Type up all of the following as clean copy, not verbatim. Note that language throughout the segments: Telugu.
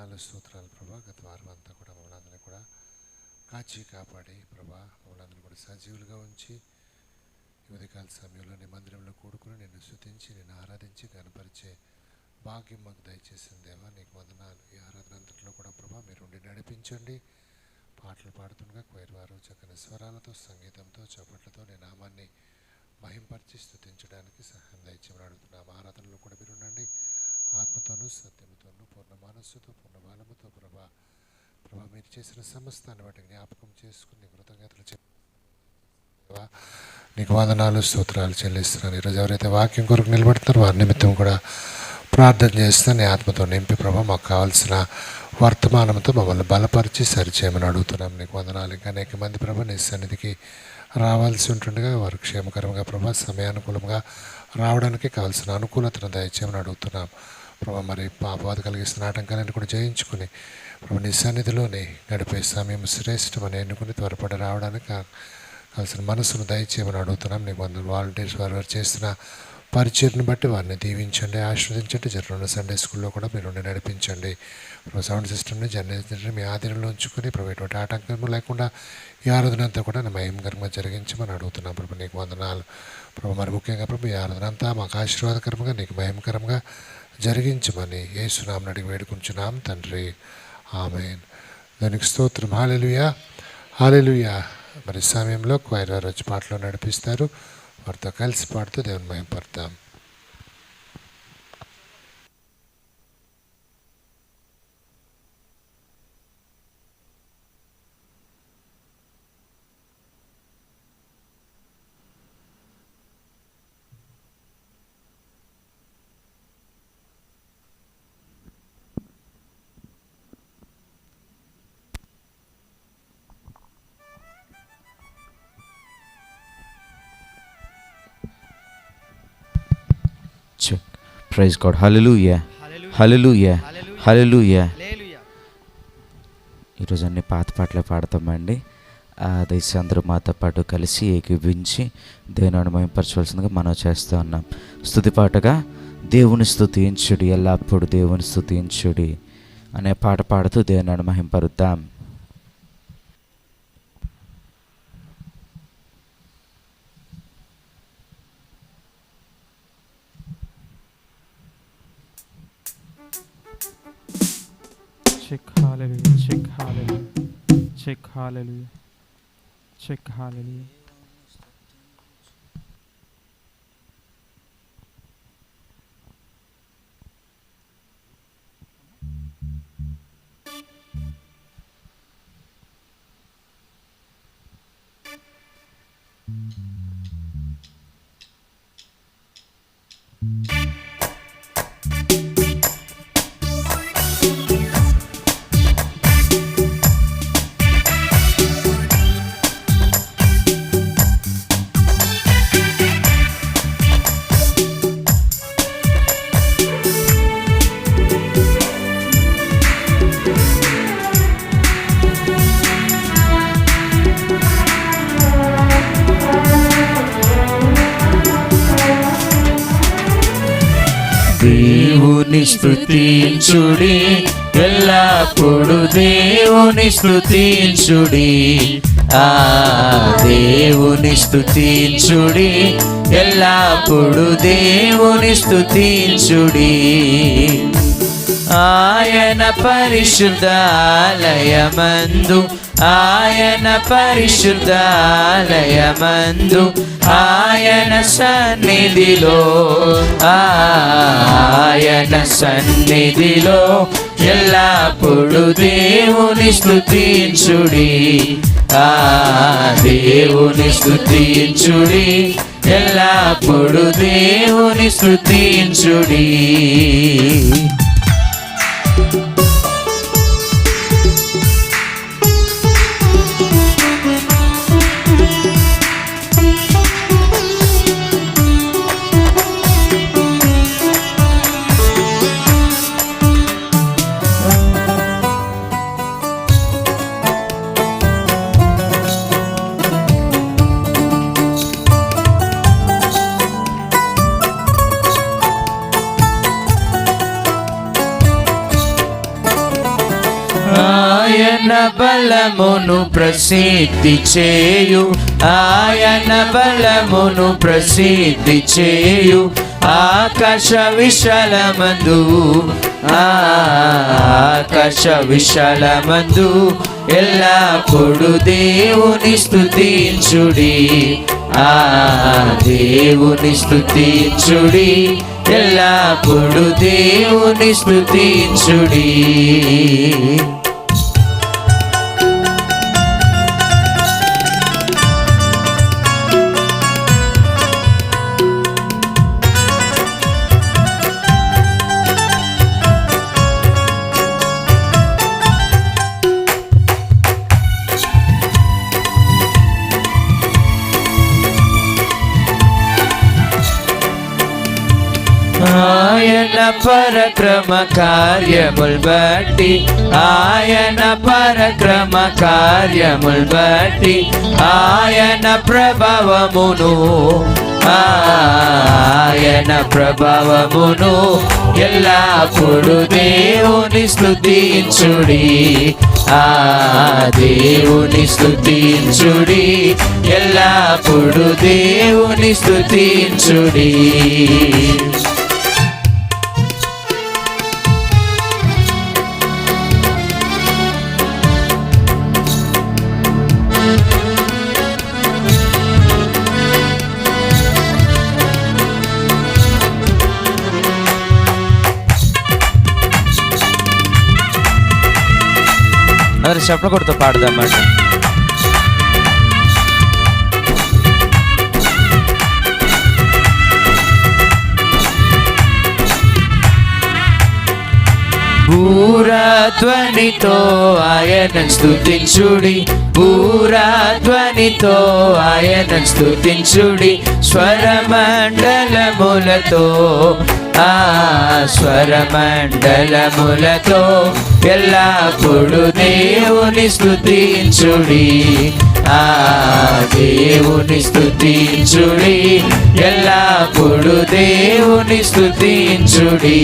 వందనాలు, స్తోత్రాలు ప్రభా. గత వారం అంతా కూడా మమ్మల్ని అందరినీ కూడా కాచి కాపాడి ప్రభా, మమ్మల్ని అందరూ కూడా సజీవులుగా ఉంచి ఈ ఉదయకాల సమయంలో నీ మందిరంలో కూడుకుని నిన్ను స్తుతించి నిన్ను ఆరాధించి కనపరిచే భాగ్యం మాకు దయచేసిన దేవా, నీకు వందనాలు. ఈ ఆరాధన అంతట్లో కూడా ప్రభా మీరు ఉండి నడిపించండి. పాటలు పాడుతుండగా క్వైర్ వారు చక్కని స్వరాలతో, సంగీతంతో, చప్పట్లతో నీ నామాన్ని మహింపరిచి స్తుతించడానికి సహాయం దయచేయమని అడుగుతున్నాం. ఆరాధనలో కూడా మీరు ఉండండి. ఆత్మతోనూ సత్యముతోనూ పూర్ణ మనస్సుతో పూర్ణ బలముతో ప్రభా మీరు చేసిన సమస్తాన్ని వాటిని జ్ఞాపకం చేసుకుని కృతజ్ఞతలు దేవా, నీకు వందనాలు, స్తోత్రాలు చెల్లిస్తున్నాను. ఈరోజు ఎవరైతే వాక్యం కొరకు నిలబడుతున్నారో వారి నిమిత్తం కూడా ప్రార్థన చేస్తున్నా. నీ ఆత్మతో నింపి ప్రభా మాకు కావాల్సిన వర్తమానంతో మమ్మల్ని బలపరిచి సరిచేయమని అడుగుతున్నాం. నీకు వందనాలు. ఇంకా అనేక మంది ప్రభా నీ సన్నిధికి రావాల్సి ఉంటుండగా వారు క్షేమకరంగా ప్రభా సమయానుకూలంగా రావడానికి కావాల్సిన అనుకూలతను దయచేయమని అడుగుతున్నాం. ప్రభా మరి పాపవాద కలిగిస్తున్న ఆటంకాలను కూడా జయించుకుని ప్రభు నీ సన్నిధిలోనే గడిపే సమయం శ్రేష్టమని ఎన్నుకుని త్వరపడి రావడానికి కావాల్సిన మనసును దయచేయమని అడుగుతున్నాం. నీకు వందలు. వాలంటీర్స్ వారు చేస్తున్న పరిచయను బట్టి వారిని దీవించండి, ఆశీర్వదించండి. జరుగుతున్న సండే స్కూల్లో కూడా మీరు నడిపించండి. ప్రభు సౌండ్ సిస్టమ్ని జనరేటర్ మీ ఆధీనంలో ఉంచుకొని ప్రభు ఎటువంటి ఆటంకము లేకుండా ఈ ఆరాధన అంతా కూడా మహిమకరంగా జరిగించమని అడుగుతున్నాం. ప్రభు నీకు వందనాలు. ప్రభు మరి ముఖ్యంగా ప్రభు ఈ ఆరాధన అంతా మాకు ఆశీర్వాదకరంగా నీకు మహిమకరంగా జరిగించమని యేసునామమున అడిగి వేడుకుంటున్నాం తండ్రి, ఆమేన్. దానికి స్తోత్రం. హల్లెలూయా, హల్లెలూయా. మరి సమయంలో క్వైర్ వారు వచ్చి పాటలు నడిపిస్తారు. వారితో కలిసి పాడుతూ దేవుని మహిమపడతాం. Praise God. హల్లెలూయా, హల్లెలూయా, హల్లెలూయా. ఈరోజు అన్ని పాత పాటలే పాడతామండి. దయచేసి అందరూ మాతో పాటు కలిసి ఏకీభించి దేవుని మహిమపరచవలసిందిగా మనం చేస్తూ ఉన్నాం. స్తుతి పాటగా దేవుని స్తుతించుడి, ఎల్లప్పుడు దేవుని స్తుతించుడి అనే పాట పాడుతూ దేవుని మహిమపరుద్దాం. Check hallelujah, check hallelujah, check hallelujah, check hallelujah. దేవుని స్తుతించుడి, ఎల్లప్పుడు దేవుని స్తుతించుడి. దేవుని స్తుతించుడి, ఎల్లప్పుడు దేవుని స్తుతించుడి. ఆయన పరిశుద్ధాలయమందు, ఆయన పరిశుద్ధాలయమందు, ఆయన సన్నిధిలో, ఆయన సన్నిధిలో ఎల్లప్పుడు దేవుని స్తుతించుడి. దేవుని స్తుతించుడి, ఎల్లప్పుడు దేవుని స్తుతించుడి. ఆయన బలమును ప్రసిద్ధి చేయు, ఆయన బలమును ప్రసిద్ధి చేయు, ఆకాశ విశాలమందు, ఆకాశ విశాలమందు ఎల్లప్పుడు దేవుని స్తుతించుడి, ఆ దేవుని స్తుతించుడి, ఎల్లప్పుడు దేవుని స్తుతించుడి. ఆయన పరక్రమ కార్యముల్ బట్టి, ఆయన పరక్రమ కార్యముల్ బట్టి, ఆయన ప్రభావమును, ఆయన ప్రభావమును ఎల్లప్పుడు దేవుని స్తుతించుడి, ఆ దేవుని స్తుతించుడి, ఎల్లప్పుడు దేవుని స్తుతించుడి. అందరూ చెప్పలు కొడుతూ పాడదామండి. బూరాధ్వనితో ఆయన స్తుతించుడి, బూరాధ్వనితో ఆయన స్తుతించుడి, స్వరమండలములతో, ఆ స్వరమండలములతో ఎల్లప్పుడు దేవుని స్తుతించుడి, ఆ దేవుని స్తుతించుడి, ఎల్లప్పుడు దేవుని స్తుతించుడి.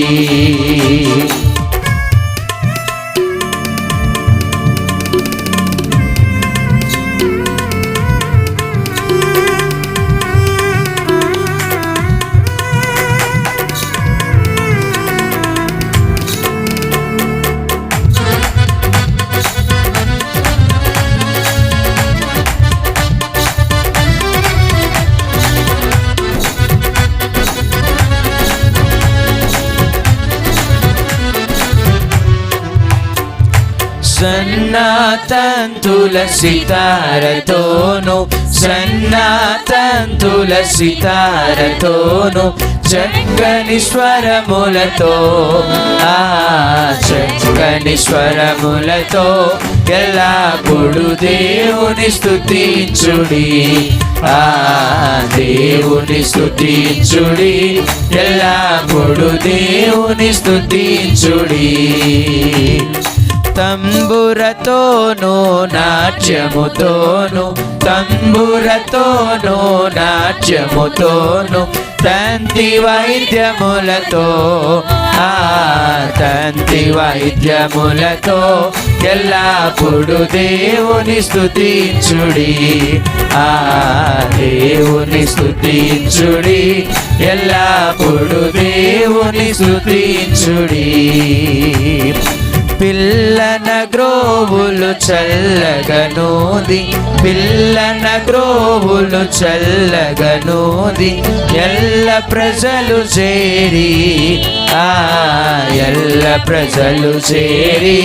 సన్నాతంతుల సితారతోను, సన్నాతంతుల సితారతోను, చక్కని స్వరములతో, ఆ చక్కని స్వరములతో ఎల్లప్పుడు దేవుని స్తుతించుడి, ఆ దేవుని స్తుతించుడి, ఎల్లప్పుడు దేవుని స్తుతించుడి. తంబురతోను నాట్యముతోను, తంబురతోను నాట్యముతోను, తంతి వాయిద్యములతో, ఆ తంతి వాయిద్యములతో ఎల్లప్పుడు దేవుని స్తుతించుడి, ఆ దేవుని స్తుతించుడి, ఎల్లప్పుడు దేవుని స్తుతించుడి. పిల్లన గ్రోవులు చల్లగనూది, పిల్లన గ్రోవులు చల్లగనూది, ఎల్ల ప్రజలు చేరి, ఆ ఎల్ల ప్రజలు చేరి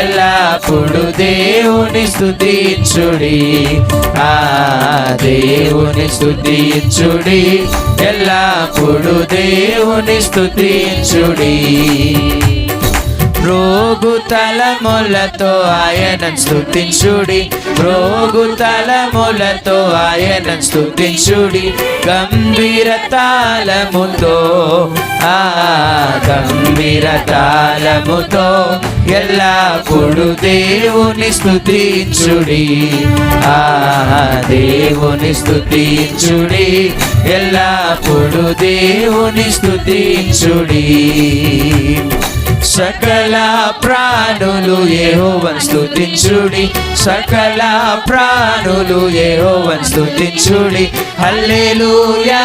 ఎల్లప్పుడు దేవుని స్తుతించుడి, ఆ దేవుని స్తుతించుడి, ఎల్లప్పుడు దేవుని స్తుతించుడి. రోగు తలములతో ఆయన స్తుతించుడి, రోగు తలములతో ఆయన స్తుతించుడి, గంభీర తాళముతో, ఆ గంభీర తాళముతో ఎల్లప్పుడు దేవుని స్తుతించుడి, ఆ దేవుని స్తుతించుడి, ఎల్లప్పుడు దేవుని స్తుతించుడి. సకల ప్రాణులు యెహోవాను స్తుతించుడి, సకల ప్రాణులు యెహోవాను స్తుతించుడి. హల్లెలూయా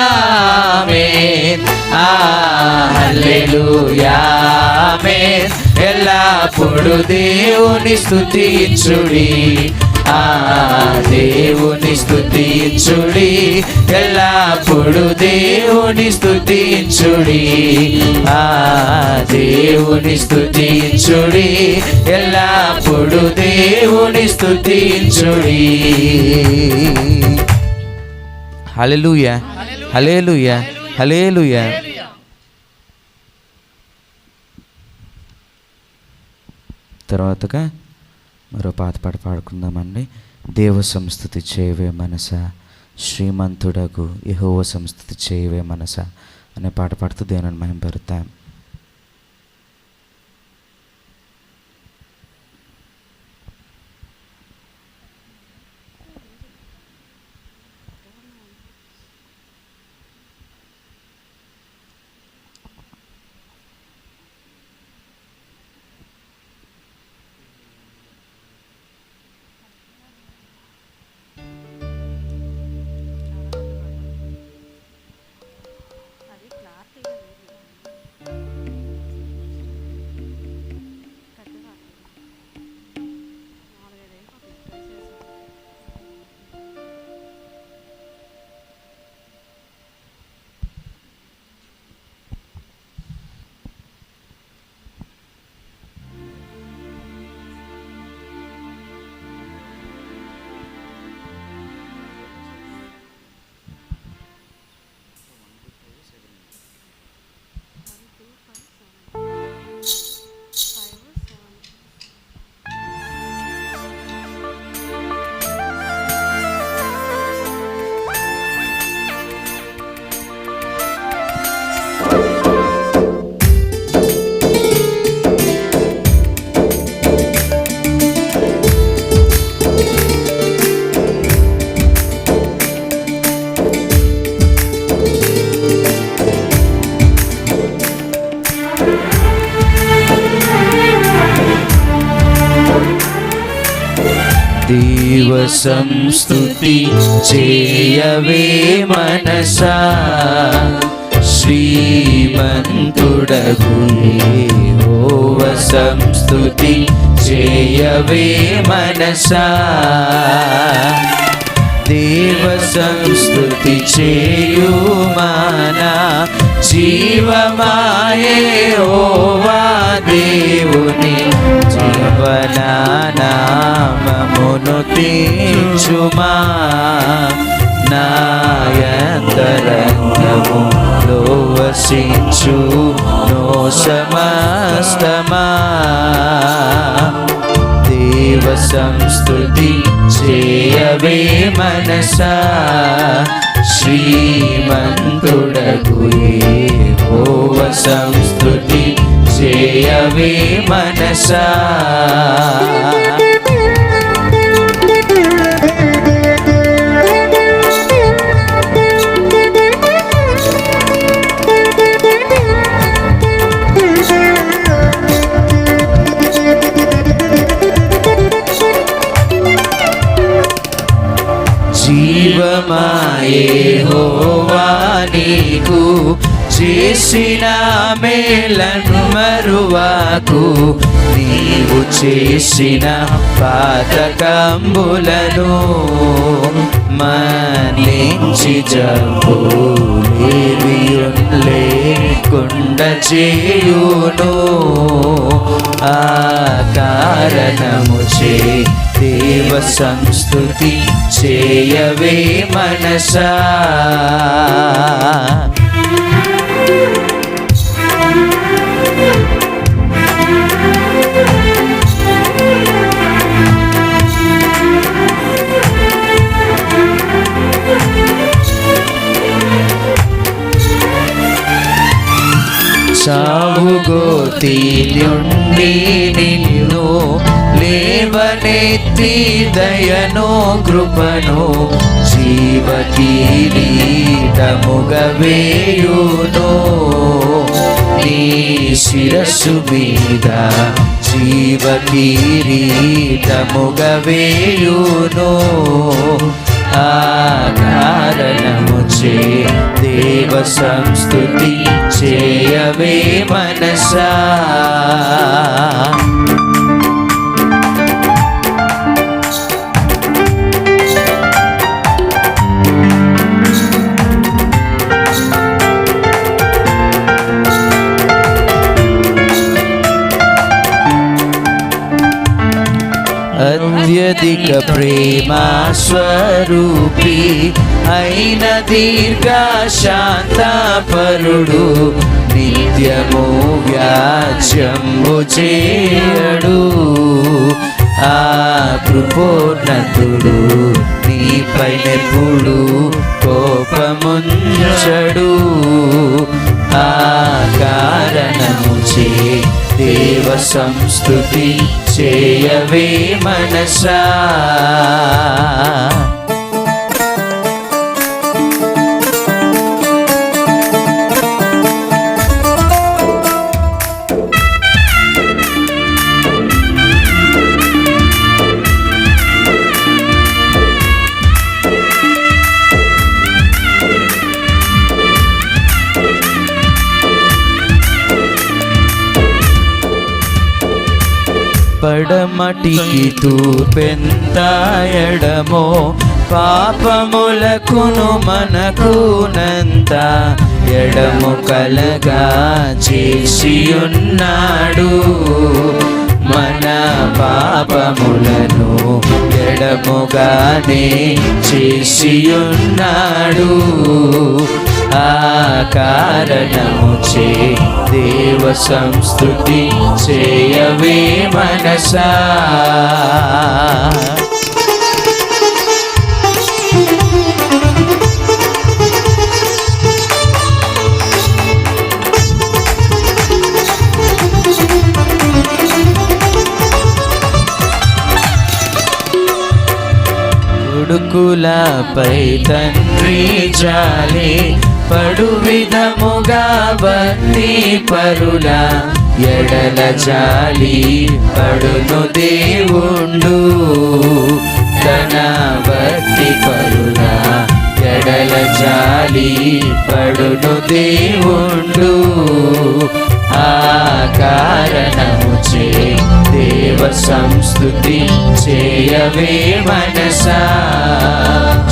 ఆమేన్, హల్లెలూయా ఆమేన్. ఎల్లప్పుడు దేవుని స్తుతించుడి, దేవుని స్తుతించుడి, ఎల్లప్పుడు దేవుని స్తుతించుడి, దేవుని స్తుతించుడి, ఎల్లప్పుడు దేవుని స్తుతించుడి. హల్లెలూయా, హల్లెలూయా, హల్లెలూయా. తర్వాతగా మరో పాట పాడుకుందామండి. దేవ సంస్తుతి చేయవే మనసా, శ్రీమంతుడగు యెహోవా సంస్తుతి చేయవే మనసా అనే పాట పాడుతూ దేవుని మహిమపరుద్దాం. దేవ సంస్తుతి చేయవే మనసా, శ్రీమంతుడగు యెహోవా సంస్తుతి చేయవే మనసా. దేవ సంస్తుతి చేయుమానా, జీవమాయే యెహోవా దేవుని జీవనామమును తీర్చుమా. నాయంతరంగములో వసించు నో సమస్తమా. దేవ సంస్తుతి చేయవే మనసా, శ్రీమంతుడగు యెహోవా సంస్తుతి చేయవే మనసా. జీవమాయే యెహోవా నీకు చేసిన మేలను మరువాకు, నీవు చేసిన పాతకంబులను మన్నించి జబ్బులేవియుంలేకుండా చేయును. ఆ కారణము చే దేవ సంస్తుతి చేయవే మనసా. సావుగోతి నుండి నిన్ను లేవనెత్తి దయను కృపను జీవ కిరీటముగా వేయును. నీ శిరస్సు మీద జీవ కిరీటముగా వేయును. ఆ కారణముచే దేవ సంస్తుతి చేయవే మనసా. అత్యధిక ప్రేమా స్వరూపి అయిన దీర్ఘ శాంతపరుడు నిత్యము వ్యాజ్యంబు చేయడు. ఆ కృపోన్నతుడు నీపైనెప్పుడు కోపముంచడు. ఆ కారణముచే దేవ సంస్తుతి చేయవే మనసా. పడమటికి తూర్పెంత ఎడమో పాపములకును మనకునంత ఎడము కలగా చేసియున్నాడు. మన పాపములను ఎడముగానే చేసియున్నాడు. ఆ కారణముచే దేవ సంస్తుతి చేయవే మనసా. కొడుకులపై తండ్రి జాలి పడు విధముగా భక్తి పరుల ఎడల జాలి పడును దేవుండు. తన భక్తి పరుల ఎడల జాలి పడును దేవుండు. ఆ కారణముచే దేవ సంస్తుతి చేయవే మనసా.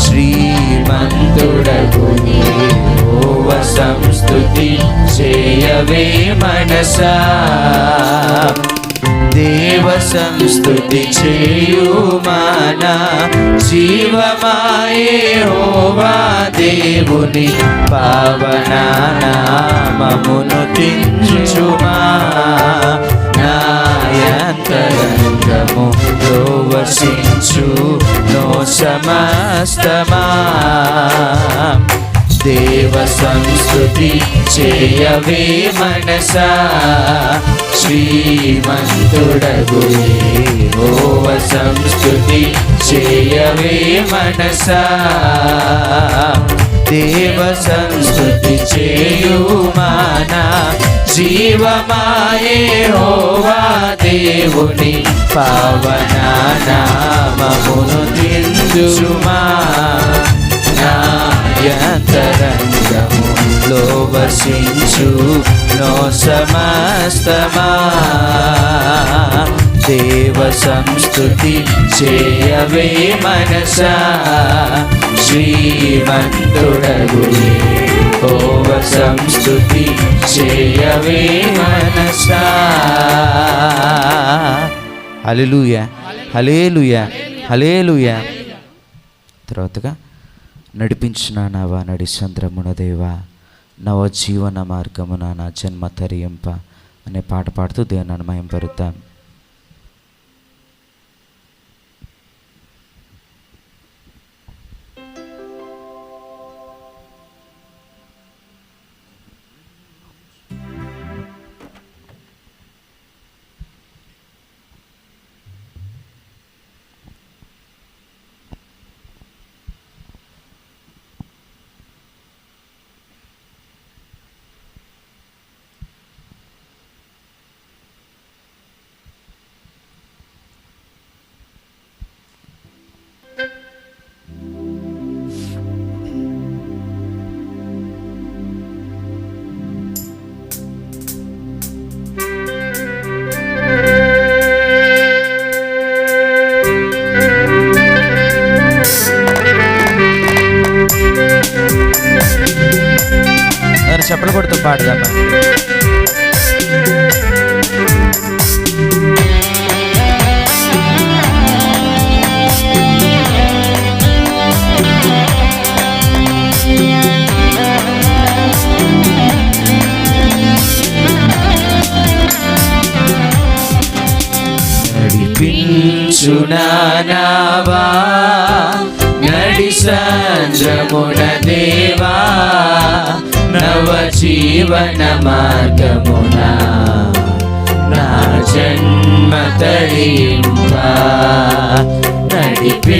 శ్రీమంతుడగు యెహోవ సంస్తుతి చేయవే మనసా. దేవ సంస్తుతి చేయుమాన జీవమాయే యెహోవా దేవుని పావన నామమును తించుమా. నాయంతరంగములో వసించు నో సమస్తమా. దేవ సంస్తుతి చేయవే మనసా. శ్రీమంతుడగు యెహోవ సంస్తుతి చేయవే మనసా. దేవ సంస్తుతి చేయుమాన జీవమాయే యెహోవా దేవుని పావన నామమును తించుమా. నాయంతరంగములో వసించు నో సమస్తమా. దేవ సంస్తుతి చేయవే మనసా. శ్రీమంతుడగు యెహోవ సంస్తుతి చేయవే మనసా. హల్లెలూయా, హల్లెలూయా, హల్లెలూయా. తర్వాతగా నడిపించిన నావా నడిసంద్రమున దేవా నవ జీవన మార్గమున నా జన్మ తరియంప అనే పాట పాడుతూ దేవుని మహిమ పరుద్దాం. చప్పలు కొడుతూ పాడదామా. నడిపించునావా నడి సంద్రమున దేవా నవ జీవన మార్గమున నా జన్మ తరింపా నడిపించునావా.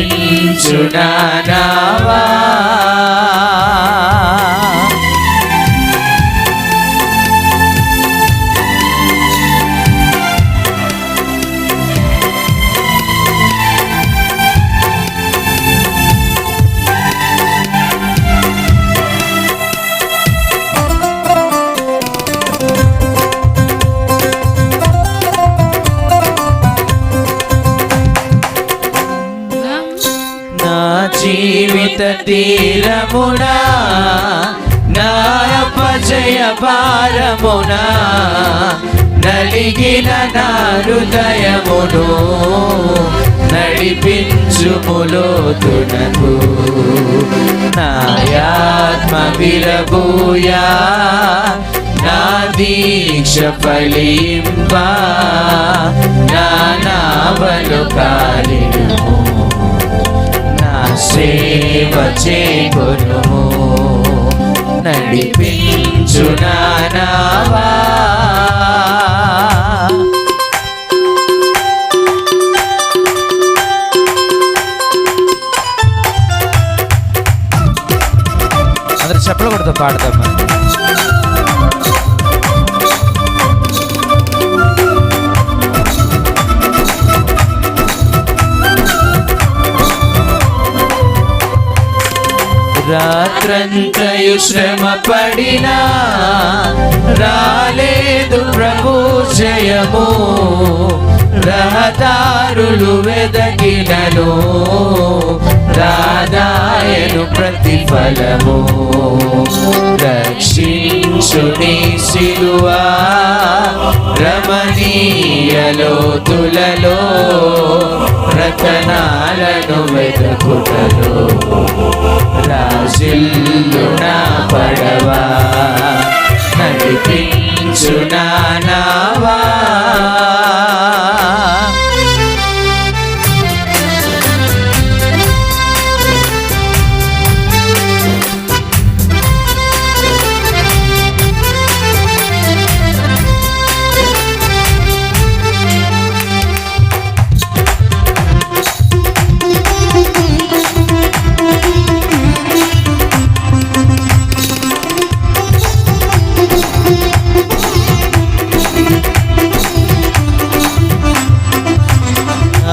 జీవిత తీరమునా నా అపజయ భారమునా నలిగిన నా హృదయమును నడిపించుములోతునకు నాయాత్మ విరబూయా నా దీక్ష ఫలింపా నా నావలు కాలినము సేవ చేకొనుము నడిపించునావా. అందరూ చప్పలు కొడుతూ పాడదామా. రాత్రంతయు శ్రమ పడినా రాలేదు ప్రభు జయము రహదారులు వెదకినను రాదాయను ప్రతిఫలము రక్షించుని సిలువా రమణీయలోతులలో రతనాలను వెదకుటలో రాజిల్లునా పడవా నడిపించునావా.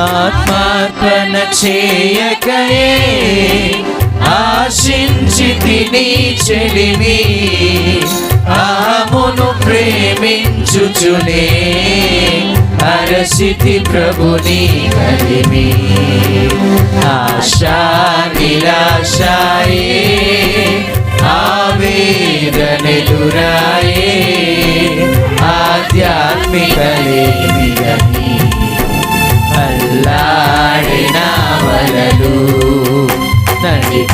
ఆత్మార్పణ చేయకయే ఆశించితి నీ చెలిమి అహమును ప్రేమించుచునే అరసితి ప్రభుని కలిమి ఆశా నిరాశాయే ఆవేదనెదురాయే ఆధ్యాత్మికలేమిగని అల్లాడిన వలలు నడిపించునావా.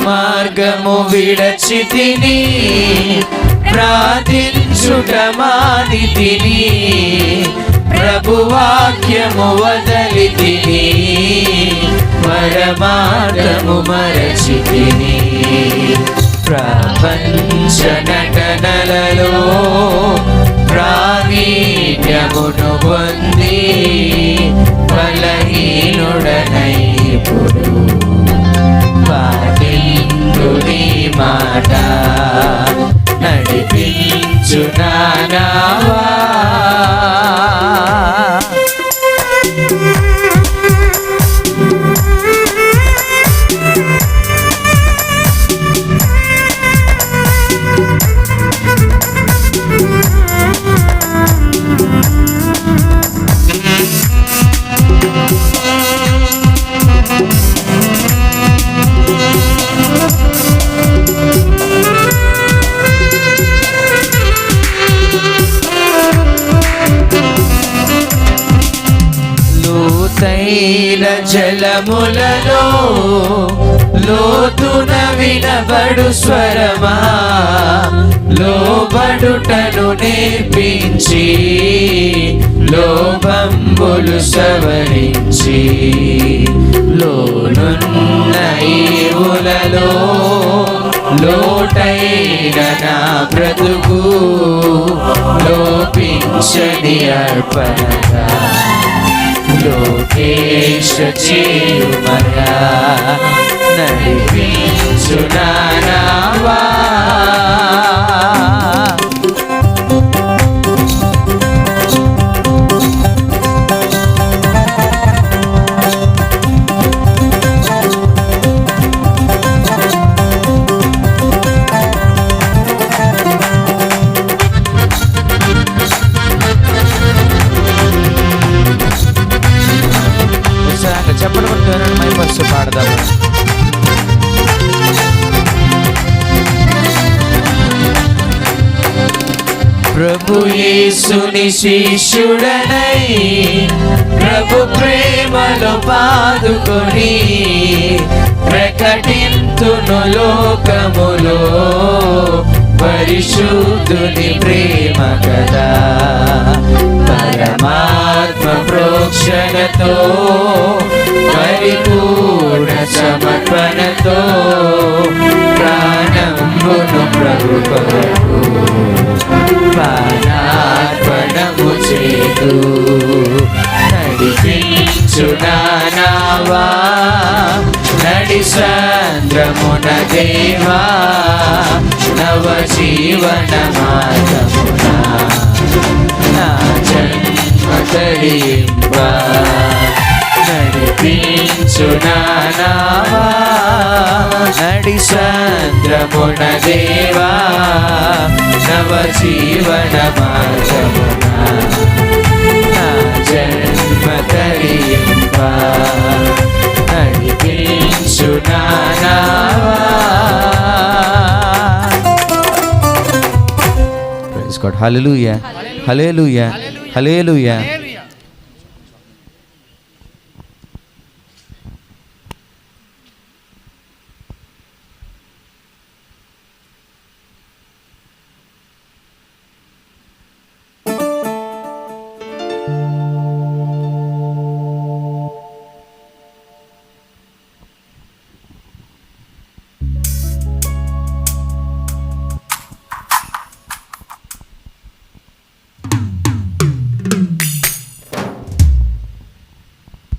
మార్గము విడచితిని ప్రార్థించుట మానితిని ప్రభువాక్యము వదలితిని పరమార్థము మరచితిని ప్రపంచ నటనలలో ప్రావీణ్యమును పొంది బలహీనుడనైపుడు పాటిందుని మాట నడిపించునావా. నీల జలములలో లోతున వినబడు స్వరమా, లోబడుటను నేర్పించి లోభంబులు సవరించి, లోనున్న ఈవులలో లోటైన నా బ్రతుకు లోపించని అర్పణగా లోకేశ చేయుమగా నడిపించు నావా. చెప్పడం మైపర్సు పాడదాము. ప్రభు యేసుని శిష్యుడనై ప్రభు ప్రేమలో పాదుకొని ప్రకటింతును లోకములో పరిశుద్ధుని ప్రేమ కదా. పరమాత్మ ప్రోక్షణతో పరిపూర్ణ సమర్పణతో ప్రాణంబును ప్రభు కొరకు పానార్పణము చేదు నడిపించు నావా. నడి సంద్రమున దేవా నవ జీవన మార్గమున నా జన్మ తరింప నడిపించు నావా. నడి సంద్రమున దేవా నవ జీవన మార్గమున నా జన్మ తరింప నడిపించు నావా. Praise God. Hallelujah, hallelujah, hallelujah.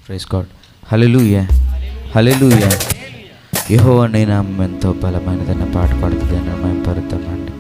Praise God. Hallelujah, hallelujah. యెహోవా నీ నామం ఎంతో బలమైనదన్న పాట పాడుతుంది అని మేము పరుతామండి.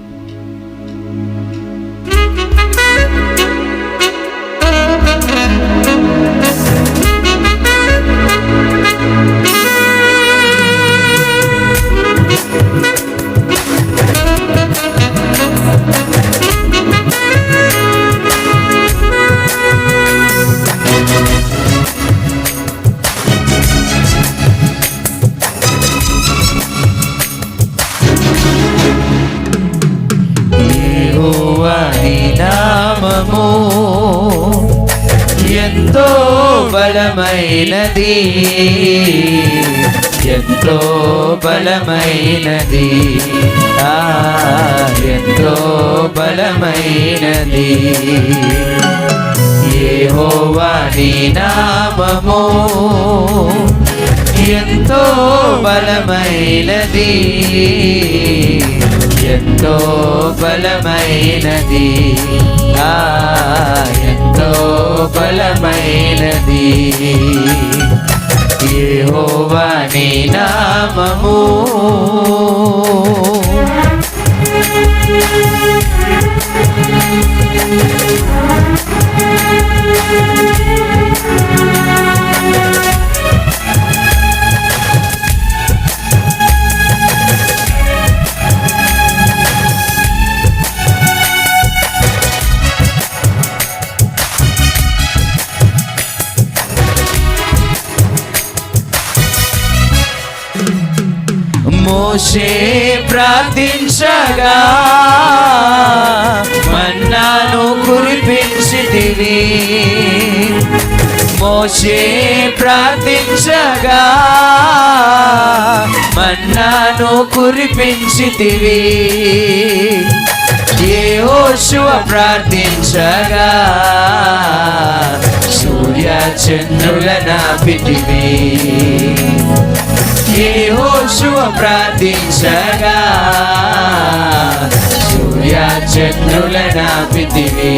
నామము ఎంతో బలమైనది, ఎంతో బలమైనది, ఎంతో బలమైనది. యెహోవా నీ నామము ఎంతో బలమైనది, ఎంతో బలమైనది, ఎంతో బలమైనది. యెహోవా నీ నామము మోషే ప్రార్థించగా మన్నాను కురిపించితివి, మోషే ప్రార్థించగా మన్నాను కురిపించితివి. యెహోషువ ప్రార్థించగా సూర్య చంద్రుల నాపితివి. యెహోషువ ప్రార్థించగా సూర్య చంద్రుల నాపితివి.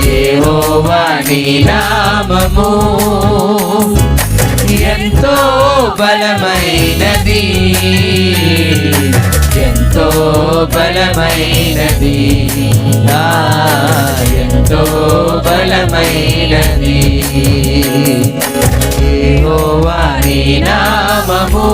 యెహోవా నీ నామము ఎంతో బలమైనది, ఎంతో బలమైనది, ఎంతో బలమైనది. యెహోవా నీ నామము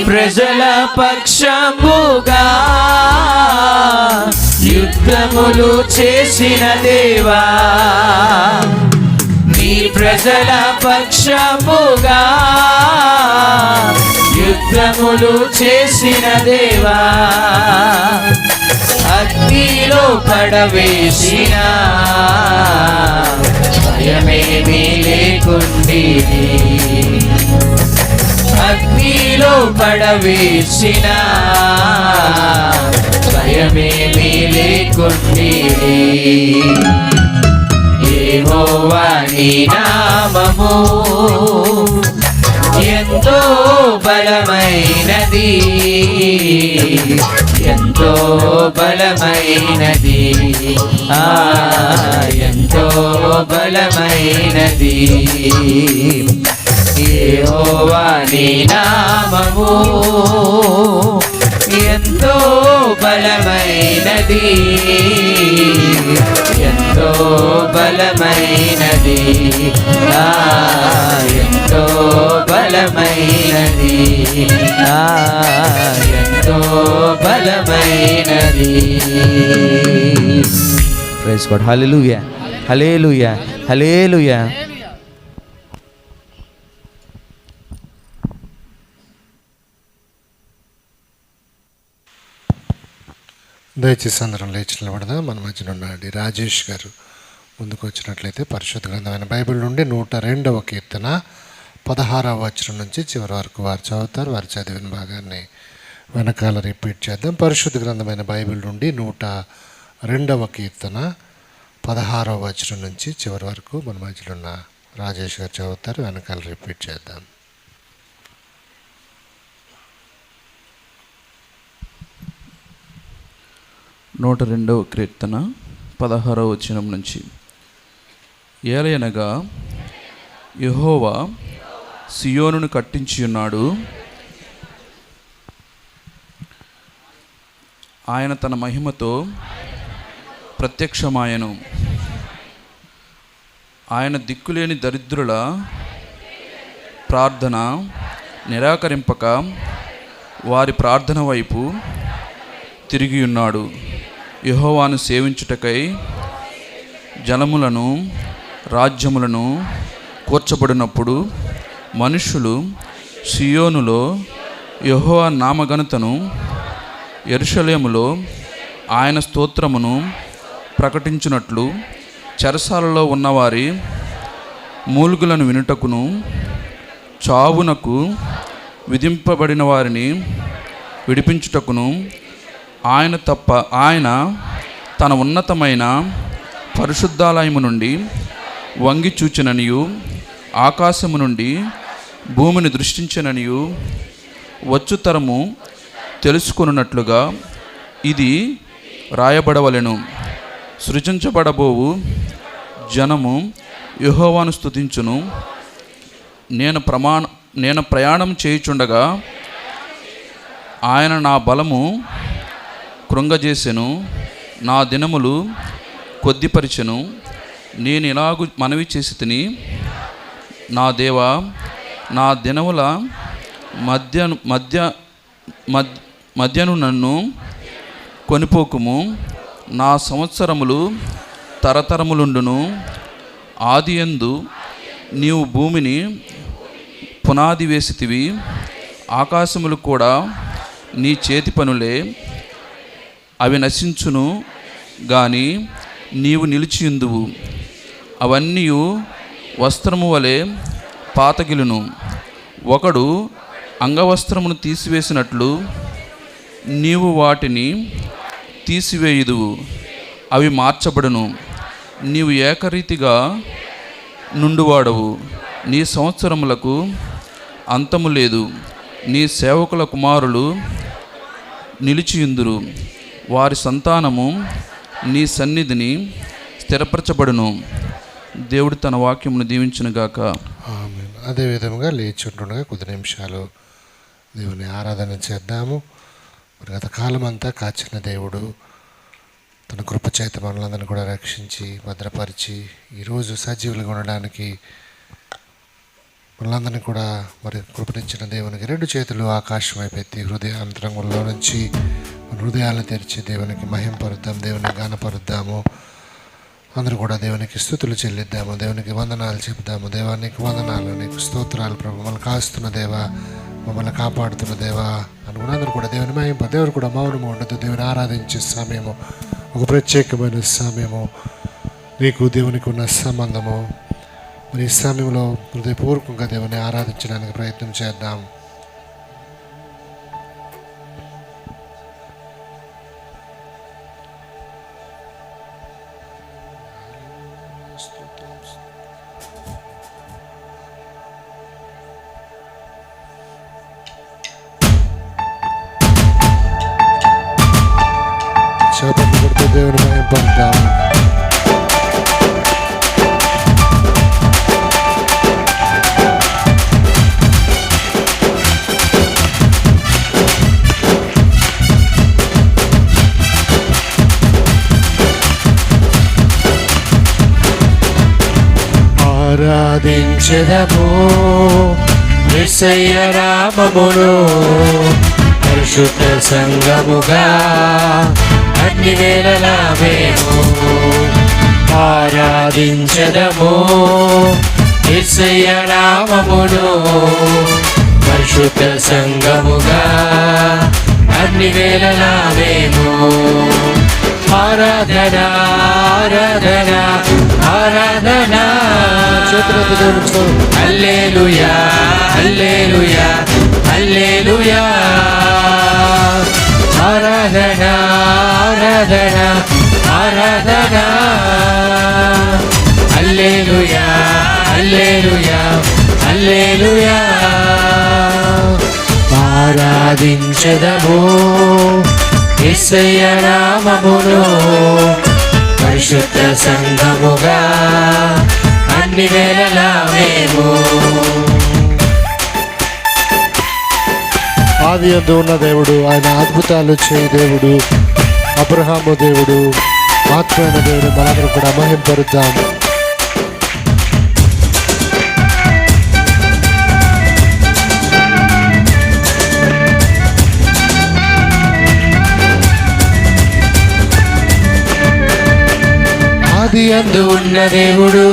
ప్రజల పక్షముగా యుద్ధములు చేసిన దేవా, నీ ప్రజల పక్షముగా యుద్ధములు చేసిన దేవా, అగ్నిలో పడవేసిన భయమేమీ లేకుండిని, అగ్నిలో పడవేసిన భయమేమీ లేకుండిని. యెహోవా నీ నామము ఎంతో బలమైనది, ఎంతో బలమైనది, ఎంతో బలమైనది. యెహోవా నీ నామము ఎంతో బలమైనది, ఎంతో బలమైనది, ఎంతో బలమైనది, ఎంతో బలమైనది. Praise God. Hallelujah, hallelujah, hallelujah. దయచేసి అందరం లేచి నిలబడదాం. మన మధ్యన ఉన్నాడు రాజేష్ గారు ముందుకు వచ్చినట్లయితే పరిశుద్ధ గ్రంథమైన బైబిల్ నుండి 102వ కీర్తన 16వ వచనం నుంచి చివరి వరకు వారు చదువుతారు. వారు చదివిన భాగాన్ని వెనకాల రిపీట్ చేద్దాం. పరిశుద్ధ గ్రంథమైన బైబిల్ నుండి 102వ కీర్తన 16వ వచనం నుంచి చివరి వరకు మన మధ్యలో ఉన్న రాజేష్ గారు చదువుతారు. వెనకాల రిపీట్ చేద్దాం. 102వ కీర్తన 16వ వచనం నుంచి. ఏలయనగా యెహోవా సియోనును కట్టించి ఉన్నాడు, ఆయన తన మహిమతో ప్రత్యక్షమాయను. ఆయన దిక్కులేని దరిద్రుల ప్రార్థన నిరాకరింపక వారి ప్రార్థన వైపు తిరిగి ఉన్నాడు. యెహోవాను సేవించుటకై జలములను రాజ్యములను కూర్చబడినప్పుడు మనుష్యులు సియోనులో యెహోవా నామఘనతను, యెరూషలేములో ఆయన స్తోత్రమును ప్రకటించునట్లు చెరసాలలో ఉన్నవారి మూలుగులను వినుటకును, చావునకు విధింపబడిన వారిని విడిపించుటకును ఆయన తన ఉన్నతమైన పరిశుద్ధాలయము నుండి వంగి చూచిననియు, ఆకాశము నుండి భూమిని దృష్టించిననియు వచ్చుతరము తెలుసుకొనున్నట్లుగా ఇది రాయబడవలెను. సృజించబడబోవు జనము యెహోవాను స్తుతించును. నేను ప్రయాణం చేయుచుండగా ఆయన నా బలము కృంగజేసెను, నా దినములు కొద్దిపరిచెను. నేను ఇలాగు మనవి చేసి తిని, నా దేవా, నా దినముల మధ్యను నన్ను కొనిపోకుము. నా సంవత్సరములు తరతరములుండును. ఆదియందు నీవు భూమిని పునాది వేసితివి, ఆకాశములు కూడా నీ చేతి పనులే. అవి నశించును గాని నీవు నిలిచియుందువు. అవన్నీ వస్త్రము వలె పాతగిలును. ఒకడు అంగవస్త్రమును తీసివేసినట్లు నీవు వాటిని తీసివేయుదువు, అవి మార్చబడును. నీవు ఏకరీతిగా నుండువాడవు, నీ సంవత్సరములకు అంతము లేదు. నీ సేవకుల కుమారులు నిలిచియుందురు, వారి సంతానము నీ సన్నిధిని స్థిరపరచబడును. దేవుడు తన వాక్యమును దీవించునుగాక. ఆమేన్. అదేవిధంగా లేచుంటుండగా కొద్ది నిమిషాలు దేవుని ఆరాధన చేద్దాము. మరి గత కాలం అంతా కాచిన దేవుడు తన కృపచేత మనలందరినీ కూడా రక్షించి భద్రపరిచి ఈరోజు సజీవులుగా ఉండడానికి మనలందరినీ కూడా మరి కృపణించిన దేవునికి రెండు చేతులు ఆకాశం వైపు ఎత్తి హృదయాంతరంగంలో నుంచి మన హృదయాలను తెరిచి దేవునికి మహింపరుద్దాం, దేవునికి గానపరుద్దాము. అందరూ కూడా దేవునికి స్తుతులు చెల్లిద్దాము, దేవునికి వందనాలు చెప్దాము. దేవానికి వందనాలు, నీకు స్తోత్రాలు ప్రభు. మమ్మల్ని కాస్తున్న దేవా, మమ్మల్ని కాపాడుతున్న దేవా అనుకున్న అందరూ కూడా దేవుని మహింప. దేవుడు కూడా మౌనము ఉండదు. దేవుని ఆరాధించే సమయము ఒక ప్రత్యేకమైన సమయము, నీకు దేవునికి ఉన్న సంబంధము. మరి ఈ సమయంలో హృదయపూర్వకంగా దేవుని ఆరాధించడానికి ప్రయత్నం చేద్దాం. చేపట్టు కొడుతూ దేవుని మహింపరుద్దాం. ఆరాధించెదము యేసయ్య నామమును, పరిశుద్ధ సంఘముగా అన్ని వేళలా మేము ఆరాధించెదము యేసయ్య నామమును, పరిశుద్ధ సంఘముగా అన్ని వేళలా మేము ఆరాధన ఆరాధన ఆరాధన. హల్లెలూయా హల్లెలూయా హల్లెలూయా. ఆరాధన ఆరాధన ఆరాధన. హల్లెలూయా హల్లెలూయా హల్లెలూయా. ఆరాధించెదము యేసయ్య నామమును, పరిశుద్ధ సంఘముగా అన్ని వేళలా మేము. ఆది యందు ఉన్న దేవుడు, ఆయన అద్భుతాలు చేయి దేవుడు, అబ్రహాము దేవుడు, ఆత్మైన దేవుడు. మనందరూ కూడా మహింపరుద్దాం. ఆది యందు ఉన్న దేవుడు,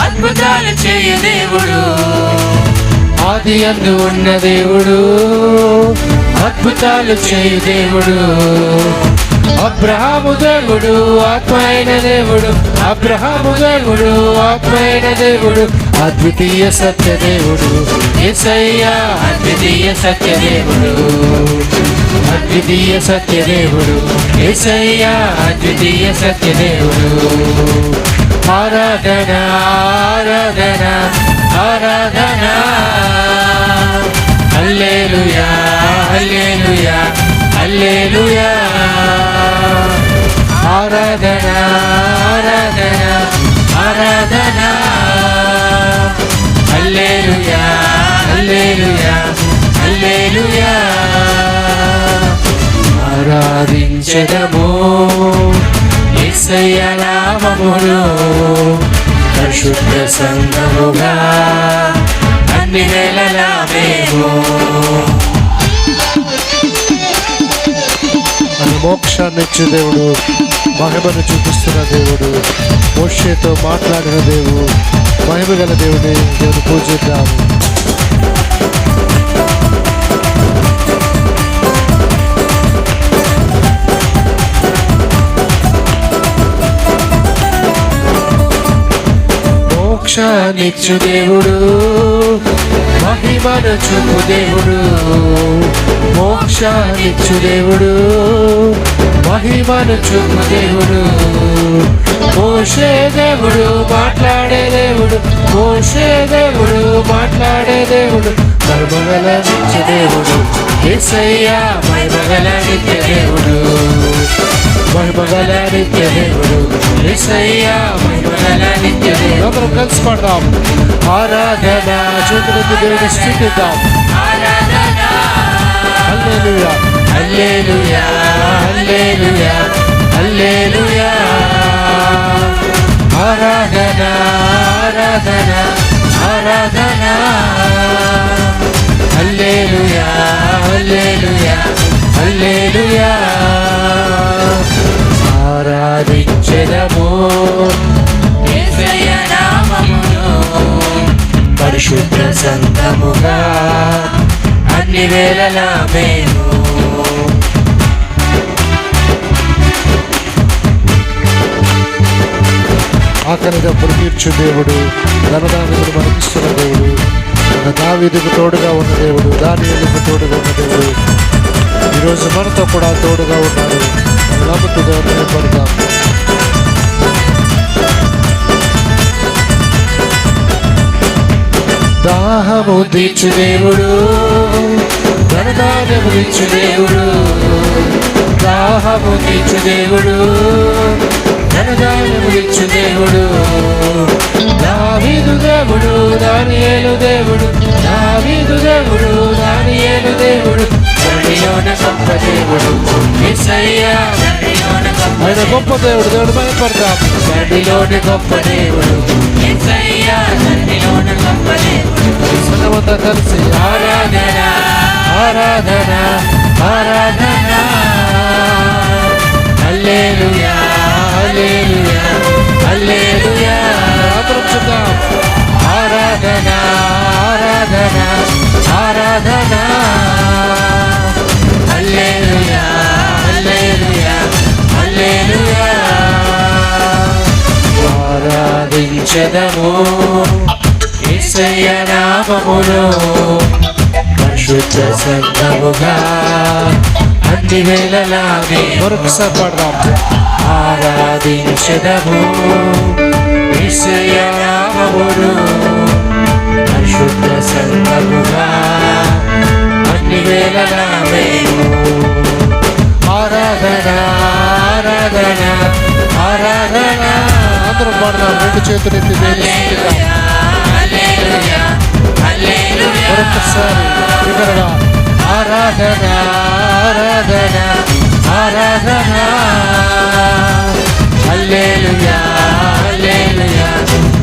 అద్భుతాలు చేయ దేవుడు. ఆది యందు ఉన్న దేవుడు, అద్భుతాలు చేయు దేవుడు. అబ్రహాము దేవుడు, ఆత్మైన దేవుడు. అబ్రహాము దేవుడు, ఆత్మైన దేవుడు. అద్వితీయ సత్య దేవుడు యేసయ్య, అద్వితీయ సత్య దేవుడు. అద్వితీయ సత్య దేవుడు యేసయ్య, అద్వితీయ సత్య దేవుడు. ఆరాధన ఆరాధన ఆరాధన. హల్లెలూయా హల్లెలూయా హల్లెలూయా. ఆరాధన ఆరాధన ఆరాధన. హల్లెలూయా హల్లెలూయా హల్లెలూయా. ఆరాధించెదము యేసయ్య నామములో పరిశుద్ధ సంఘముగా అన్ని వేళలా మేము అని మోక్షాన్ని ఇచ్చే దేవుడు, మహిమను చూపిస్తున్న దేవుడు, మోషేతో మాట్లాడిన దేవుడు, మహిమ గల దేవుని దేవుని పూజిద్దాము. మోక్షాన్నిచ్చు దేవుడు, మహిమను చూపు దేవుడు, మోక్షాన్నిచ్చు దేవుడు, మహిమను చూపు దేవుడు, మోషే దేవుడు మాట్లాడే దేవుడు, మోషే దేవుడు మాట్లాడే దేవుడు, మహిమగల నిత్య దేవుడు, యేసయ్య మహిమగల నిత్య దేవుడు, మహిమగల నిత్య దేవుడు, యేసయ్య మహిమగల నిత్య దేవుడు. అందరం కలిసి పాడదాం. ఆరాధన చేతులెత్తి దేవుని స్తుతిద్దాం. హల్లెలూయా హల్లెలూయా హల్లెలూయా హల్లెలూయా. ఆరాధన ఆరాధన ఆరాధన హల్లెలూయా హల్లెలూయా హల్లెలూయా. ఆరాధించెదము యేసయ్య నామములో పరిశుద్ధ సంఘముగా అన్ని వేళలా మేము. ఆకలిగా పొరిగిర్చు దేవుడు, ధనదానికుడు మనకిస్తున్న దేవుడు, మన దావీదుకు తోడుగా ఉన్న దేవుడు, దానియేలుకు తోడుగా ఉన్న దేవుడు ఈరోజు మనతో కూడా తోడుగా ఉన్నాడు. నమ్ముతూ దేవుని పడతాం. దాహము తీర్చు దేవుడు, ధనదానము తీర్చు దేవుడు, దాహము తీర్చు దేవుడు, ధనదానము తీర్చు దేవుడు, దావీదు దేవుడు, దానియేలు దేవుడు, దావీదు దేవుడు, దానియేలు దేవుడు, ధరణిలోన గొప్ప దేవుడు యేసయ్య, ఆయన గొప్ప దేవుడు. దేవుడు భయపడతాం. ధరణిలోని గొప్ప దేవుడు యేసయ్య, ధరణిలోన గొప్ప దేవుడు. సనమంతా కలిసి ఆరాధన ఆరాధన ఆరాధన హల్లెలూయా హల్లెలూయా హల్లెలూయా. అందరం చెప్దాం. ఆరాధన ఆరాధన ఆరాధన హల్లెలూయా హల్లెలూయా హల్లెలూయా. ఆరాధించెదము యేసయ్య నామములో పరిశుద్ధ సంఘముగా అన్ని వేళలా మరొకసారి పాడదాం. ఆరాధించెదము యేసయ్య నామములో పరిశుద్ధ సంఘముగా అన్ని వేళలా మేము. ఆరాధన ఆరాధన ఆరాధన. అందరం పాడదాం. రెండు చేతులు ఎత్తి మరొకసారి వివరగా ఆరాధన ఆరాధన ఆరాధన హల్లెలూయా హల్లెలూయా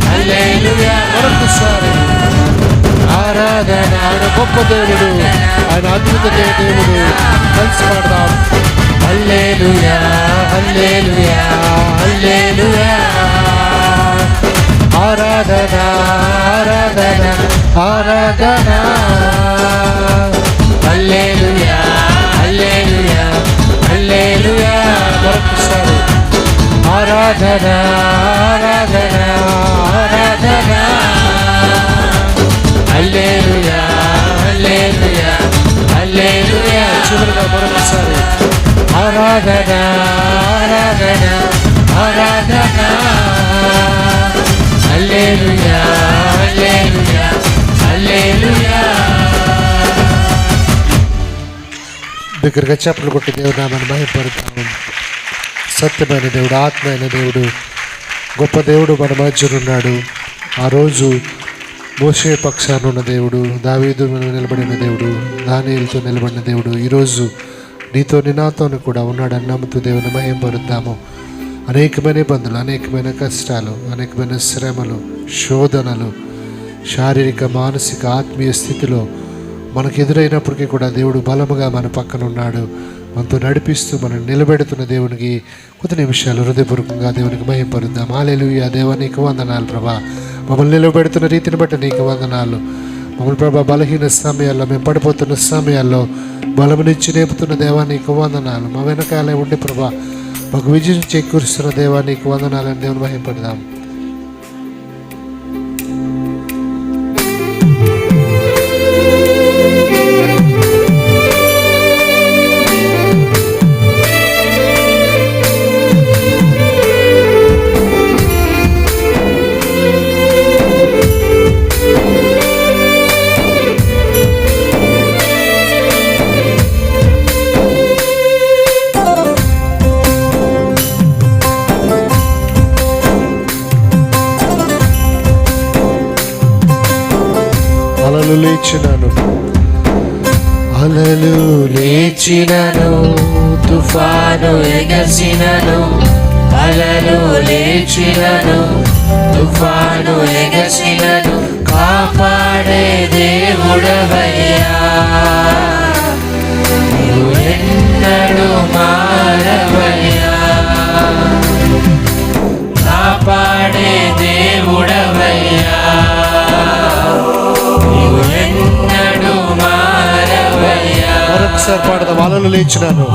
హల్లెలూయా. మరొకసారి ఆరాధన. ఆయన గొప్ప దేవుడు, ఆయన అద్భుత దేవుడు. కలిసి పాడదాం. హల్లెలూయా హల్లెలూయా హల్లెలూయా. ఆరాధన ఆరాధన ఆరాధన హల్లెలూయా హల్లెలూయా హల్లెలూయా. మరొకసారి ఆరాధన ఆరాధన ఆరాధన హల్లెలూయా హల్లెలూయా హల్లెలూయా. చివరిగా మరొకసారి ఆరాధన ఆరాధన ఆరాధన హల్లెలూయా హల్లెలూయా హల్లెలూయా. దగ్గరగా చప్పట్లు కొట్టి దేవుడు నామని మహిమపడతాము. సత్యమైన దేవుడు, ఆత్మైన దేవుడు, గొప్ప దేవుడు మన మధ్యనున్నాడు. ఆ రోజు మోషే పక్షాన ఉన్న దేవుడు, దావీదు నిలబడిన దేవుడు, దానియేలుతో నిలబడిన దేవుడు ఈరోజు నీతో నాతోని కూడా ఉన్నాడని నమ్ముతూ దేవుని మహిమపడతాము. అనేకమైన ఇబ్బందులు, అనేకమైన కష్టాలు, అనేకమైన శ్రమలు, శోధనలు, శారీరక, మానసిక, ఆత్మీయ స్థితిలో మనకు ఎదురైనప్పటికీ కూడా దేవుడు బలముగా మన పక్కన ఉన్నాడు. మనతో నడిపిస్తూ మనం నిలబెడుతున్న దేవునికి కొద్ది నిమిషాలు హృదయపూర్వకంగా దేవునికి మహిమపరుద్దాం. హల్లెలూయా. దేవా నీకు వందనాలు ప్రభా. మమ్మల్ని నిలబెడుతున్న రీతిని బట్టి నీకు వందనాలు. మమ్మల్ని ప్రభా బలహీన సమయాల్లో, మేము పడిపోతున్న సమయాల్లో బలమునిచ్చి నేపుతున్న దేవా నీకు వందనాలు. మా వెనకాలే ఉండి ప్రభా మాకు విజయం చేకూరుస్తున్న దేవా నీకు వందనాలని దేవుని మహిమపడదాం. అలలు లేచినను, అలలు లేచినను, తుఫాను ఎగసినను, అలలు లేచినను, తుఫాను ఎగసినను, కాపాడే దేవుడవయ్యా. నీవు ఎన్నడూ మారవయ్యా, కాపాడే దేవుడవయ్యా. నీవు ఎన్నడూ మారవయ్యా. మరొకసారి పాడదాం. అలలు లేచినను,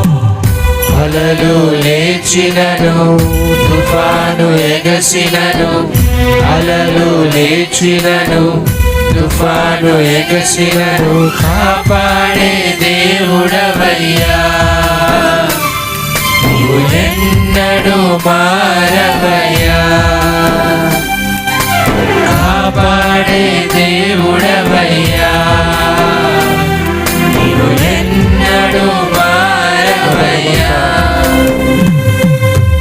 అలలు లేచినను, తుఫాను ఎగసినను, అలలు లేచినను, తుఫాను ఎగసినను, కాపాడే దేవుడవయ్యా. నీవు ఎన్నడూ మారవయ్యా, కాపాడే దేవుడవయ్యా. నీవు ఎన్నడూ మారవయ్యా.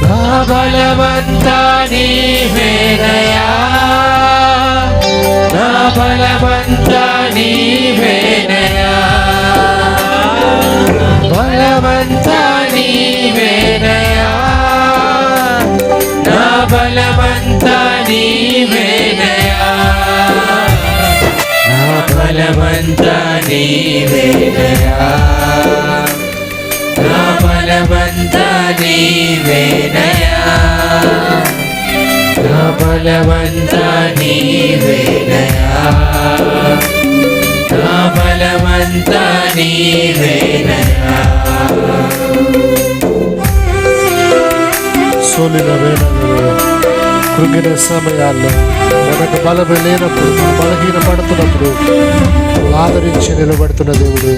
నా బలవంతా నీవేనయ్యా, నా బలవంతా నీవేనయ్యా, బలవంతా నీవేనయ్యా, నా బలవంతా నీవేనయ్యా, నా బలవంతా నీవేనయ్యా, నా బలవంతా నీవేనయ్యా, నా బలవంతా నీవేనయ్యా, నా బలవంతా నీవేనయ్యా. సోలిన వేళల్లో, కృంగిన సమయాల్లో, మనకు బలము లేనప్పుడు, బలహీన పడుతున్నప్పుడు ఆదరించి నిలబడుతున్న దేవుడు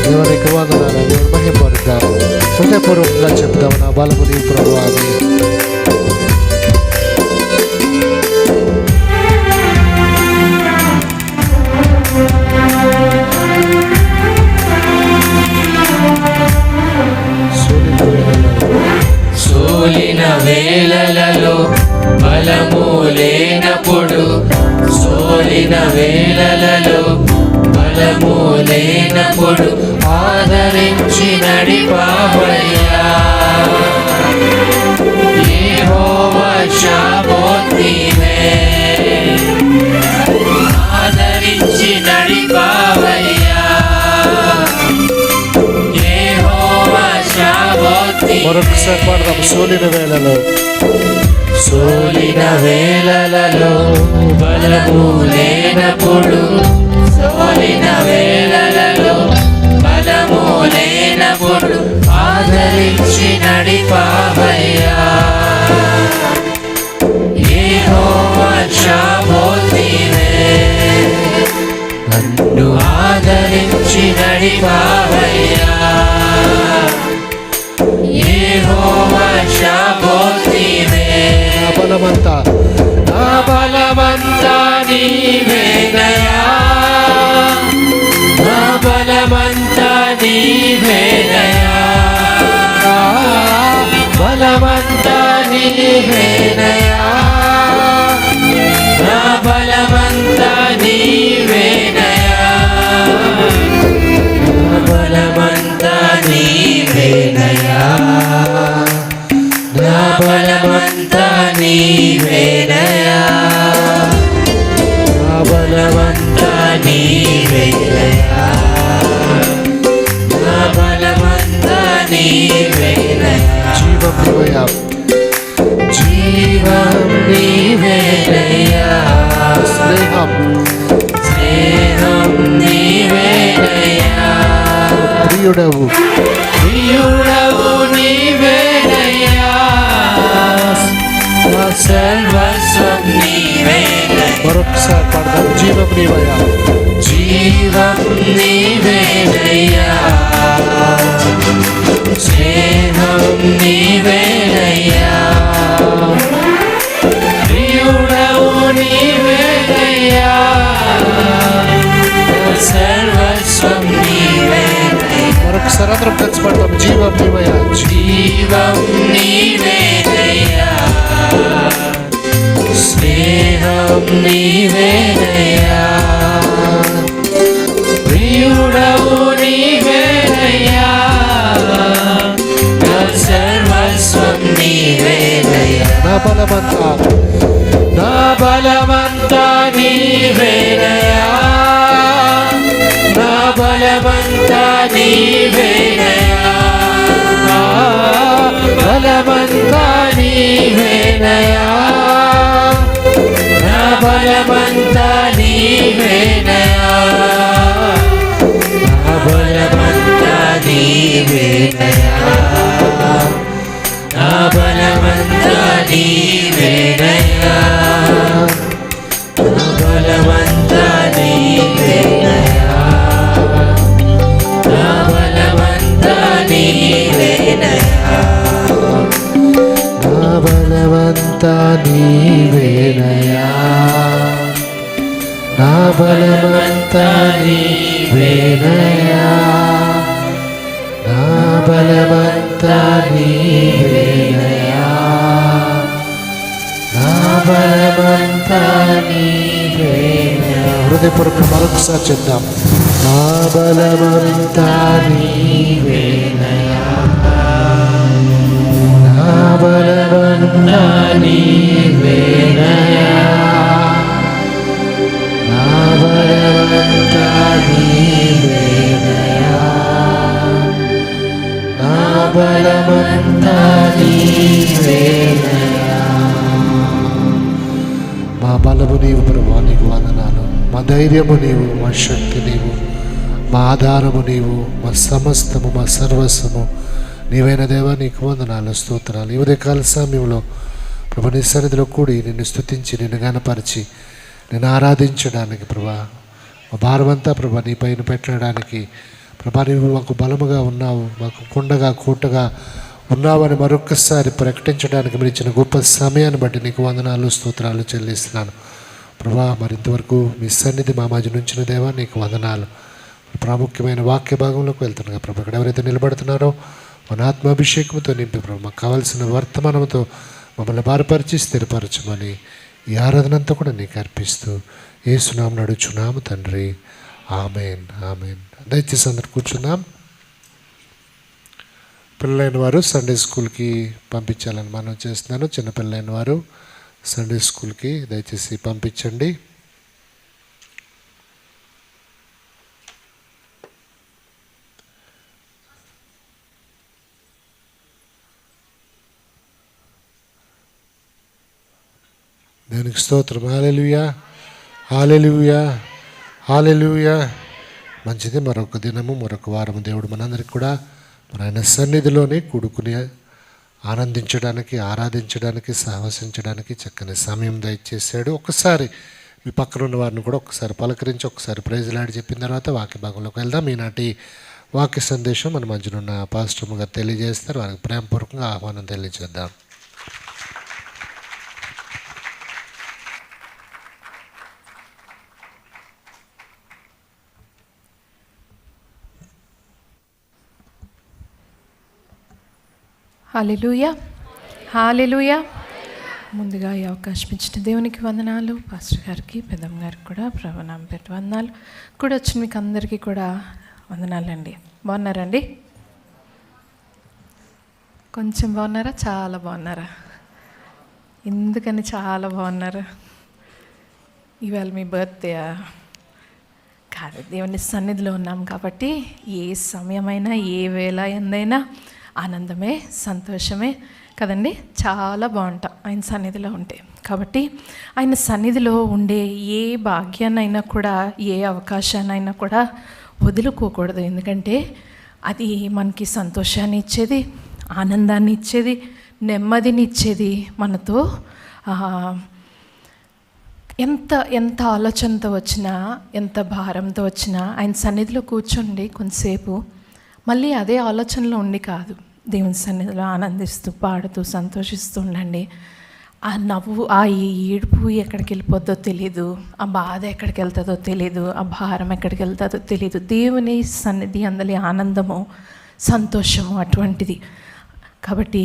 దేవునికి వందనాలు. దేవుని మహిమపడతాం. హృదయపూర్వకంగా చెప్తాం, నా బలము నీ ప్రభువా అని. సోలిన వేళలలో బలము లేనప్పుడు, సోలిన వేళలలో బలము లేనప్పుడు ఆదరించి నడిపావయ్యా. యెహోవా షాబాత్ నీవే, ఆదరించి నడిపావయ్యా. యెహోవా షాబాత్ నీవే. మరొకసారి పాడదాం. సోలిన వేళలో, సోలిన వేళలలో బలము లేనప్పుడు, సోలిన వేళలలో బలము లేనప్పుడు ఆదరించి నడిపావయ్యా. యెహోవా షాబాత్ నీవే, నన్ను ఆదరించి నడిపావయ్యా. యెహోవా షాబాత్ నీవే, నా బలమంతా, నా బలమంతా నీవేనయ్యా, నా బలమంతా నీవేనయ్యా, బలమంతా నీవేనయ్యా, నా బలమంతా నీవేనయ్యా, నా బలమంతా నీవేనయ్యా, నా బలమంతా నీవయ్యా. జీవం నీవేనయ్యా, స్నేహం స్నేహం నీవేనయ్యా, ప్రియుడవు ప్రియుడవు నీవేనయ్యా, నా సర్వస్వం నీవేనయ్యా. మరొకసారి పడదాం. జీవం నీవయ్యా, జీవం నీవేనయ్యా, స్నేహం నీవేనయ్యా, ప్రియుడవు నీవేనయ్యా, సర్వస్వం నీవేనయ్యా. మరొకసారి అందరం కలిసి పడదాం. జీవం నీవయ్యా, జీవం నీవేనయ్యా, స్నేహం నీవేనయ్యా, ప్రియుడవు నీవేనయ్యా, నా సర్వస్వం నీవేనయ్యా. నా బలమంతా నా బలమంతా నీవేనయ్యా, నా బలమంతా నీవేనయ్యా, నా బలమంతా నీవేనయ్యా, నా బలమంతా నీవేనయ్యా, నా బలమంతా నీవేనయ్యా, నా బలమంతా నీవేనయ్యా, నా బలమంతా నీవేనయ్యా, నా బలమంతా నీవేనయ్యా, నా బలమంతా నీవేనయ్యా, నా బలమంతా నీవేనయ్యా, నా బలమంతా నీవేనయ్యా, నా బలమంతా నీవేనయ్యా. హృదయపూర్వక మరొకసారి చెప్దాం. నా బలమంతా నీవేనయ్యా, నా బలమంతా నీవేనయ్యా, నా బలమంతా నీవేనయ్యా, నా బలమంతా నీవేనయ్యా. మా బలము నీవు ప్రభువా, నీకు వందనాలు. మా ధైర్యము నీవు, మా శక్తి నీవు, మా ఆధారము నీవు, మా సమస్తము, మా సర్వస్వము నీవైన దేవా, నీకు వందనాలు, స్తోత్రాలు. ఈ ఉదయకాల సమయంలో ప్రభు నీ సన్నిధిలో కూడి నిన్ను స్తుతించి నిన్ను గణపరిచి నిన్ను ఆరాధించడానికి ప్రభా, మా భారమంతా ప్రభా నీ పైన పెట్టడానికి ప్రభా, నీవు మాకు బలముగా ఉన్నావు, మాకు కుండగా కూటగా ఉన్నావని మరొక్కసారి ప్రకటించడానికి మీరు ఇచ్చిన గొప్ప సమయాన్ని బట్టి నీకు వందనాలు, స్తోత్రాలు చెల్లిస్తున్నాను ప్రభా. మరి ఇంతవరకు మీ సన్నిధి మా మధ్య నుంచిన దేవా, నీకు వందనాలు. ప్రాముఖ్యమైన వాక్య భాగంలోకి వెళ్తున్నాగా ప్రభా, ఇక్కడ ఎవరైతే నిలబడుతున్నారో మన ఆత్మాభిషేకంతో నింపి ప్రభు మాకు కావాల్సిన వర్తమానంతో మమ్మల్ని బారపరిచి స్థిరపరచమని ఈ ఆరాధనంతా కూడా నీకు అర్పిస్తూ యేసునామమున నడుచున్నాము తండ్రి, ఆమేన్, ఆమేన్. దయచేసి అందరు కూర్చుందాం. పిల్లలైన వారు సండే స్కూల్కి పంపించాలని మనం చేస్తున్నాను. చిన్నపిల్లలైన వారు సండే స్కూల్కి దయచేసి పంపించండి. దేవునికి స్తోత్రం. హల్లెలూయా, హల్లెలూయా, హల్లెలూయా. మంచిది. మరొక దినము, మరొక వారము దేవుడు మనందరికి కూడా మన ఆయన సన్నిధిలోనే కూడుకుని ఆనందించడానికి, ఆరాధించడానికి, సాహసించడానికి చక్కని సమయం దయచేశాడు. ఒక్కసారి మీ పక్కన ఉన్న వారిని కూడా ఒకసారి పలకరించి ఒకసారి ప్రైజ్లాడి చెప్పిన తర్వాత వాక్య భాగంలోకి వెళ్దాం. ఈనాటి వాక్య సందేశం మన మధ్యనున్న పాస్టర్ గారు తెలియజేస్తారు. వారికి ప్రేమపూర్వకంగా ఆహ్వానం తెలియజేద్దాం. హల్లెలూయా, హల్లెలూయా. ముందుగా ఈ అవకాశం ఇచ్చిన దేవునికి వందనాలు. పాస్టర్ గారికి, పెద్దమ్మ గారికి కూడా ప్రభునామం పెట్టి వందనాలు. కూడా వచ్చిన మీకు అందరికీ కూడా వందనాలండి. బాగున్నారండి? కొంచెం బాగున్నారా? చాలా బాగున్నారా? ఎందుకని చాలా బాగున్నారా? ఇవాళ మీ బర్త్డే కాదు, దేవుని సన్నిధిలో ఉన్నాం కాబట్టి ఏ సమయమైనా ఏ వేళ ఎందైనా ఆనందమే, సంతోషమే. కదండి, చాలా బాగుంటాం ఆయన సన్నిధిలో ఉంటే. కాబట్టి ఆయన సన్నిధిలో ఉండే ఏ భాగ్యాన్నైనా కూడా, ఏ అవకాశాన్నైనా కూడా వదులుకోకూడదు. ఎందుకంటే అది మనకి సంతోషాన్ని ఇచ్చేది, ఆనందాన్ని ఇచ్చేది, నెమ్మదిని ఇచ్చేది. మనతో ఎంత ఆలోచనతో వచ్చినా, ఎంత భారంతో వచ్చినా ఆయన సన్నిధిలో కూర్చోండి కొంతసేపు, మళ్ళీ అదే ఆలోచనలో ఉండి కాదు, దేవుని సన్నిధిలో ఆనందిస్తూ, పాడుతూ, సంతోషిస్తూ ఉండండి. ఆ నవ్వు, ఆ ఏడుపు ఎక్కడికి వెళ్ళిపోద్దో తెలీదు, ఆ బాధ ఎక్కడికి వెళ్తుందో తెలీదు, ఆ భారం ఎక్కడికి వెళ్తుందో తెలీదు. దేవుని సన్నిధి అందలి ఆనందము, సంతోషము అటువంటిది. కాబట్టి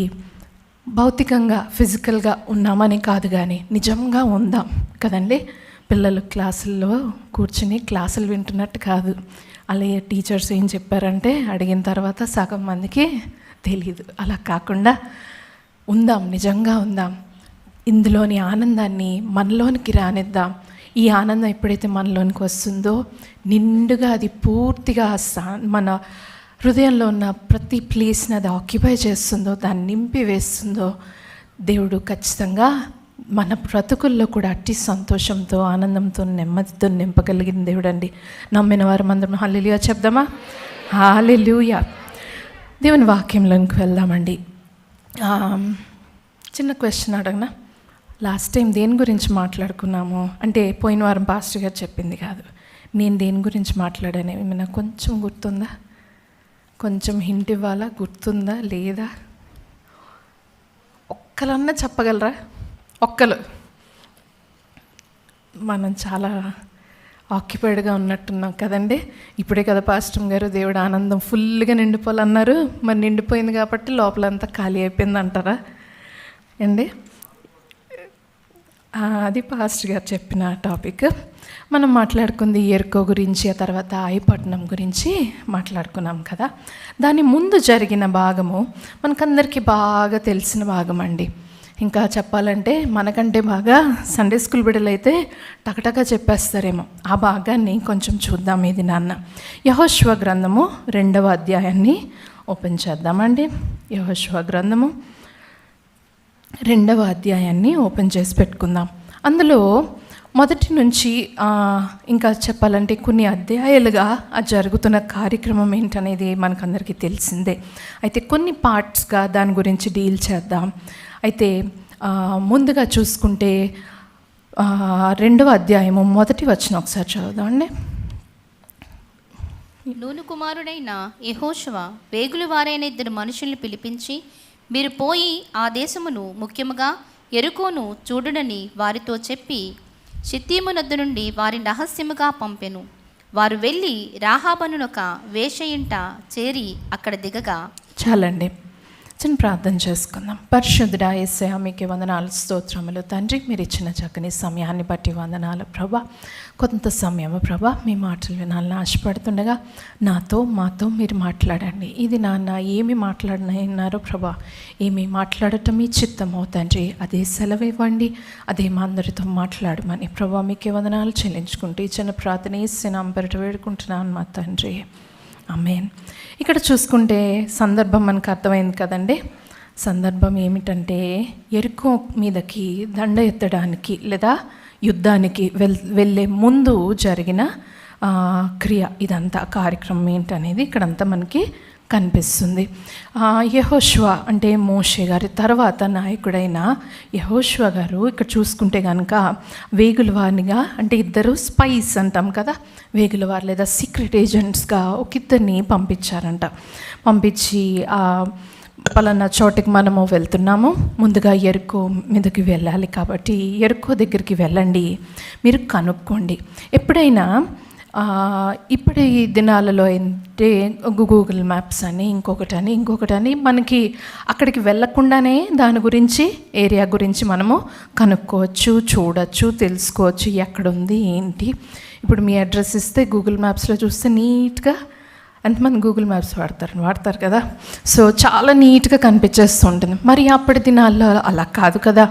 భౌతికంగా, ఫిజికల్గా ఉన్నామని కాదు, కానీ నిజంగా ఉందాం కదండి. పిల్లలు క్లాసుల్లో కూర్చుని క్లాసులు వింటున్నట్టు కాదు, అలాగే టీచర్స్ ఏం చెప్పారంటే అడిగిన తర్వాత సగం మందికి తెలీదు. అలా కాకుండా ఉందాం, నిజంగా ఉందాం. ఇందులోని ఆనందాన్ని మనలోనికి రానిద్దాం. ఈ ఆనందం ఎప్పుడైతే మనలోనికి వస్తుందో నిండుగా అది పూర్తిగా మన హృదయంలో ఉన్న ప్రతి ప్లేస్ని అది ఆక్యుపై చేస్తుందో, దాన్ని నింపి వేస్తుందో, దేవుడు ఖచ్చితంగా మన బ్రతుకుల్లో కూడా అట్టి సంతోషంతో, ఆనందంతో, నెమ్మదితో నింపగలిగిన దేవుడు అండి. నమ్మిన వారు అందరం హల్లెలూయా చెప్దామా? హల్లెలూయా. దేవుని వాక్యంలోకి వెళ్దామండి. చిన్న క్వశ్చన్ అడగనా? లాస్ట్ టైం దేని గురించి మాట్లాడుకున్నాము అంటే, పోయిన వారం పాస్టర్ గారు చెప్పింది కాదు, నేను దేని గురించి మాట్లాడాను ఏమైనా కొంచెం గుర్తుందా? కొంచెం హింట్ ఇవ్వాలా? గుర్తుందా లేదా? ఒక్కలన్నా చెప్పగలరా? ఒక్కలు. మనం చాలా ఆక్యుపైడ్గా ఉన్నట్టున్నాం కదండి. ఇప్పుడే కదా పాస్టర్ గారు దేవుడు ఆనందం ఫుల్గా నిండిపోవాలన్నారు. మరి నిండిపోయింది కాబట్టి లోపలంతా ఖాళీ అయిపోయింది అంటారా అండి? అది పాస్టర్ గారు చెప్పిన టాపిక్. మనం మాట్లాడుకుంది ఎరుకో గురించి, ఆ తర్వాత ఐపట్నం గురించి మాట్లాడుకున్నాం కదా. దాని ముందు జరిగిన భాగము మనకందరికీ బాగా తెలిసిన భాగం అండి. ఇంకా చెప్పాలంటే మనకంటే బాగా సండే స్కూల్ బిడ్డలు అయితే టకటకా చెప్పేస్తారేమో. ఆ భాగాన్ని కొంచెం చూద్దాం. ఇది నాన్న యెహోషువ గ్రంథము 2వ అధ్యాయాన్ని ఓపెన్ చేద్దామండి. యెహోషువ గ్రంథము 2వ అధ్యాయాన్ని ఓపెన్ చేసి పెట్టుకుందాం. అందులో మొదటి నుంచి ఇంకా చెప్పాలంటే కొన్ని అధ్యాయాలుగా జరుగుతున్న కార్యక్రమం ఏంటనేది మనకందరికీ తెలిసిందే. అయితే కొన్ని పార్ట్స్గా దాని గురించి డీల్ చేద్దాం. అయితే ముందుగా చూసుకుంటే 2వ అధ్యాయము 1వ వచనం ఒకసారి చదువుదామండి. నూను కుమారుడైన యెహోషువ వేగుల వారైన 2 మనుషుల్ని పిలిపించి, మీరు పోయి ఆ దేశమును, ముఖ్యముగా యెరికోను చూడుడని వారితో చెప్పి షిత్తీము నద్దు నుండి వారిని రహస్యముగా పంపెను. వారు వెళ్ళి రాహాబనునొక వేశ్య ఇంట చేరి అక్కడ దిగగా. చాలండి, చిన్న ప్రార్థన చేసుకుందాం. పరిశుద్ధుడా యేసయ్యా, మీకే వందనాలు, స్తోత్రములు తండ్రి. మీరు ఇచ్చిన చక్కని సమయాన్ని బట్టి వందనాలు ప్రభా. కొంత సమయము ప్రభా మీ మాటలు వినాలని ఆశపడుతుండగా మాతో మీరు మాట్లాడండి. ఇది నాన్న ఏమి మాట్లాడినారో ప్రభా, ఏమి మాట్లాడటం మీ చిత్తమో తండ్రి, అదే సెలవు ఇవ్వండి, అదే మా అందరితో మాట్లాడమని ప్రభా మీకే వందనాలు చెల్లించుకుంటూ ఇచ్చిన ప్రార్థన యేసు పేరిట వేడుకుంటున్నాను మా తండ్రి, ఆమేన్. ఇక్కడ చూసుకుంటే సందర్భం మనకు అర్థమైంది కదండి. సందర్భం ఏమిటంటే యెరికో మీదకి దండ ఎత్తడానికి లేదా యుద్ధానికి వెళ్ళే ముందు జరిగిన క్రియ. ఇదంతా కార్యక్రమం ఏంటనేది ఇక్కడంతా మనకి కనిపిస్తుంది. యెహోషువ అంటే మోషే గారి తర్వాత నాయకుడైన యెహోషువ గారు ఇక్కడ చూసుకుంటే కనుక వేగులవారిగా, అంటే 2 స్పైస్ అంటాం కదా, వేగులవారు లేదా సీక్రెట్ ఏజెంట్స్గా ఒక 2 పంపించారంట. పంపించి పలానా చోటికి మనము వెళ్తున్నాము, ముందుగా యెరికో మీదకి వెళ్ళాలి కాబట్టి యెరికో దగ్గరికి వెళ్ళండి, మీరు కనుక్కోండి. ఎప్పుడైనా ఇప్పుడు ఈ దినాలలో ఏంటంటే గూగుల్ మ్యాప్స్ అని ఇంకొకటని మనకి అక్కడికి వెళ్ళకుండానే దాని గురించి, ఏరియా గురించి మనము కనుక్కోవచ్చు, చూడవచ్చు, తెలుసుకోవచ్చు ఎక్కడుంది ఏంటి. ఇప్పుడు మీ అడ్రస్ ఇస్తే గూగుల్ మ్యాప్స్లో చూస్తే నీట్గా అంతమంది గూగుల్ మ్యాప్స్ వాడతారు కదా. సో చాలా నీట్గా కనిపించేస్తూ ఉంటుంది. మరి అప్పటి దినాల్లో అలా కాదు కదా.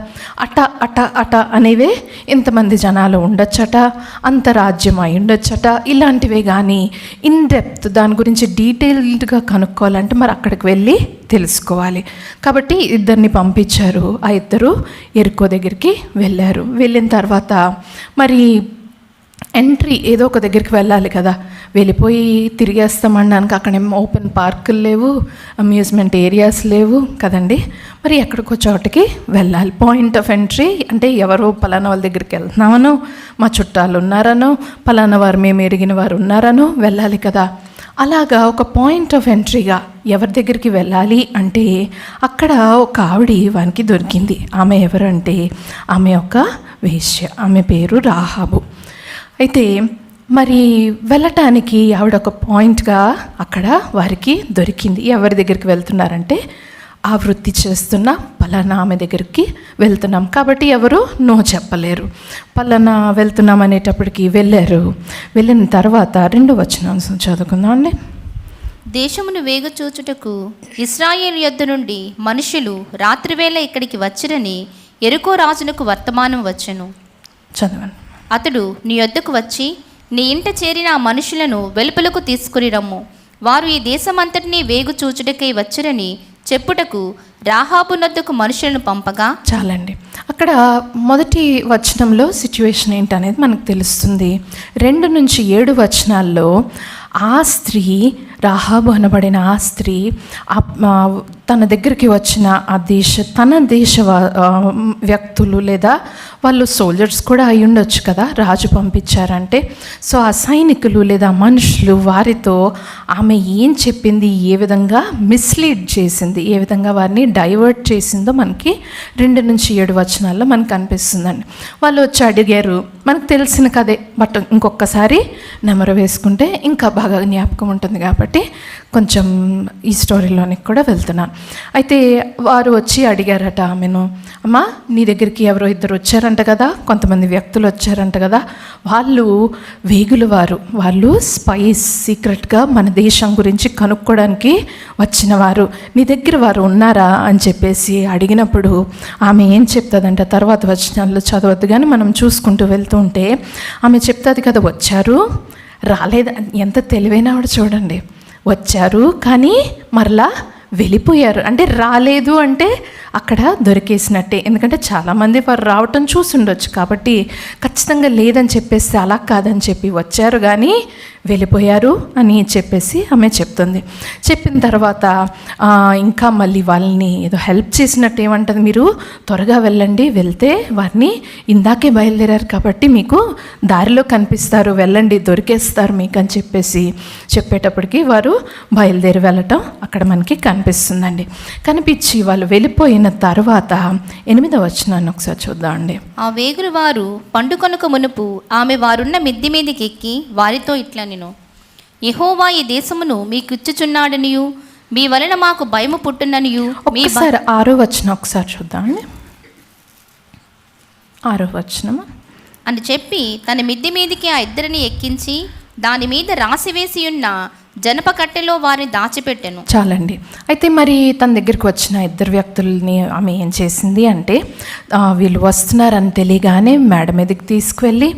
అట అనేవే ఇంతమంది జనాలు ఉండొచ్చట, అంత రాజ్యం అయి ఉండొచ్చట, ఇలాంటివే. కానీ ఇన్ డెప్త్ దాని గురించి డీటెయిల్డ్గా కనుక్కోవాలంటే మరి అక్కడికి వెళ్ళి తెలుసుకోవాలి. కాబట్టి ఇద్దరిని పంపించారు. ఆ ఇద్దరు ఎరుకో దగ్గరికి వెళ్ళారు. వెళ్ళిన తర్వాత మరి ఎంట్రీ ఏదో ఒక దగ్గరికి వెళ్ళాలి కదా. వెళ్ళిపోయి తిరిగేస్తామనడానికి అక్కడేమో ఓపెన్ పార్కులు లేవు, అమ్యూజ్మెంట్ ఏరియాస్ లేవు కదండి. మరి ఎక్కడికో చోటకి వెళ్ళాలి. పాయింట్ ఆఫ్ ఎంట్రీ అంటే ఎవరో పలానా వాళ్ళ దగ్గరికి వెళ్తున్నామనో, మా చుట్టాలు ఉన్నారనో, పలానా వారు మేము ఎరిగిన వారు ఉన్నారనో వెళ్ళాలి కదా. అలాగా ఒక పాయింట్ ఆఫ్ ఎంట్రీగా ఎవరి దగ్గరికి వెళ్ళాలి అంటే అక్కడ ఒక ఆవిడ వానికి దొరికింది. ఆమె ఎవరంటే ఆమె ఒక వేశ్య. ఆమె పేరు రాహాబు. అయితే మరి వెళ్ళటానికి ఆవిడ ఒక పాయింట్గా అక్కడ వారికి దొరికింది. ఎవరి దగ్గరికి వెళ్తున్నారంటే ఆ వృత్తి చేస్తున్న పలానా ఆమె దగ్గరికి వెళ్తున్నాం కాబట్టి ఎవరు నో చెప్పలేరు. పలానా వెళ్తున్నాం అనేటప్పటికి వెళ్ళారు. వెళ్ళిన తర్వాత 2వ వచనం చదువుకుందాం అండి. దేశమును వేగుచూచుటకు ఇశ్రాయేలు యొద్ద నుండి మనుషులు రాత్రివేళ ఇక్కడికి వచ్చిరని యెరికో రాజునకు వర్తమానం వచ్చెను. చదవండి. అతడు నీ యొద్దకు వచ్చి నీ ఇంట చేరిన ఆ మనుషులను వెలుపలకు తీసుకుని రమ్ము, వారు ఈ దేశమంతటినీ వేగు చూచుటకై వచ్చిరని చెప్పుటకు రాహాబు నొద్దకు మనుషులను పంపగా. చాలండి. అక్కడ మొదటి వచనంలో సిచ్యువేషన్ ఏంటనేది మనకు తెలుస్తుంది. 2 నుంచి 7 వచనాల్లో ఆ స్త్రీ, రాహాబు అనబడిన ఆ స్త్రీ తన దగ్గరికి వచ్చిన తన దేశ వ్యక్తులు లేదా వాళ్ళు సోల్జర్స్ కూడా అయి ఉండొచ్చు కదా, రాజు పంపించారంటే. సో ఆ సైనికులు లేదా మనుషులు వారితో ఆమె ఏం చెప్పింది, ఏ విధంగా మిస్లీడ్ చేసింది, ఏ విధంగా వారిని డైవర్ట్ చేసిందో మనకి 2 నుంచి 7 వచనాల్లో మనకు అనిపిస్తుందండి. వాళ్ళు వచ్చి అడిగారు, మనకు తెలిసిన కదే, బట్ ఇంకొకసారి నెమరు వేసుకుంటే ఇంకా బాగా జ్ఞాపకం ఉంటుంది కాబట్టి కొంచెం ఈ స్టోరీలోనికి కూడా వెళ్తున్నాను. అయితే వారు వచ్చి అడిగారట ఆమెను, అమ్మా నీ దగ్గరికి ఎవరో ఇద్దరు వచ్చారంట కదా, కొంతమంది వ్యక్తులు వచ్చారంట కదా, వాళ్ళు వేగుల వాళ్ళు స్పైస్ సీక్రెట్గా మన దేశం గురించి కనుక్కోవడానికి వచ్చిన వారు, నీ దగ్గర వారు ఉన్నారా అని చెప్పేసి అడిగినప్పుడు ఆమె ఏం చెప్తుందంటే, తర్వాత వచనాల్లో చదవద్దు కానీ మనం చూసుకుంటూ వెళ్తూ ఉంటే ఆమె చెప్తుంది కదా, వచ్చారు రాలేదు. ఎంత తెలివైన ఆవిడ చూడండి. వచ్చారు కానీ మరలా వెళ్ళిపోయారు. అంటే రాలేదు అంటే అక్కడ దొరికేసినట్టే. ఎందుకంటే చాలామంది వారు రావటం చూసి ఉండొచ్చు కాబట్టి ఖచ్చితంగా లేదని చెప్పేసి అలా కాదని చెప్పి వచ్చారు కానీ వెళ్ళిపోయారు అని చెప్పేసి ఆమె చెప్తుంది. చెప్పిన తర్వాత ఇంకా మళ్ళీ వాళ్ళని ఏదో హెల్ప్ చేసినట్టు ఏమంటుంది, మీరు త్వరగా వెళ్ళండి, వెళ్తే వారిని ఇందాకే బయలుదేరారు కాబట్టి మీకు దారిలో కనిపిస్తారు, వెళ్ళండి దొరికేస్తారు మీకు అని చెప్పేసి చెప్పేటప్పటికి వారు బయలుదేరి వెళ్ళటం అక్కడ మనకి కనిపిస్తుందండి. కనిపించి వాళ్ళు వెళ్ళిపోయిన తర్వాత 8వ వచనాన్ని ఒకసారి చూద్దామండి. ఆ వేగులు వారు పండుకొనక మునుపు ఆమె వారున్న మిద్ది మీదకి ఎక్కి వారితో ఇట్లా, నేను యెహోవా ఈ దేశమును మీకు ఇచ్చుచున్నాడనియు మీ వలన మాకు భయము పుట్టుననియు. ఒకసారి 6వ వచనం ఒకసారి చూద్దామండి. 6వ వచనం అని చెప్పి తన మిద్ది మీదికి ఆ ఇద్దరిని ఎక్కించి దాని మీద రాసివేసి ఉన్న జనప కట్టెలో వారిని దాచిపెట్టెను. చాలండి. అయితే మరి తన దగ్గరికి వచ్చిన ఇద్దరు వ్యక్తుల్ని ఆమె ఏం చేసింది అంటే, వీళ్ళు వస్తున్నారని తెలియగానే మేడ మీదకి తీసుకువెళ్ళి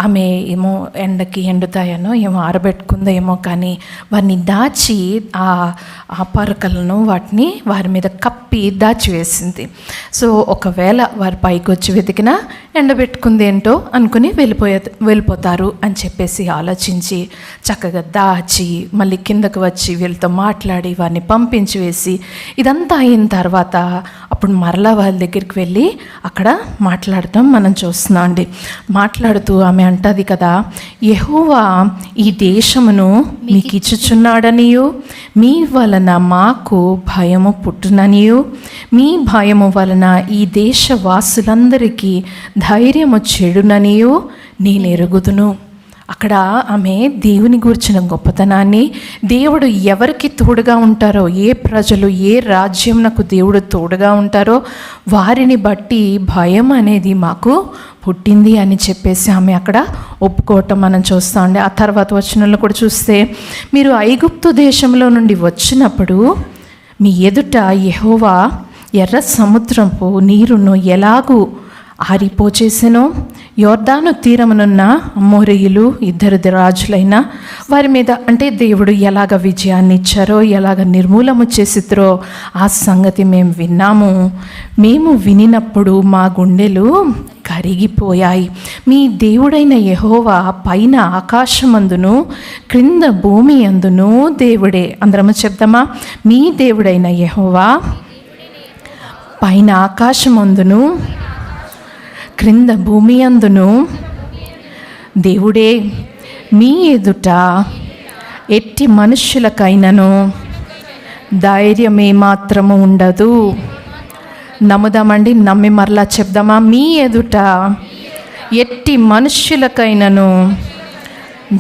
ఆమె ఏమో ఎండకి ఎండుతాయనో ఏమో ఆరబెట్టుకుందో ఏమో కానీ వారిని దాచి ఆ పరకలను వాటిని వారి మీద కప్పి దాచివేసింది. సో ఒకవేళ వారి పైకి వచ్చి వెతికినా ఎండబెట్టుకుంది ఏంటో అనుకుని వెళ్ళిపోతారు అని చెప్పేసి ఆలోచించి చక్కగా దాచి మళ్ళీ కిందకు వచ్చి వీళ్ళతో మాట్లాడి వారిని పంపించి వేసి ఇదంతా అయిన తర్వాత అప్పుడు మరలా వాళ్ళ దగ్గరికి వెళ్ళి అక్కడ మాట్లాడటం మనం చూస్తున్నాం అండి. మాట్లాడుతూ ఆమె అంటది కదా, యెహోవా ఈ దేశమును మీకు ఇచ్చుచున్నాడనియు మీ వలన మాకు భయము పుట్టుననియు మీ భయము వలన ఈ దేశవాసులందరికీ ధైర్యము చెడుననియు నేను ఎరుగుదును. అక్కడ ఆమె దేవుని గూర్చిన గొప్పతనాన్ని, దేవుడు ఎవరికి తోడుగా ఉంటారో, ఏ ప్రజలు ఏ రాజ్యంనకు దేవుడు తోడుగా ఉంటారో వారిని బట్టి భయం అనేది మాకు పుట్టింది అని చెప్పేసి ఆమె అక్కడ ఒప్పుకోవటం మనం చూస్తూ ఉండే. ఆ తర్వాత వచనంలో కూడా చూస్తే, మీరు ఐగుప్తు దేశంలో నుండి వచ్చినప్పుడు మీ ఎదుట యెహోవా ఎర్ర సముద్రపు నీరును ఎలాగూ ఆరిపోచేసెనో, యోర్దాను తీరమునున్న అమోరీయులు 2 రాజులైన వారి మీద, అంటే దేవుడు ఎలాగ విజయాన్ని ఇచ్చారో, ఎలాగ నిర్మూలము చేసిద్రో ఆ సంగతి మేము విన్నాము. మేము వినినప్పుడు మా గుండెలు కరిగిపోయాయి. మీ దేవుడైన యెహోవా పైన ఆకాశమందును క్రింద భూమి అందును దేవుడే. అందరము చెప్దామా? మీ దేవుడైన యెహోవా పైన ఆకాశమందును క్రింద భూమి అందును దేవుడే. మీ ఎదుట ఎట్టి మనుష్యులకైనను ధైర్యమే మాత్రము ఉండదు. నమ్ముదామండి, నమ్మి మరలా చెప్దామా? మీ ఎదుట ఎట్టి మనుష్యులకైనను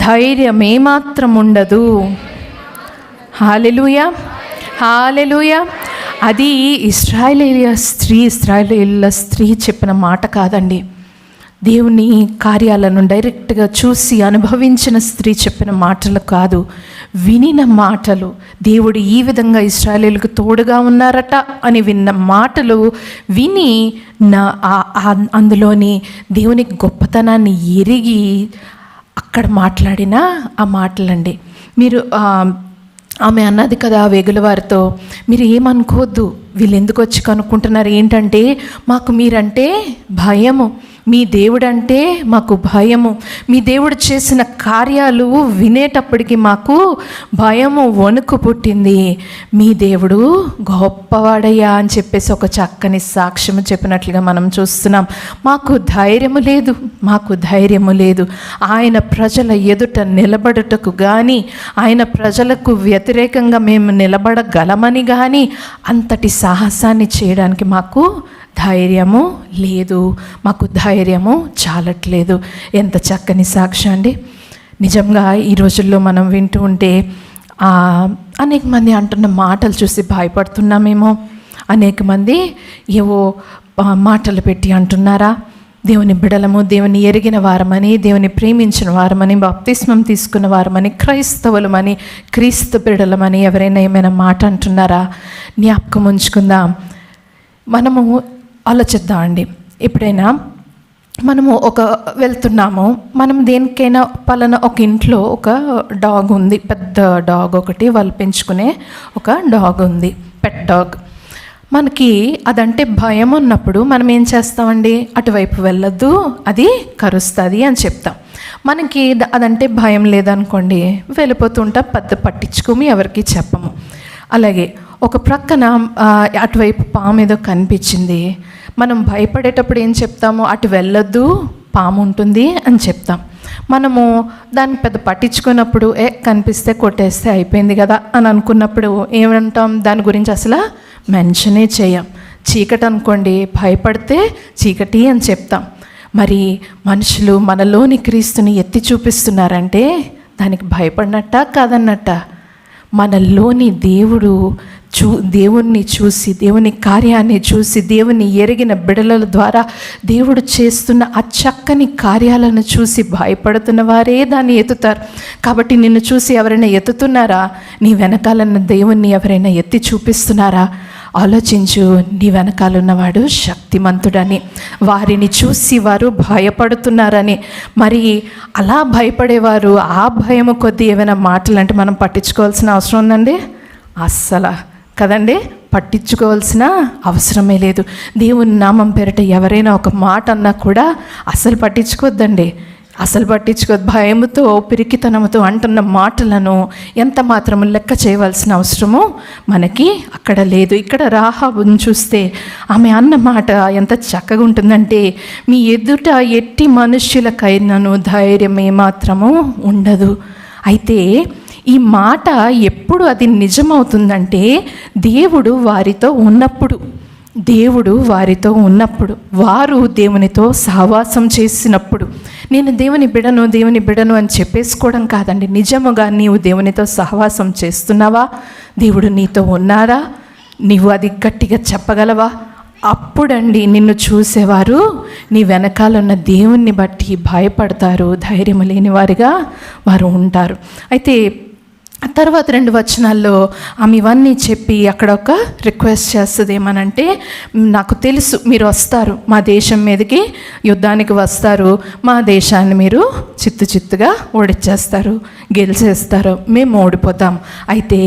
ధైర్యమే మాత్రం ఉండదు. హల్లెలూయా, హల్లెలూయా. అది ఇశ్రాయేలీయుల స్త్రీ చెప్పిన మాట కాదండి. దేవుని కార్యాలను డైరెక్ట్గా చూసి అనుభవించిన స్త్రీ చెప్పిన మాటలు కాదు, వినిన మాటలు. దేవుడు ఈ విధంగా ఇశ్రాయేలీయులకు తోడుగా ఉన్నారట అని విన్న మాటలు విని అందులోని దేవుని గొప్పతనాన్ని ఎరిగి అక్కడ మాట్లాడిన ఆ మాటలండి. మీరు ఆమె అన్నది కదా వేగుల వారితో, మీరు ఏమనుకోవద్దు, వీళ్ళు ఎందుకు వచ్చి కనుక్కుంటున్నారు ఏంటంటే, మాకు మీరంటే భయము, మీ దేవుడంటే మాకు భయము, మీ దేవుడు చేసిన కార్యాలు వినేటప్పటికి మాకు భయము, వణుకు పుట్టింది. మీ దేవుడు గొప్పవాడయ్యా అని చెప్పేసి ఒక చక్కని సాక్ష్యము చెప్పినట్లుగా మనం చూస్తున్నాం. మాకు ధైర్యము లేదు, మాకు ధైర్యము లేదు. ఆయన ప్రజల ఎదుట నిలబడుటకు కానీ, ఆయన ప్రజలకు వ్యతిరేకంగా మేము నిలబడగలమని కానీ అంతటి సాహసాన్ని చేయడానికి మాకు ధైర్యము లేదు, మాకు ధైర్యము చాలట్లేదు. ఎంత చక్కని సాక్ష్యం అండి. నిజంగా ఈ రోజుల్లో మనం వింటూ ఉంటే అనేక మంది అంటున్న మాటలు చూసి భయపడుతున్నామేమో. అనేక మంది ఏవో మాటలు పెట్టి అంటున్నారా, దేవుని బిడలము, దేవుని ఎరిగిన వారమని, దేవుని ప్రేమించిన వారమని, బాప్తిస్మం తీసుకున్న వారమని, క్రైస్తవులమని, క్రీస్తు బిడలమని ఎవరైనా ఏమైనా మాట అంటున్నారా? జ్ఞాపకం ఉంచుకుందాం. మనము ఆలోచిద్దామండి. ఎప్పుడైనా మనము వెళ్తున్నాము, మనం దేనికైనా పలానా ఒక ఇంట్లో ఒక డాగ్ ఉంది, పెద్ద డాగ్ ఒకటి, వాళ్ళు పెంచుకునే ఒక డాగ్ ఉంది, పెట్ డాగ్. మనకి అదంటే భయం ఉన్నప్పుడు మనం ఏం చేస్తామండి, అటువైపు వెళ్ళొద్దు, అది కరుస్తుంది అని చెప్తాం. మనకి అదంటే భయం లేదనుకోండి, వెళ్ళిపోతుంటా, పెద్ద పట్టించుకోమి, ఎవరికి చెప్పము. అలాగే ఒక ప్రక్కన అటువైపు పాము ఏదో కనిపించింది, మనం భయపడేటప్పుడు ఏం చెప్తాము, అటు వెళ్ళొద్దు, పాము ఉంటుంది అని చెప్తాం. మనము దాన్ని పెద్ద పట్టించుకున్నప్పుడు కనిపిస్తే కొట్టేస్తే అయిపోయింది కదా అని అనుకున్నప్పుడు ఏమంటాం, దాని గురించి అసలు మెన్షనే చేయం. చీకటి అనుకోండి, భయపడితే చీకటి అని చెప్తాం. మరి మనుషులు మనలోని క్రీస్తుని ఎత్తి చూపిస్తున్నారంటే దానికి భయపడినట్ట కాదన్నట్ట? మనలోని దేవుణ్ణి చూసి, దేవుని కార్యాన్ని చూసి, దేవుని ఎరిగిన బిడలల ద్వారా దేవుడు చేస్తున్న ఆ చక్కని కార్యాలను చూసి భయపడుతున్న వారే దాన్ని ఎత్తుతారు. కాబట్టి నిన్ను చూసి ఎవరైనా ఎత్తుతున్నారా? నీ వెనకాలన్న దేవుణ్ణి ఎవరైనా ఎత్తి చూపిస్తున్నారా? ఆలోచించు, నీ వెనకాలన్నవాడు శక్తిమంతుడని, వారిని చూసి వారు భయపడుతున్నారని. మరి అలా భయపడేవారు ఆ భయము కొద్దీ ఏమైనా మాటలు అంటే మనం పట్టించుకోవాల్సిన అవసరం ఉందండి? అస్సలు కదండి, పట్టించుకోవాల్సిన అవసరమే లేదు. దేవుని నామం పేరిట ఎవరైనా ఒక మాట అన్నా కూడా అస్సలు పట్టించుకోవద్దండి, అసలు పట్టించుకోవద్దు. భయముతో, పిరికితనముతో అంటున్న మాటలను ఎంత మాత్రము లెక్క చేయవలసిన అవసరము మనకి అక్కడ లేదు. ఇక్కడ రాహాబుని చూస్తే ఆమె అన్న మాట ఎంత చక్కగా ఉంటుందంటే, మీ ఎదుట ఎట్టి మనుష్యులకైనాను ధైర్యం ఏమాత్రము ఉండదు. అయితే ఈ మాట ఎప్పుడు అది నిజమవుతుందంటే, దేవుడు వారితో ఉన్నప్పుడు. దేవుడు వారితో ఉన్నప్పుడు, వారు దేవునితో సహవాసం చేసినప్పుడు, నేను దేవుని బిడను అని చెప్పేసుకోవడం కాదండి. నిజముగా నీవు దేవునితో సహవాసం చేస్తున్నావా? దేవుడు నీతో ఉన్నారా? నీవు అది గట్టిగా చెప్పగలవా? అప్పుడండి నిన్ను చూసేవారు నీ వెనకాలన్న దేవుణ్ణి బట్టి భయపడతారు, ధైర్యం లేని వారిగా వారు ఉంటారు. అయితే తర్వాత 2 వచనాల్లో ఆమె ఇవన్నీ చెప్పి అక్కడ ఒక రిక్వెస్ట్ చేస్తుంది. ఏమనంటే, నాకు తెలుసు మీరు వస్తారు, మా దేశం మీదకి యుద్ధానికి వస్తారు, మా దేశాన్ని మీరు చిత్తుగా ఓడిచ్చేస్తారు, గెలిచేస్తారు, మేము ఓడిపోతాం. అయితే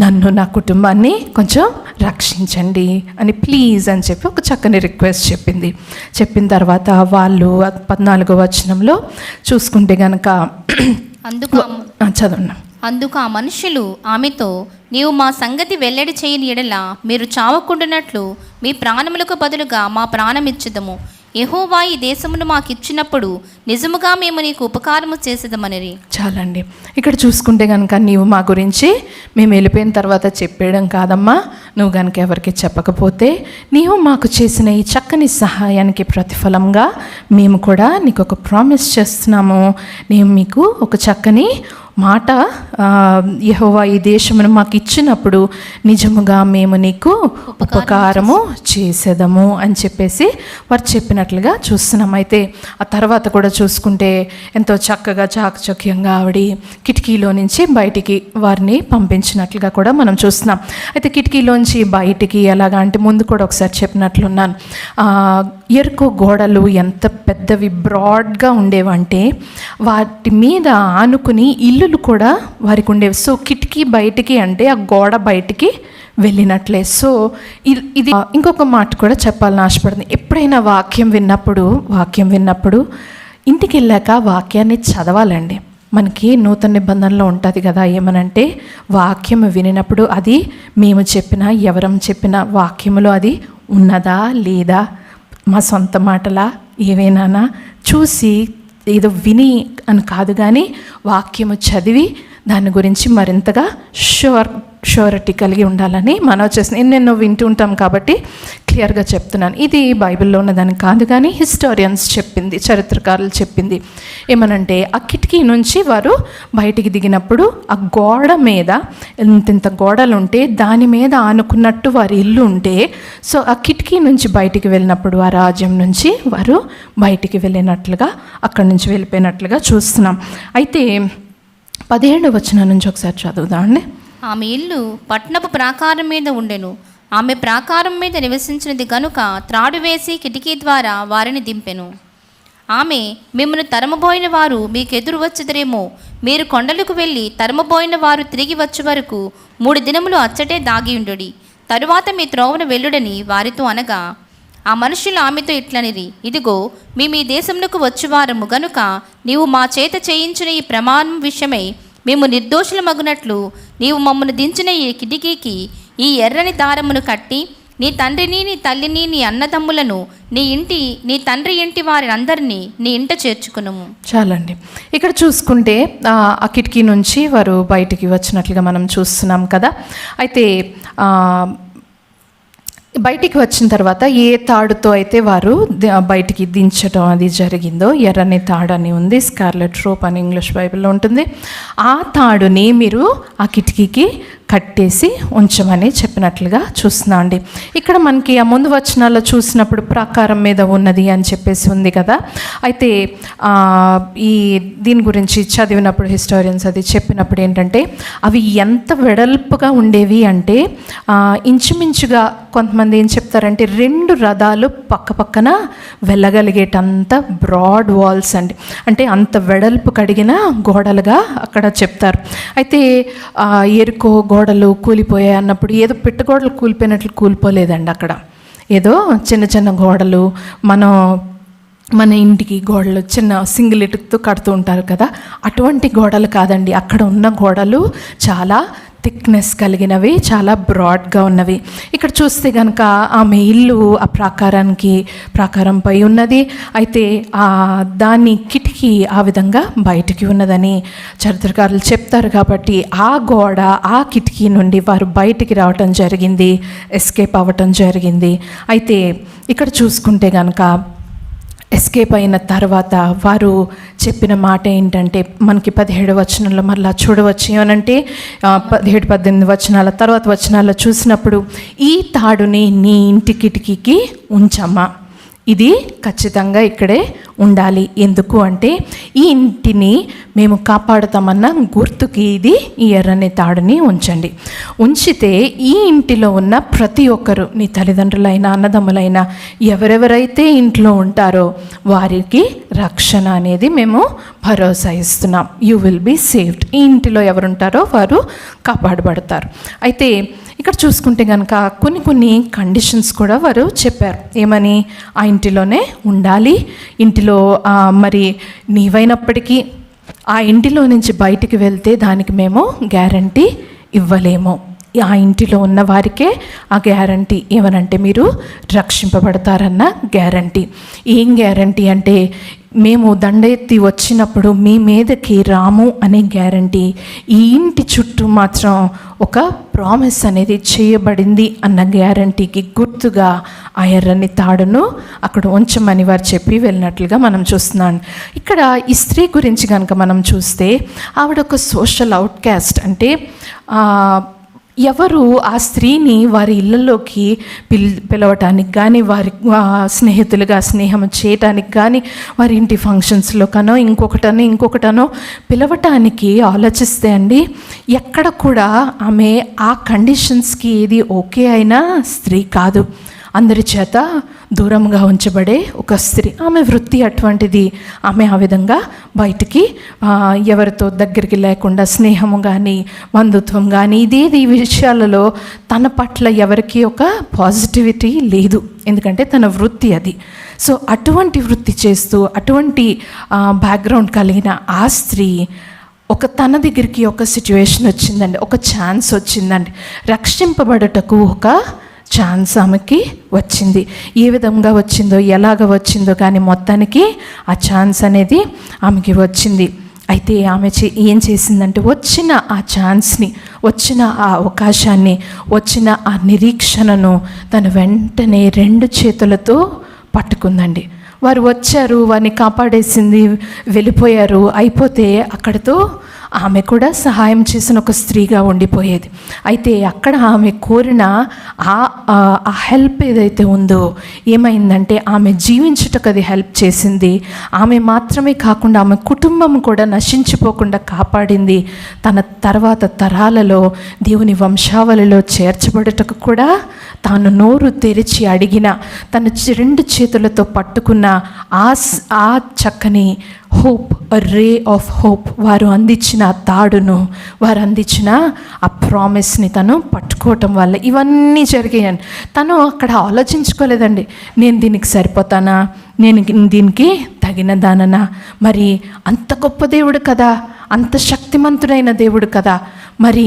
నన్ను, నా కుటుంబాన్ని కొంచెం రక్షించండి అని ప్లీజ్ అని చెప్పి ఒక చక్కని రిక్వెస్ట్ చెప్పింది. చెప్పిన తర్వాత వాళ్ళు 14వ వచనంలో చూసుకుంటే కనుక చదవండి. అందుకు ఆ మనుషులు ఆమెతో, నీవు మా సంగతి వెల్లడి చేయని ఎడల మీరు చావకుండానట్లు మీ ప్రాణములకు బదులుగా మా ప్రాణమిచ్చుదము. యెహోవా ఈ దేశమును మాకు ఇచ్చినప్పుడు నిజముగా మేము నీకు ఉపకారము చేసేదమనిరి. చాలండి. ఇక్కడ చూసుకుంటే కనుక నీవు మా గురించి మేము వెళ్ళిపోయిన తర్వాత చెప్పేయడం కాదమ్మా, నువ్వు కనుక ఎవరికి చెప్పకపోతే నీవు మాకు చేసిన ఈ చక్కని సహాయానికి ప్రతిఫలంగా మేము కూడా నీకు ఒక ప్రామిస్ చేస్తున్నాము. నేను మీకు ఒక చక్కని మాట, యెహోవా ఈ దేశమును మాకు ఇచ్చినప్పుడు నిజముగా మేము నీకు ఉపకారము చేసేదము అని చెప్పేసి వారు చెప్పినట్లుగా చూస్తున్నాం. అయితే ఆ తర్వాత కూడా చూసుకుంటే ఎంతో చక్కగా చాకచక్యంగా ఆవిడ కిటికీలో నుంచి బయటికి వారిని పంపించినట్లుగా కూడా మనం చూస్తున్నాం. అయితే కిటికీలోంచి బయటికి ఎలాగా అంటే, ముందు కూడా ఒకసారి చెప్పినట్లున్నాను, ఎరుకో గోడలు ఎంత పెద్దవి బ్రాడ్గా ఉండేవంటే వాటి మీద ఆనుకుని ఇల్లులు కూడా వారికి ఉండేవి. సో కిటికీ బయటికి అంటే ఆ గోడ బయటికి వెళ్ళినట్లే. సో ఇది ఇంకొక మాట కూడా చెప్పాలని ఆశపడుతుంది. ఎప్పుడైనా వాక్యం విన్నప్పుడు ఇంటికి వెళ్ళాక వాక్యాన్ని చదవాలండి. మనకి నూతన నిబంధనలో ఉంటుంది కదా, ఏమనంటే వాక్యం వినినప్పుడు అది మేము చెప్పినా ఎవరం చెప్పినా వాక్యములో అది ఉన్నదా లేదా, మా సొంత మాటలా ఏవేనా చూసి ఏదో విని అని కాదు, కానీ వాక్యము చదివి దాని గురించి మరింతగా షూరిటీ కలిగి ఉండాలని మనం చేసిన ఎన్నెన్నో వింటూ ఉంటాం కాబట్టి క్లియర్గా చెప్తున్నాను. ఇది బైబిల్లో ఉన్నదాన్ని కాదు, కానీ హిస్టారియన్స్ చెప్పింది, చరిత్రకారులు చెప్పింది. ఏమనంటే ఆ కిటికీ నుంచి వారు బయటికి దిగినప్పుడు ఆ గోడ మీద ఇంత గోడలు ఉంటే దాని మీద ఆనుకున్నట్టు వారి ఇల్లు ఉంటే, సో ఆ కిటికీ నుంచి బయటికి వెళ్ళినప్పుడు ఆ రాజ్యం నుంచి వారు బయటికి వెళ్ళినట్లుగా, అక్కడి నుంచి వెళ్ళిపోయినట్లుగా చూస్తున్నాం. అయితే 17వ వచనం నుంచి ఒకసారి చదువుదామండి. ఆమె ఇల్లు పట్టణపు ప్రాకారం మీద ఉండెను. ఆమె ప్రాకారం మీద నివసించినది గనుక త్రాడు వేసి కిటికీ ద్వారా వారిని దింపెను. ఆమె, మిమ్మల్ని తరమబోయిన వారు మీకెదురు వచ్చుదరేమో, మీరు కొండలకు వెళ్ళి తరమబోయిన వారు తిరిగి వచ్చే వరకు 3 దినములు అచ్చటే దాగియుండుడి, తరువాత మీ త్రోవను వెళ్ళుడని వారితో అనగా, ఆ మనుషులు ఆమెతో ఇట్లనిరి, ఇదిగో మేము ఈ దేశమునకు వచ్చువారము గనుక నీవు మా చేత చేయించిన ఈ ప్రమాణం విషయమై మేము నిర్దోషులమగునట్లు నీవు మమ్మను దించిన ఈ కిటికీకి ఈ ఎర్రని దారమును కట్టి నీ తండ్రిని, నీ తల్లిని, నీ అన్నదమ్ములను, నీ తండ్రి ఇంటి వారిని అందరినీ నీ ఇంట చేర్చుకునుము. చాలండి. ఇక్కడ చూసుకుంటే ఆ కిటికీ నుంచి వారు బయటికి వచ్చినట్లుగా మనం చూస్తున్నాం కదా. అయితే బయటికి వచ్చిన తర్వాత ఏ తాడుతో అయితే వారు బయటికి దించడం అది జరిగిందో, ఎర్రని తాడు అని ఉంది, స్కార్లెట్ రోప్ అని ఇంగ్లీష్ బైబిల్లో ఉంటుంది, ఆ తాడుని మీరు ఆ కిటికీకి కట్టేసి ఉంచమని చెప్పినట్లుగా చూస్తున్నాం అండి. ఇక్కడ మనకి ఆ ముందు వచనాల్లో చూసినప్పుడు ప్రాకారం మీద ఉన్నది అని చెప్పేసి ఉంది కదా. అయితే దీని గురించి చదివినప్పుడు హిస్టారియన్స్ అది చెప్పినప్పుడు ఏంటంటే, అవి ఎంత వెడల్పుగా ఉండేవి అంటే ఇంచుమించుగా కొంతమంది ఏం చెప్తారంటే 2 రథాలు పక్క పక్కన వెళ్ళగలిగేటంత బ్రాడ్ వాల్స్ అండి, అంటే అంత వెడల్పు కడిగిన గోడలుగా అక్కడ చెప్తారు. అయితే ఎరుకో గోడలు కూలిపోయాయి అన్నప్పుడు ఏదో పెట్టగోడలు కూలిపోయినట్లు కూలిపోలేదండి. అక్కడ ఏదో చిన్న చిన్న గోడలు, మన ఇంటికి గోడలు చిన్న సింగిల్ ఇటుకతో కడుతూ ఉంటారు కదా, అటువంటి గోడలు కాదండి. అక్కడ ఉన్న గోడలు చాలా థిక్నెస్ కలిగినవి, చాలా బ్రాడ్గా ఉన్నవి. ఇక్కడ చూస్తే కనుక ఆమె ఇల్లు ఆ ప్రాకారంపై ఉన్నది. అయితే దాని కిటికీ ఆ విధంగా బయటికి ఉన్నదని చరిత్రకారులు చెప్తారు. కాబట్టి ఆ గోడ, ఆ కిటికీ నుండి వారు బయటికి రావటం జరిగింది, ఎస్కేప్ అవ్వటం జరిగింది. అయితే ఇక్కడ చూసుకుంటే కనుక ఎస్కేప్ అయిన తర్వాత వారు చెప్పిన మాట ఏంటంటే, మనకి 17వ వచనంలో మరలా చూడవచ్చు. ఏమనంటే 17-18 వచనాల తర్వాత వచనాల్లో చూసినప్పుడు, ఈ తాడుని నీ ఇంటి కిటికీకి ఉంచమ్మా, ఇది ఖచ్చితంగా ఇక్కడే ఉండాలి. ఎందుకు అంటే ఈ ఇంటిని మేము కాపాడుతామన్న గుర్తుకి ఇది ఈ ఎర్రని తాడుని ఉంచండి. ఉంచితే ఈ ఇంటిలో ఉన్న ప్రతి ఒక్కరు, నీ తల్లిదండ్రులైనా అన్నదమ్ములైనా ఎవరెవరైతే ఇంట్లో ఉంటారో వారికి రక్షణ అనేది మేము భరోసా ఇస్తున్నాం. You will be saved. ఈ ఇంటిలో ఎవరుంటారో వారు కాపాడబడతారు. అయితే ఇక్కడ చూసుకుంటే కనుక కొన్ని కండిషన్స్ కూడా వారు చెప్పారు. ఏమని? ఆ ఇంటిలోనే ఉండాలి, ఇంటిలో మరి నీవైనప్పటికీ ఆ ఇంటిలో నుంచి బయటికి వెళ్తే దానికి మేము గ్యారంటీ ఇవ్వలేము. ఆ ఇంటిలో ఉన్న వారికే ఆ గ్యారంటీ. ఏమనంటే మీరు రక్షింపబడతారన్న గ్యారంటీ. ఏం గ్యారంటీ అంటే, మేము దండెత్తి వచ్చినప్పుడు మీ మీదకి రాము అనే గ్యారంటీ. ఈ ఇంటి చుట్టూ మాత్రం ఒక ప్రామిస్ అనేది చేయబడింది అన్న గ్యారంటీకి గుర్తుగా ఆ ఎర్రని తాడును అక్కడ ఉంచమని వారు చెప్పి వెళ్ళినట్లుగా మనం చూస్తున్నాం. ఇక్కడ ఈ స్త్రీ గురించి కనుక మనం చూస్తే, ఆవిడ ఒక సోషల్ అవుట్కాస్ట్. అంటే ఎవరు ఆ స్త్రీని వారి ఇళ్ళల్లోకి పిలవటానికి కానీ, వారి స్నేహితులుగా స్నేహం చేయటానికి కానీ, వారి ఇంటి ఫంక్షన్స్లో కనో ఇంకొకటనో పిలవటానికి ఆలోచిస్తే అండి, ఎక్కడ కూడా ఆమె ఆ కండిషన్స్కి ఏది ఓకే అయినా స్త్రీ కాదు. అందరి చేత దూరంగా ఉంచబడే ఒక స్త్రీ. ఆమె వృత్తి అటువంటిది. ఆమె ఆ విధంగా బయటికి ఎవరితో దగ్గరికి లేకుండా స్నేహము కానీ బంధుత్వం కానీ ఈ విషయాలలో తన పట్ల ఎవరికి ఒక పాజిటివిటీ లేదు. ఎందుకంటే తన వృత్తి అది. సో అటువంటి వృత్తి చేస్తూ అటువంటి బ్యాక్గ్రౌండ్ కలిగిన ఆ స్త్రీ తన దగ్గరికి ఒక సిచ్యువేషన్ వచ్చిందండి, ఒక ఛాన్స్ వచ్చిందండి. రక్షింపబడటకు ఒక ఛాన్స్ ఆమెకి వచ్చింది. ఏ విధంగా వచ్చిందో, ఎలాగ వచ్చిందో కానీ మొత్తానికి ఆ ఛాన్స్ అనేది ఆమెకి వచ్చింది. అయితే ఆమె ఏం చేసిందంటే, వచ్చిన ఆ ఛాన్స్ని, వచ్చిన ఆ అవకాశాన్ని, వచ్చిన ఆ నిరీక్షణను తను వెంటనే 2 చేతులతో పట్టుకుందండి. వారు వచ్చారు, వారిని కాపాడేసింది, వెళ్ళిపోయారు, అయిపోతే అక్కడితో ఆమె కూడా సహాయం చేసిన ఒక స్త్రీగా ఉండిపోయేది. అయితే అక్కడ ఆమె కోరిన ఆ హెల్ప్ ఏదైతే ఉందో ఏమైందంటే, ఆమె జీవించుటకు అది హెల్ప్ చేసింది. ఆమె మాత్రమే కాకుండా ఆమె కుటుంబం కూడా నశించిపోకుండా కాపాడింది. తన తర్వాత తరాలలో దేవుని వంశావళిలో చేర్చబడుటకు కూడా తాను నోరు తెరిచి అడిగిన, తన 2 చేతులతో పట్టుకున్న ఆ చక్కని హోప్, రే ఆఫ్ హోప్, వారు అందించిన ఆ తాడును, వారు అందించిన ఆ ప్రామిస్ని తను పట్టుకోవటం వల్ల ఇవన్నీ జరిగాయని తను అక్కడ ఆలోచించుకోలేదండి. నేను దీనికి సరిపోతానా, నేను దీనికి తగిన దాననా, మరి అంత గొప్ప దేవుడు కదా, అంత శక్తిమంతుడైన దేవుడు కదా, మరి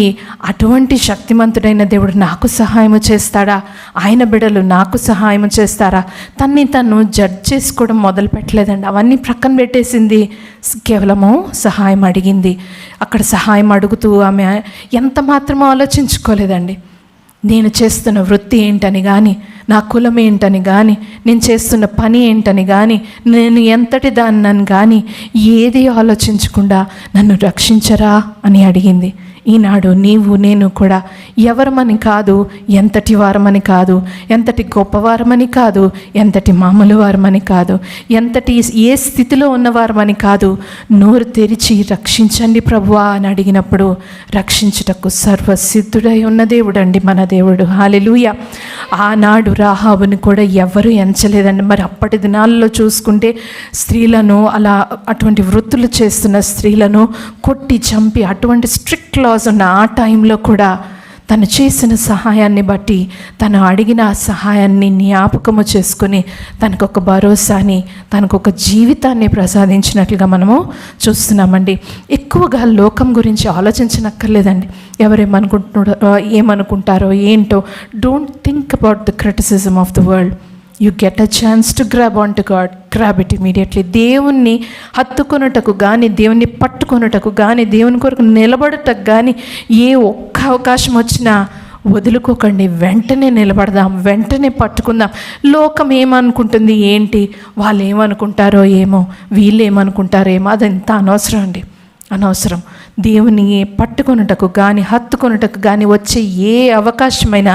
అటువంటి శక్తిమంతుడైన దేవుడు నాకు సహాయం చేస్తాడా, ఆయన బిడ్డలు నాకు సహాయం చేస్తారా, తను జడ్జ్ చేసుకోవడం మొదలు పెట్టలేదండి. అవన్నీ ప్రక్కన పెట్టేసింది. కేవలము సహాయం అడిగింది. అక్కడ సహాయం అడుగుతూ ఆమె ఎంత మాత్రమో ఆలోచించుకోలేదండి. నేను చేస్తున్న వృత్తి ఏంటని కానీ, నా కులం ఏంటని కానీ, నేను చేస్తున్న పని ఏంటని కానీ, నేను ఎంతటి దాన్నని కానీ ఏది ఆలోచించకుండా నన్ను రక్షించరా అని అడిగింది. ఈనాడు నీవు నేను కూడా ఎవరమని కాదు, ఎంతటి వారమని కాదు, ఎంతటి గొప్పవారమని కాదు, ఎంతటి మామూలు వారమని కాదు, ఏ స్థితిలో ఉన్నవారమని కాదు, నోరు తెరిచి రక్షించండి ప్రభువా అని అడిగినప్పుడు రక్షించుటకు సర్వసిద్ధుడై ఉన్న దేవుడు అండి మన దేవుడు. హల్లెలూయా. ఆనాడు రాహాబుని కూడా ఎవరు ఎంచలేదండి. మరి అప్పటి దినాల్లో చూసుకుంటే స్త్రీలను అటువంటి వృత్తులు చేస్తున్న స్త్రీలను కొట్టి చంపి అటువంటి స్ట్రిక్ట్ లాస్ ఉన్న ఆ టైంలో కూడా తను చేసిన సహాయాన్ని బట్టి తను అడిగిన ఆ సహాయాన్ని జ్ఞాపకము చేసుకుని తనకు ఒక భరోసాని, తనకు ఒక జీవితాన్ని ప్రసాదించినట్లుగా మనము చూస్తున్నామండి. ఎక్కువగా లోకం గురించి ఆలోచించనక్కర్లేదండి. ఏమనుకుంటారో ఏంటో. Don't think about the criticism of the world. You get a chance to grab on to God, grab it immediately. దేవుణ్ణి హత్తుకొనుటకు కానీ, దేవుణ్ణి పట్టుకొనుటకు కానీ, దేవుని కొరకు నిలబడటకు కానీ ఏ ఒక్క అవకాశం వచ్చినా వదులుకోకండి. వెంటనే నిలబడదాం, వెంటనే పట్టుకుందాం. లోకం ఏమనుకుంటుంది ఏంటి, వాళ్ళు ఏమనుకుంటారో ఏమో, వీళ్ళు ఏమనుకుంటారో ఏమో, అదంతా అనవసరం అండి, అనవసరం. దేవుని పట్టుకొనుటకు కానీ, హత్తుకొనుటకు కానీ వచ్చే ఏ అవకాశమైనా,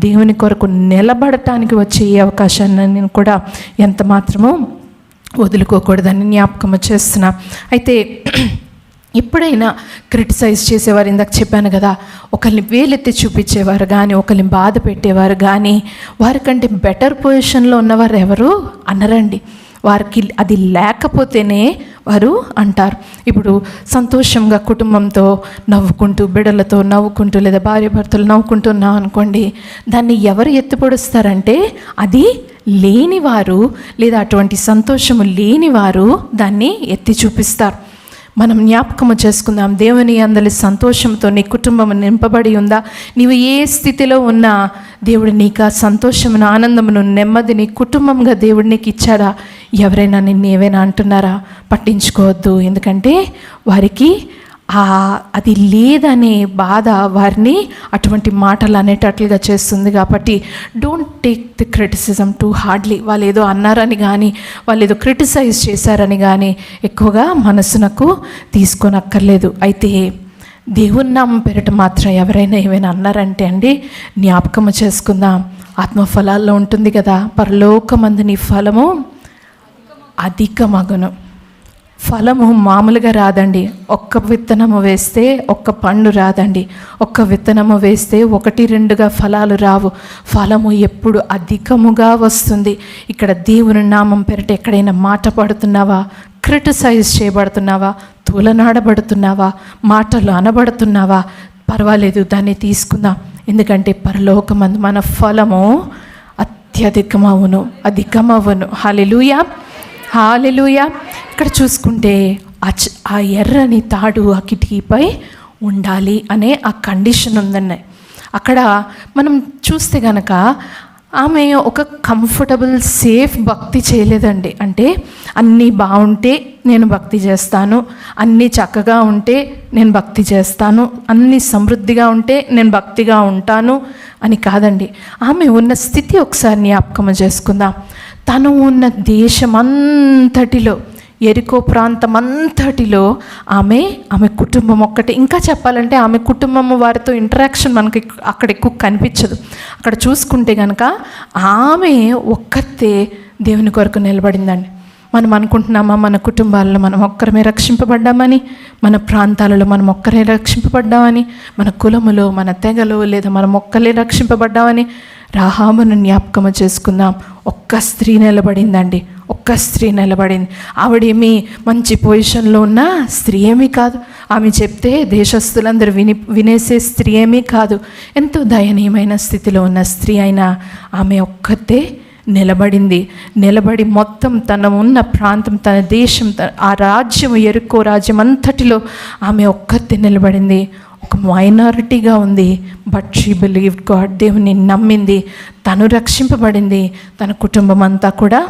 దేవుని కొరకు నిలబడటానికి వచ్చే ఏ అవకాశాన్ని కూడా ఎంత మాత్రమో వదులుకోకూడదని జ్ఞాపకం చేస్తున్నా. అయితే ఎప్పుడైనా క్రిటిసైజ్ చేసేవారు, ఇందాక చెప్పాను కదా, ఒకరిని వేలెత్తి చూపించేవారు కానీ, ఒకరిని బాధ పెట్టేవారు కానీ, వారికంటే బెటర్ పొజిషన్లో ఉన్నవారు ఎవరు అనరండి. వారికి అది లేకపోతేనే వారు అంటారు. ఇప్పుడు సంతోషంగా కుటుంబంతో నవ్వుకుంటూ, బిడ్డలతో నవ్వుకుంటూ, లేదా భార్య భర్తలు నవ్వుకుంటున్నాం అనుకోండి, దాన్ని ఎవరు ఎత్తిపొడుస్తారంటే అది లేనివారు, లేదా అటువంటి సంతోషము లేనివారు దాన్ని ఎత్తి చూపిస్తారు. మనం జ్ఞాపకము చేసుకుందాం, దేవుని అందరి సంతోషంతో నీ కుటుంబం నింపబడి ఉందా? నీవు ఏ స్థితిలో ఉన్నా దేవుడు నీకు ఆ సంతోషమును, ఆనందమును, నెమ్మదిని కుటుంబంగా దేవుడు నీకు ఇచ్చాడా? ఎవరైనా నిన్ను ఏవైనా అంటున్నారా? పట్టించుకోవద్దు. ఎందుకంటే వారికి అది లేదనే బాధ వారిని అటువంటి మాటలు అనేటట్లుగా చేస్తుంది. కాబట్టి don't take the criticism two hardly. వాళ్ళు ఏదో అన్నారని కానీ, వాళ్ళు ఏదో క్రిటిసైజ్ చేశారని కానీ ఎక్కువగా మనసునకు తీసుకోనక్కర్లేదు. అయితే దేవుని నామం పేరిట మాత్రం ఎవరైనా ఏమైనా అన్నారంటే అండి, జ్ఞాపకము చేసుకుందాం, ఆత్మఫలాల్లో ఉంటుంది కదా, పరలోకమందు నీ ఫలము అధికమగును. ఫలము మామూలుగా రాదండి. ఒక్క విత్తనము వేస్తే ఒక్క పండు రాదండి. ఒక్క విత్తనము వేస్తే 1-2గా ఫలాలు రావు. ఫలము ఎప్పుడు అధికముగా వస్తుంది. ఇక్కడ దేవుని నామం పేరిట ఎక్కడైనా మాట పడుతున్నావా? క్రిటిసైజ్ చేయబడుతున్నావా? తూలనాడబడుతున్నావా? మాటలు అనబడుతున్నావా? పర్వాలేదు, దాన్ని తీసుకుందాం. ఎందుకంటే పరలోకమందు మన ఫలము అత్యధికమవును, అధికమవును. హల్లెలూయా, హల్లెలూయా. ఇక్కడ చూసుకుంటే ఆ ఎర్రని తాడు ఆ కిటికీపై ఉండాలి అనే ఆ కండిషన్ ఉందన్న. అక్కడ మనం చూస్తే కనుక ఆమె ఒక కంఫర్టబుల్ సేఫ్ భక్తి చేయలేదండి. అంటే అన్నీ బాగుంటే నేను భక్తి చేస్తాను, అన్నీ చక్కగా ఉంటే నేను భక్తి చేస్తాను, అన్నీ సమృద్ధిగా ఉంటే నేను భక్తిగా ఉంటాను అని కాదండి. ఆమె ఉన్న స్థితి ఒకసారి జ్ఞాపకం చేసుకుందాం. తను ఉన్న దేశమంతటిలో, ఎరికో ప్రాంతం అంతటిలో ఆమె కుటుంబం ఒక్కటే. ఇంకా చెప్పాలంటే ఆమె కుటుంబము వారితో ఇంటరాక్షన్ మనకి అక్కడ ఎక్కువ కనిపించదు. అక్కడ చూసుకుంటే కనుక ఆమె ఒక్కతే దేవుని కొరకు నిలబడిందండి. మనం అనుకుంటున్నామా మన కుటుంబాలలో మనం ఒక్కరమే రక్షింపబడ్డామని, మన ప్రాంతాలలో మనం ఒక్కరే రక్షింపబడ్డామని, మన కులములో, మన తెగలో, లేదా మనం ఒక్కరే రక్షింపబడ్డామని? రాహాబును జ్ఞాపకము చేసుకుందాం. ఒక్క స్త్రీ నిలబడిందండి, ఒక్క స్త్రీ నిలబడింది. ఆవిడేమీ మంచి పొజిషన్లో ఉన్న స్త్రీ ఏమీ కాదు. ఆమె చెప్తే దేశస్తులందరూ వినేసే స్త్రీ ఏమీ కాదు. ఎంతో దయనీయమైన స్థితిలో ఉన్న స్త్రీ అయినా ఆమె ఒక్కతే నిలబడింది. నిలబడి మొత్తం తన ఉన్న ప్రాంతం, తన దేశం, ఆ రాజ్యం, ఎరుకో రాజ్యం అంతటిలో ఆమె ఒక్కతే నిలబడింది. ఒక మైనారిటీగా ఉంది, బట్ షీ బిలీవ్డ్ గాడ్. దేవుని నమ్మింది, తను రక్షింపబడింది, తన కుటుంబం అంతా కూడా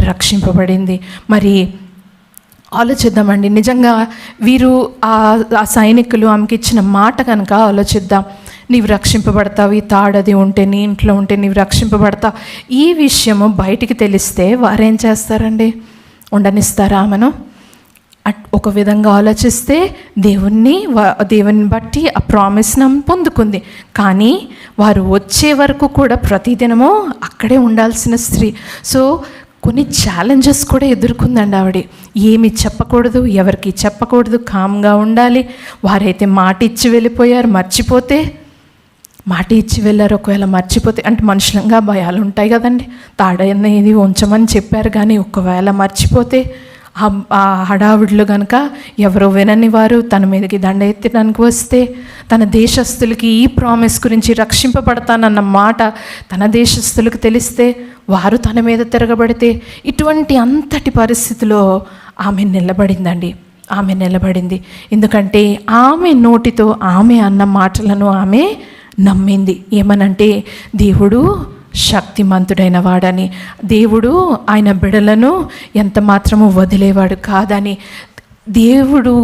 రక్షింపబడింది. మరి ఆలోచిద్దామండి, నిజంగా వీరు ఆ సైనికులు ఆమెకి ఇచ్చిన మాట కనుక ఆలోచిద్దాం. నీవు రక్షింపబడతావు, ఈ తాడది ఉంటే, నీ ఇంట్లో ఉంటే నీవు రక్షింపబడతావు. ఈ విషయము బయటికి తెలిస్తే వారేం చేస్తారండి? ఉండనిస్తారా ఆమెను? ఒక విధంగా ఆలోచిస్తే దేవుని బట్టి ఆ ప్రామిస్ను పొందుకుంది. కానీ వారు వచ్చే వరకు కూడా ప్రతిదినము అక్కడే ఉండాల్సిన స్త్రీ. సో కొన్ని ఛాలెంజెస్ కూడా ఎదుర్కొందండి ఆవిడ. ఏమి చెప్పకూడదు, ఎవరికి చెప్పకూడదు, కామ్గా ఉండాలి. వారైతే మాట ఇచ్చి వెళ్ళిపోయారు, మర్చిపోతే మాట ఇచ్చి వెళ్ళారు. ఒకవేళ మర్చిపోతే, అంటే మనుషులంగా భయాలు ఉంటాయి కదండి. తాడనేది ఉంచమని చెప్పారు కానీ ఒకవేళ మర్చిపోతే ఆ హడావుడిలో కనుక ఎవరో వినని వారు తన మీదకి దండ ఎత్తడానికి వస్తే, తన దేశస్తులకి ఈ ప్రామిస్ గురించి రక్షింపబడతానన్న మాట తన దేశస్తులకు తెలిస్తే వారు తన మీద తిరగబడితే, ఇటువంటి అంతటి పరిస్థితిలో ఆమె నిలబడిందండి. ఆమె నిలబడింది. ఎందుకంటే ఆమె నోటితో ఆమె అన్న మాటలను ఆమె నమ్మింది. ఏమనంటే దేవుడు శక్తిమంతుడైన వాడని, దేవుడు ఆయన బిడలను ఎంత మాత్రము వదిలేవాడు కాదని, దేవుడు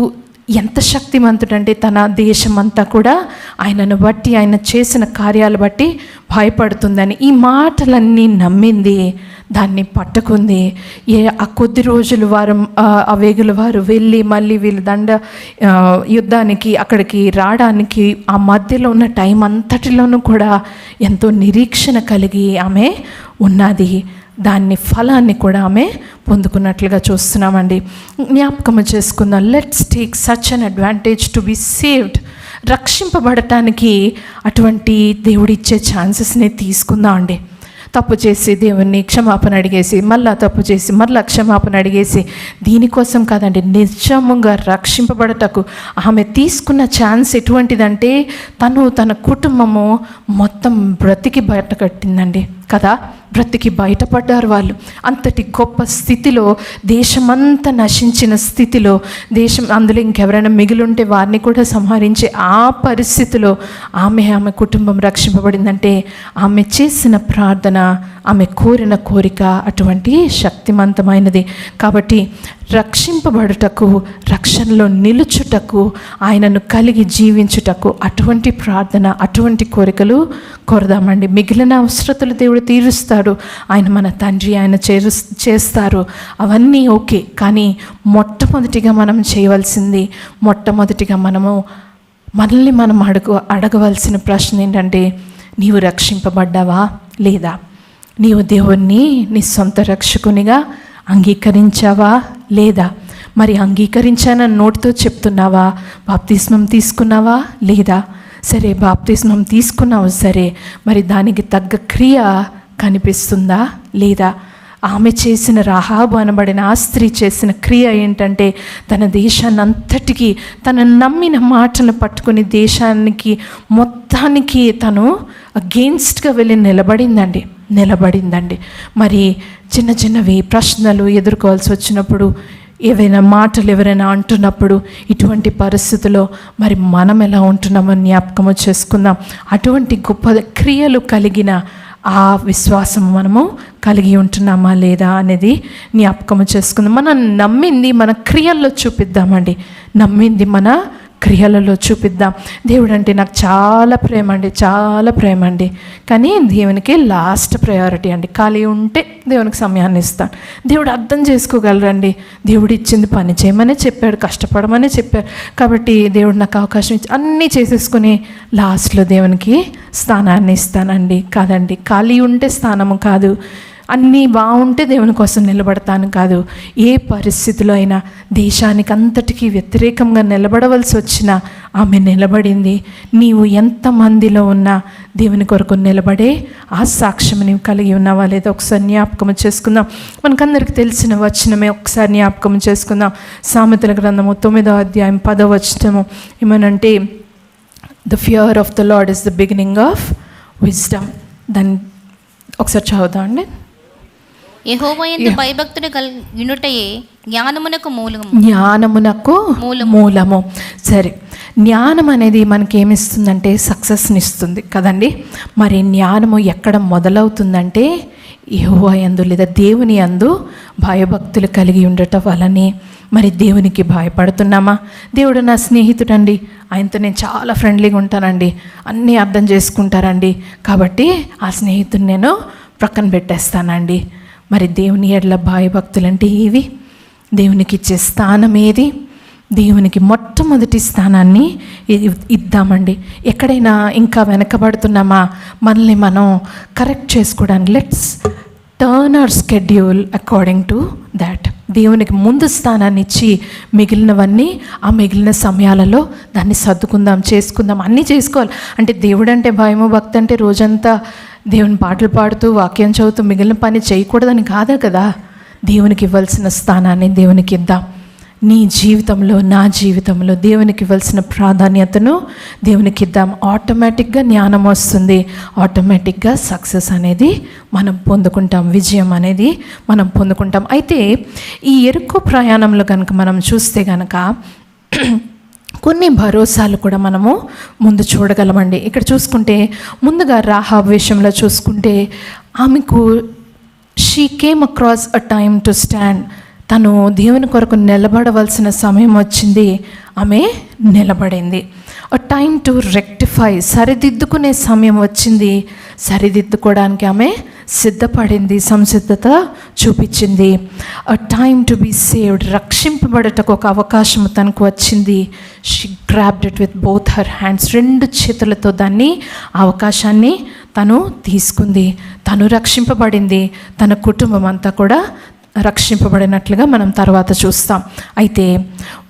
ఎంత శక్తిమంతుడంటే తన దేశమంతా కూడా ఆయనను బట్టి, ఆయన చేసిన కార్యాలు బట్టి భయపడుతుందని ఈ మాటలన్నీ నమ్మింది. దాన్ని పట్టుకుంది. ఆ కొద్ది రోజులు ఆ వేగుల వారు వెళ్ళి మళ్ళీ వీళ్ళు యుద్ధానికి అక్కడికి రావడానికి ఆ మధ్యలో ఉన్న టైం అంతటిలోనూ కూడా ఎంతో నిరీక్షణ కలిగి ఆమె ఉన్నది. దాన్ని ఫలాన్ని కూడా ఆమె పొందుకున్నట్లుగా చూస్తున్నామండి. జ్ఞాపకం చేసుకుందాం. Let's take such an advantage to be saved. రక్షింపబడటానికి అటువంటి దేవుడిచ్చే ఛాన్సెస్ని తీసుకుందాం అండి. తప్పు చేసి దేవుణ్ణి క్షమాపణ అడిగేసి, మళ్ళా తప్పు చేసి మళ్ళా క్షమాపణ అడిగేసి, దీనికోసం కాదండి, నిజముగా రక్షింపబడటకు ఆమె తీసుకున్న ఛాన్స్ ఎటువంటిదంటే తన కుటుంబము మొత్తం బ్రతికి బయట కట్టిందండి కదా. బ్రతికి బయటపడ్డారు వాళ్ళు. అంతటి గొప్ప స్థితిలో, దేశమంతా నశించిన స్థితిలో, అందులో ఇంకెవరైనా మిగిలింటే వారిని కూడా సంహరించే ఆ పరిస్థితిలో ఆమె కుటుంబం రక్షింపబడిందంటే ఆమె చేసిన ప్రార్థన, ఆమె కోరిన కోరిక అటువంటి శక్తివంతమైనది. కాబట్టి రక్షింపబడుటకు, రక్షణలో నిలుచుటకు, ఆయనను కలిగి జీవించుటకు అటువంటి ప్రార్థన, అటువంటి కోరికలు కోరదామండి. మిగిలిన అవసరతలు దేవుడు తీరుస్తాడు. ఆయన మన తండ్రి, ఆయన చేస్తారు. అవన్నీ ఓకే. కానీ మొట్టమొదటిగా మనం చేయవలసింది, మొట్టమొదటిగా మనల్ని మనం అడగవలసిన ప్రశ్న ఏంటంటే, నీవు రక్షింపబడ్డావా లేదా? నీవు దేవుణ్ణి నీ సొంత రక్షకునిగా అంగీకరించావా లేదా? మరి అంగీకరించానని నోటితో చెప్తున్నావా? బాప్తిస్మం తీసుకున్నావా లేదా? సరే, బాప్తిస్మం తీసుకున్నావు, సరే, మరి దానికి తగ్గ క్రియ కనిపిస్తుందా లేదా? ఆమె చేసిన, రాహాబు అనబడిన ఆ స్త్రీ చేసిన క్రియ ఏంటంటే, తన దేశాన్ని అంతటికీ తను నమ్మిన మాటను పట్టుకుని దేశానికి మొత్తానికి తను అగెయిన్స్ట్గా వెళ్ళి నిలబడిందండి. మరి చిన్న చిన్నవి ప్రశ్నలు ఎదుర్కోవాల్సి వచ్చినప్పుడు, ఏవైనా మాటలు ఎవరైనా అంటున్నప్పుడు, ఇటువంటి పరిస్థితుల్లో మరి మనం ఎలా ఉంటున్నామో జ్ఞాపకము చేసుకుందాం. అటువంటి గొప్ప క్రియలు కలిగిన ఆ విశ్వాసం మనము కలిగి ఉంటున్నామా లేదా అనేది జ్ఞాపకము చేసుకుందాం. మనం నమ్మింది మన క్రియల్లో చూపిద్దామండి. నమ్మింది మన క్రియలలో చూపిద్దాం. దేవుడు అంటే నాకు చాలా ప్రేమ అండి. కానీ దేవునికి లాస్ట్ ప్రయారిటీ అండి. ఖాళీ ఉంటే దేవునికి సమయాన్ని ఇస్తాను. దేవుడు అర్థం చేసుకోగలరండి. దేవుడు ఇచ్చింది పని చేయమని చెప్పాడు, కష్టపడమని చెప్పాడు. కాబట్టి దేవుడు నాకు అవకాశం ఇచ్చి అన్నీ చేసేసుకుని లాస్ట్లో దేవునికి స్థానాన్ని ఇస్తానండి. కాదండి, ఖాళీ ఉంటే స్థానము కాదు. అన్నీ బాగుంటే దేవుని కోసం నిలబడతాను కాదు. ఏ పరిస్థితిలో అయినా దేశానికి అంతటికీ వ్యతిరేకంగా నిలబడవలసి వచ్చినా ఆమె నిలబడింది. నీవు ఎంతమందిలో ఉన్నా దేవుని కొరకు నిలబడే ఆ సాక్ష్యం నీవు కలిగి ఉన్నావా లేదా ఒకసారి జ్ఞాపకం చేసుకుందాం. మనకందరికి తెలిసిన వచనమే ఒకసారి జ్ఞాపకం చేసుకుందాం. సామెతల గ్రంథము 9వ అధ్యాయం 10వ వచనము ఏమనంటే, the fear of the lord is the beginning of wisdom. దాన్ని ఒకసారి చదువుదాం అండి. యెహోవా యందు భయభక్తులు కలిగియుటయే జ్ఞానమునకు మూలము. సరే, జ్ఞానం అనేది మనకేమిస్తుందంటే సక్సెస్ని ఇస్తుంది కదండి. మరి జ్ఞానము ఎక్కడ మొదలవుతుందంటే యెహోవా యందు లేదా దేవుని యందు భయభక్తులు కలిగి ఉండటం వలనే. మరి దేవునికి భయపడుతున్నామా? దేవుడు నా స్నేహితుడండి, ఆయనతో నేను చాలా ఫ్రెండ్లీగా ఉంటానండి, అన్నీ అర్థం చేసుకుంటారండి, కాబట్టి ఆ స్నేహితుడిని నేను ప్రక్కన పెట్టేస్తానండి. మరి దేవుని ఎడల భయభక్తులు అంటే ఏవి? దేవునికి ఇచ్చే స్థానం ఏది? దేవునికి మొట్టమొదటి స్థానాన్ని ఇద్దామండి. ఎక్కడైనా ఇంకా వెనకబడుతున్నామా? మనల్ని మనం కరెక్ట్ చేసుకోవడానికి let's turn our schedule according to that. దేవునికి ముందు స్థానాన్ని ఇచ్చి మిగిలినవన్నీ ఆ మిగిలిన సమయాలలో దాన్ని సర్దుకుందాం, చేసుకుందాం, అన్నీ చేసుకోవాలి. అంటే దేవుడు అంటే భయము, భక్తి అంటే రోజంతా దేవుని పాటలు పాడుతూ వాక్యం చదువుతూ మిగిలిన పని చేయకూడదని కాదా కదా. దేవునికి ఇవ్వాల్సిన స్థానాన్ని దేవునికి ఇద్దాం. నీ జీవితంలో, నా జీవితంలో దేవునికి ఇవ్వాల్సిన ప్రాధాన్యతను దేవునికి ఇద్దాం. ఆటోమేటిక్గా జ్ఞానం వస్తుంది, ఆటోమేటిక్గా సక్సెస్ అనేది మనం పొందుకుంటాం, విజయం అనేది మనం పొందుకుంటాం. అయితే ఈ యెరికో ప్రయాణంలో కనుక మనం చూస్తే కనుక కొన్ని భరోసాలు కూడా మనము ముందు చూడగలమండి. ఇక్కడ చూసుకుంటే ముందుగా రాహాబ్ విషయంలో చూసుకుంటే ఆమెకు she came across a time to stand. తను దేవుని కొరకు నిలబడవలసిన సమయం వచ్చింది, ఆమె నిలబడింది. అ టైమ్ టు రెక్టిఫై, సరిదిద్దుకునే సమయం వచ్చింది, సరిదిద్దుకోవడానికి ఆమె సిద్ధపడింది, సంసిద్ధత చూపించింది. A time to be saved, రక్షింపబడటకు ఒక అవకాశం తనకు వచ్చింది. She grabbed it with both her hands, రెండు చేతులతో దాన్ని అవకాశాన్ని తను తీసుకుంది. తను రక్షింపబడింది, తన కుటుంబం అంతా కూడా రక్షింపబడినట్లుగా మనం తర్వాత చూస్తాం. అయితే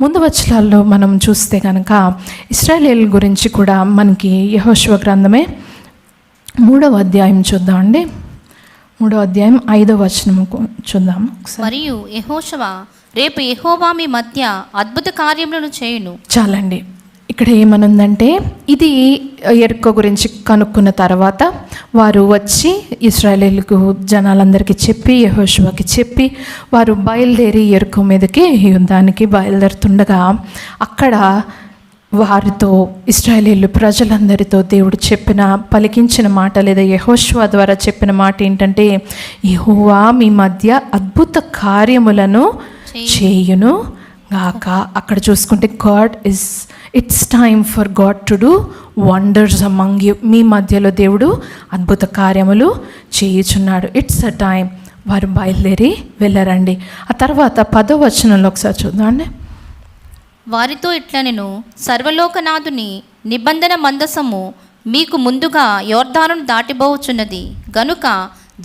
ముందు వచనాల్లో మనం చూస్తే కనుక ఇశ్రాయేలీయుల గురించి కూడా మనకి యెహోషువ గ్రంథమే 3వ అధ్యాయం చూద్దామండి. 3వ అధ్యాయం 5వ వచనం చూద్దాం ఒకసారి. మరియు యెహోషువ, రేపు యెహోవా మీ మధ్య అద్భుత కార్యములను చేయును. చాలండి. ఇక్కడ ఏమనుందంటే, ఇది యెరికో గురించి కనుక్కున్న తర్వాత వారు వచ్చి ఇశ్రాయేలీయులకు జనాలందరికీ చెప్పి, యెహోషువకి చెప్పి వారు బయలుదేరి యెరికో మీదకి యుద్ధానికి బయలుదేరుతుండగా అక్కడ వారితో ఇశ్రాయేలీయులు ప్రజలందరితో దేవుడు పలికించిన మాట లేదా యెహోషువ ద్వారా చెప్పిన మాట ఏంటంటే, యెహోవా మీ మధ్య అద్భుత కార్యములను చేయును గాక. అక్కడ చూసుకుంటే it's time for God to do wonders among you. మీ మధ్యలో దేవుడు అద్భుత కార్యములు చేయుచున్నాడు. It's a time. వారు బయలుదేరి వెళ్ళారండి. ఆ తర్వాత 10వ వచనంలో ఒకసారి చూద్దామండి. వారితో ఇట్లనెను, సర్వలోకనాథుని నిబంధన మందసము మీకు ముందుగా యోర్దానును దాటిపోవచ్చున్నది గనుక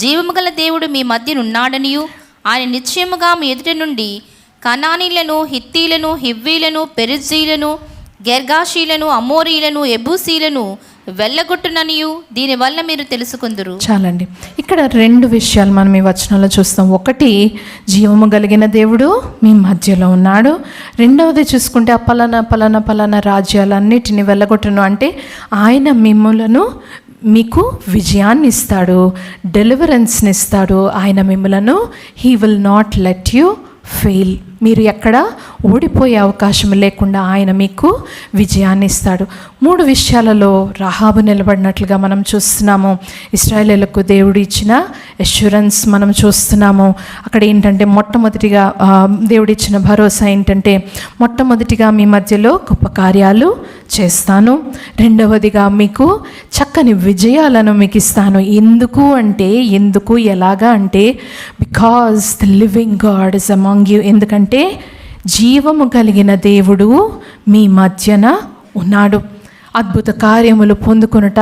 జీవము గల దేవుడు మీ మధ్యనున్నాడనియు, ఆయన నిశ్చయముగా మీ ఎదుట నుండి కనానీలను, హిత్తీలను, హివ్వీలను, పెరిజ్జీలను, గెర్గాషీలను, అమోరీలను, ఎబూసీలను వెళ్ళగొట్టుననియు దీనివల్ల మీరు తెలుసుకుందురు. చాలండి. ఇక్కడ 2 విషయాలు మనం ఈ వచనంలో చూస్తాం. ఒకటి, జీవము కలిగిన దేవుడు మీ మధ్యలో ఉన్నాడు. రెండవది చూసుకుంటే ఆ పలానా రాజ్యాలన్నిటిని వెళ్ళగొట్టును అంటే ఆయన మిమ్ములను మీకు విజయాన్ని ఇస్తాడు, డెలివరెన్స్ని ఇస్తాడు. ఆయన మిమ్ములను he will not let you fail. మీరు ఎక్కడ ఓడిపోయే అవకాశం లేకుండా ఆయన మీకు విజయాన్ని ఇస్తాడు. 3 విషయాలలో రాహాబు నిలబడినట్లుగా మనం చూస్తున్నాము. ఇశ్రాయేలీయులకు దేవుడు ఇచ్చిన అష్యూరెన్స్ మనం చూస్తున్నాము. అక్కడ ఏంటంటే మొట్టమొదటిగా దేవుడిచ్చిన భరోసా ఏంటంటే, మొట్టమొదటిగా మీ మధ్యలో గొప్ప కార్యాలు చేస్తాను, రెండవదిగా మీకు చక్కని విజయాలను మీకు ఇస్తాను. ఎందుకు ఎలాగా అంటే because the living God is among you. ఎందుకంటే జీవము కలిగిన దేవుడు మీ మధ్యన ఉన్నాడు. అద్భుత కార్యములు పొందుకొనుట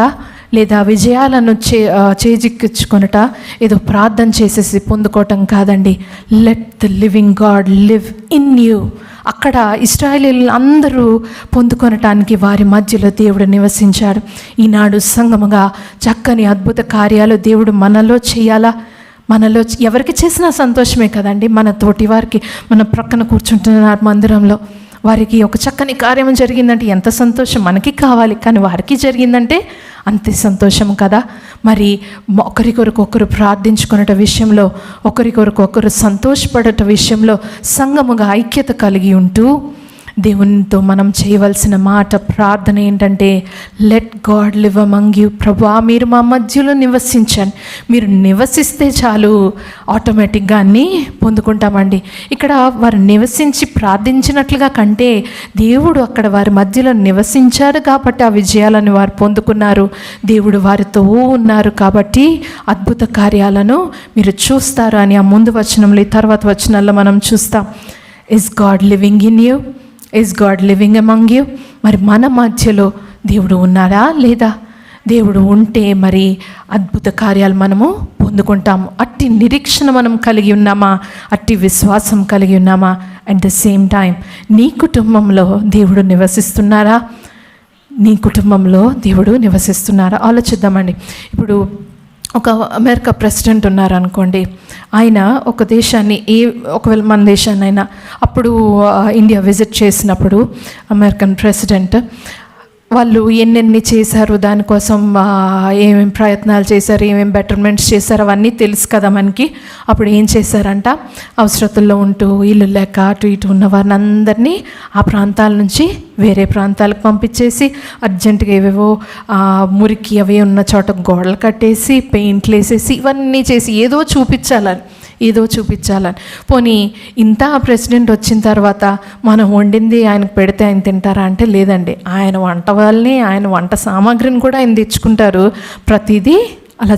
లేదా విజయాలను చేజిక్కించుకొనుట ఏదో ప్రార్థన చేసేసి పొందుకోవటం కాదండి. Let the living God live in you. అక్కడ ఇశ్రాయేలీయులు అందరూ పొందుకొనటానికి వారి మధ్యలో దేవుడు నివసించాడు. ఈనాడు సంగముగా చక్కని అద్భుత కార్యాలు దేవుడు మనలో చేయాలా? మనలో ఎవరికి చేసినా సంతోషమే కదండి. మన తోటి వారికి, మన ప్రక్కన కూర్చుంటున్న మందిరంలో వారికి ఒక చక్కని కార్యం జరిగిందంటే ఎంత సంతోషం మనకి కావాలి, కానీ వారికి జరిగిందంటే అంతే సంతోషం కదా. మరి ఒకరికొరకు ప్రార్థించుకునే విషయంలో, ఒకరికొరకు సంతోషపడట విషయంలో సంఘముగా ఐక్యత కలిగి ఉంటూ దేవునితో మనం చేయవలసిన మాట ప్రార్థన ఏంటంటే, let God live among you. ప్రభువా మీరు మా మధ్యలో నివసించండి. మీరు నివసిస్తే చాలు, ఆటోమేటిక్గా అన్నీ పొందుకుంటామండి. ఇక్కడ వారు నివసించి ప్రార్థించినట్లుగా కంటే దేవుడు అక్కడ వారి మధ్యలో నివసించారు కాబట్టి ఆ విజయాలను వారు పొందుకున్నారు. దేవుడు వారితో ఉన్నారు కాబట్టి అద్భుత కార్యాలను మీరు చూస్తారు అని ఆ ముందు వచనంలో, ఈ తర్వాత వచనాల్లో మనం చూస్తాం. Is God living in you? Is God living among you? మరి మన మధ్యలో దేవుడు ఉన్నారా లేదా? దేవుడు ఉంటే మరి అద్భుత కార్యాలు మనము పొందుకుంటాము. అట్టి నిరీక్షణ మనం కలిగి ఉన్నామా? అట్టి విశ్వాసం కలిగి ఉన్నామా? అట్ ద సేమ్ టైం నీ కుటుంబంలో దేవుడు నివసిస్తున్నారా? నీ కుటుంబంలో దేవుడు నివసిస్తున్నారా? ఆలోచిద్దామండి. ఇప్పుడు ఒక అమెరికా ప్రెసిడెంట్ ఉన్నారనుకోండి, ఆయన ఒక దేశాన్ని ఒకవేళ మన దేశాన్ని అయినా అప్పుడు ఇండియా విజిట్ చేసినప్పుడు అమెరికన్ ప్రెసిడెంట్ వాళ్ళు ఎన్నెన్ని చేశారు, దానికోసం ఏమేమి ప్రయత్నాలు చేశారు, ఏమేమి బెటర్మెంట్స్ చేశారు అవన్నీ తెలుసు కదా మనకి. అప్పుడు ఏం చేశారంట, అవసరతుల్లో ఉంటూ ఇల్లు లేక అటు ఇటు ఉన్న వారిని అందరినీ ఆ ప్రాంతాల నుంచి వేరే ప్రాంతాలకు పంపించేసి అర్జెంటుగా ఏవేవో మురికి అవి ఉన్న చోట గోడలు కట్టేసి పెయింట్లు వేసేసి ఇవన్నీ చేసి ఏదో చూపించాలని. పోనీ ఇంత ప్రెసిడెంట్ వచ్చిన తర్వాత మనం వండింది ఆయనకు పెడితే ఆయన తింటారా అంటే లేదండి. ఆయన వంట వాళ్ళని, ఆయన వంట సామాగ్రిని కూడా ఆయన తెచ్చుకుంటారు. ప్రతిదీ అలా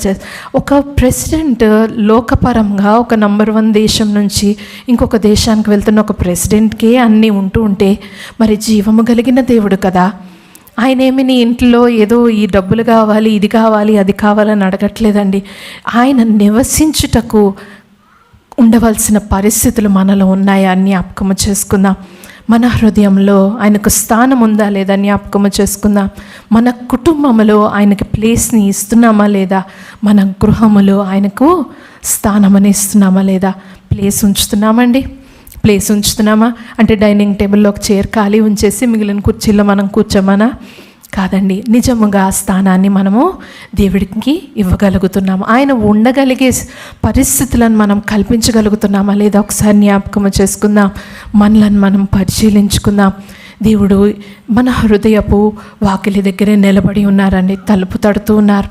ఒక ప్రెసిడెంట్ లోకపరంగా ఒక నంబర్ 1 దేశం నుంచి ఇంకొక దేశానికి వెళ్తున్న ఒక ప్రెసిడెంట్కే అన్నీ ఉంటే మరి జీవము కలిగిన దేవుడు కదా. ఆయన ఏమి నీ ఇంట్లో ఏదో ఈ డబ్బులు కావాలి, ఇది కావాలి, అది కావాలని అడగట్లేదండి. ఆయన నివసించుటకు ఉండవలసిన పరిస్థితులు మనలో ఉన్నాయా అని జ్ఞాపకము చేసుకుందాం. మన హృదయంలో ఆయనకు స్థానం ఉందా లేదా జ్ఞాపకము చేసుకుందాం. మన కుటుంబంలో ఆయనకి ప్లేస్ని ఇస్తున్నామా లేదా, మన గృహములో ఆయనకు స్థానమని ఇస్తున్నామా లేదా. ప్లేస్ ఉంచుతున్నామా అంటే డైనింగ్ టేబుల్లో ఒక చైర్ ఖాళీ ఉంచేసి మిగిలిన కుర్చీల్లో మనం కూర్చోమనా? కాదండి. నిజముగా ఆ స్థానాన్ని మనము దేవుడికి ఇవ్వగలుగుతున్నాము. ఆయన ఉండగలిగే పరిస్థితులను మనం కల్పించగలుగుతున్నామా లేదా ఒకసారి జ్ఞాపకం చేసుకుందాం. మనలను మనం పరిశీలించుకుందాం. దేవుడు మన హృదయపు వాకిలి దగ్గరే నిలబడి ఉన్నారండి, తలుపు తడుతూ ఉన్నారు.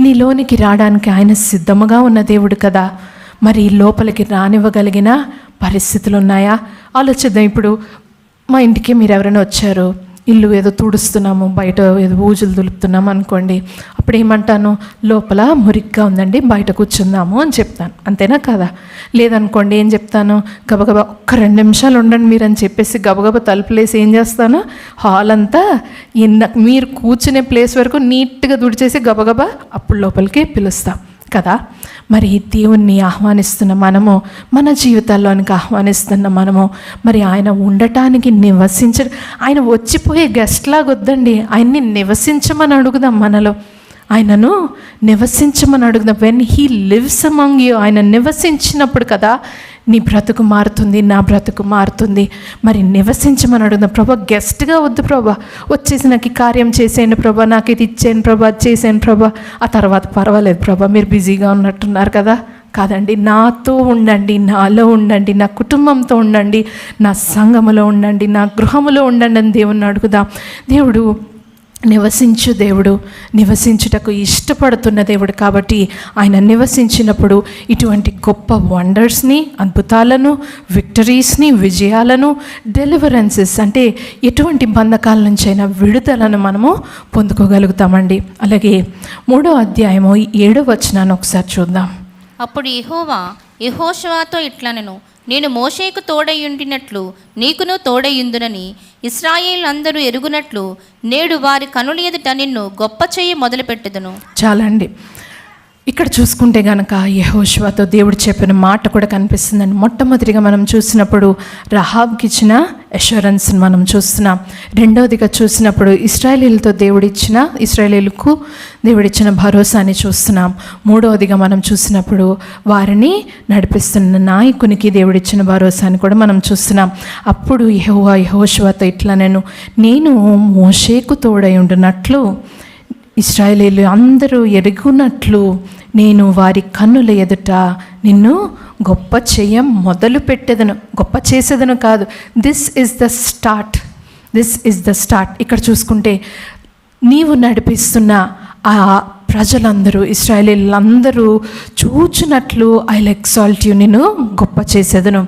నీలోనికి రావడానికి ఆయన సిద్ధముగా ఉన్న దేవుడు కదా. మరి లోపలికి రానివ్వగలిగిన పరిస్థితులు ఉన్నాయా? ఆలోచిద్దాం. ఇప్పుడు మా ఇంటికి మీరు ఎవరైనా వచ్చారు, ఇల్లు ఏదో తుడుస్తున్నాము, బయట ఏదో ఊజులు దులుపుతున్నాము అనుకోండి. అప్పుడు ఏమంటాను, లోపల మురిగ్గా ఉందండి, బయట కూర్చుందాము అని చెప్తాను. అంతేనా కదా? లేదనుకోండి ఏం చెప్తాను, గబగబా ఒక్క 2 నిమిషాలు ఉండండి మీరు అని చెప్పేసి గబగబా తలుపులేసి ఏం చేస్తాను, హాల్ అంతా మీరు కూర్చునే ప్లేస్ వరకు నీట్గా తుడిచేసి గబగబా అప్పుడు లోపలికి పిలుస్తాం కదా. మరి దేవుణ్ణి ఆహ్వానిస్తున్న మనము, మన జీవితాల్లోనికి ఆహ్వానిస్తున్న మనము, మరి ఆయన ఉండటానికి ఆయన వచ్చిపోయే గెస్ట్ లాగా వద్దండి, ఆయన్ని నివసించమని అడుగుదాం. మనలో ఆయనను నివసించమని అడుగుదాం. When he lives among you, ఆయన నివసించినప్పుడు కదా నీ బ్రతుకు మారుతుంది, నా బ్రతుకు మారుతుంది. మరి నివసించమని అడుగుదాం. ప్రభా గెస్ట్గా వద్దు ప్రభా, వచ్చేసి నాకు ఈ కార్యం చేసేయండి ప్రభా, నాకు ఇది ఇచ్చేయండి ప్రభా, అది చేసేయండి ప్రభా, ఆ తర్వాత పర్వాలేదు ప్రభా మీరు బిజీగా ఉన్నట్టున్నారు కదా. కాదండి, నాతో ఉండండి, నాలో ఉండండి, నా కుటుంబంతో ఉండండి, నా సంఘములో ఉండండి, నా గృహములో ఉండండి అని దేవుణ్ణి అడుగుదాం. దేవుడు నివసించుటకు ఇష్టపడుతున్న దేవుడు కాబట్టి ఆయన నివసించినప్పుడు ఇటువంటి గొప్ప వండర్స్ని, అద్భుతాలను, విక్టరీస్ని, విజయాలను, డెలివరెన్సెస్ అంటే ఎటువంటి బంధకాల నుంచైనా విడుదలను మనము పొందుకోగలుగుతామండి. అలాగే 3వ అధ్యాయము 7వ వచనాన్ని ఒకసారి చూద్దాం. అప్పుడు యెహోవా యెహోషువతో ఇట్లనెను, నేను మోషేకు తోడయుండినట్లు నీకును తోడయుందునని ఇశ్రాయేలు ఎరుగునట్లు నేడు వారి కనుల ఎదుట నిన్ను గొప్ప చెయ్యి మొదలుపెట్టెదను. చాలండి. ఇక్కడ చూసుకుంటే కనుక యెహోషువతో దేవుడు చెప్పిన మాట కూడా కనిపిస్తుందండి. మొట్టమొదటిగా మనం చూసినప్పుడు రహాబ్కి ఇచ్చిన అష్యూరెన్స్ని మనం చూస్తున్నాం. రెండవదిగా చూసినప్పుడు ఇశ్రాయేలీలకు దేవుడిచ్చిన భరోసాని చూస్తున్నాం. మూడవదిగా మనం చూసినప్పుడు వారిని నడిపిస్తున్న నాయకునికి దేవుడిచ్చిన భరోసాని కూడా మనం చూస్తున్నాం. అప్పుడు యెహోషువతో ఇట్లా నేను మోషేకు తోడై ఉండునట్లు ఇశ్రాయేలీలు అందరూ ఎరుగునట్లు నేను వారి కన్నుల ఎదుట నిన్ను గొప్ప మొదలు పెట్టేదను, గొప్ప చేసేదను కాదు. This is the start. ఇక్కడ చూసుకుంటే నీవు నడిపిస్తున్న ఆ ప్రజలందరూ, ఇశ్రాయేలీలందరూ చూచినట్లు ఐ విల్ ఎక్సాల్ట్ యు, నేను గొప్ప చేసేదను.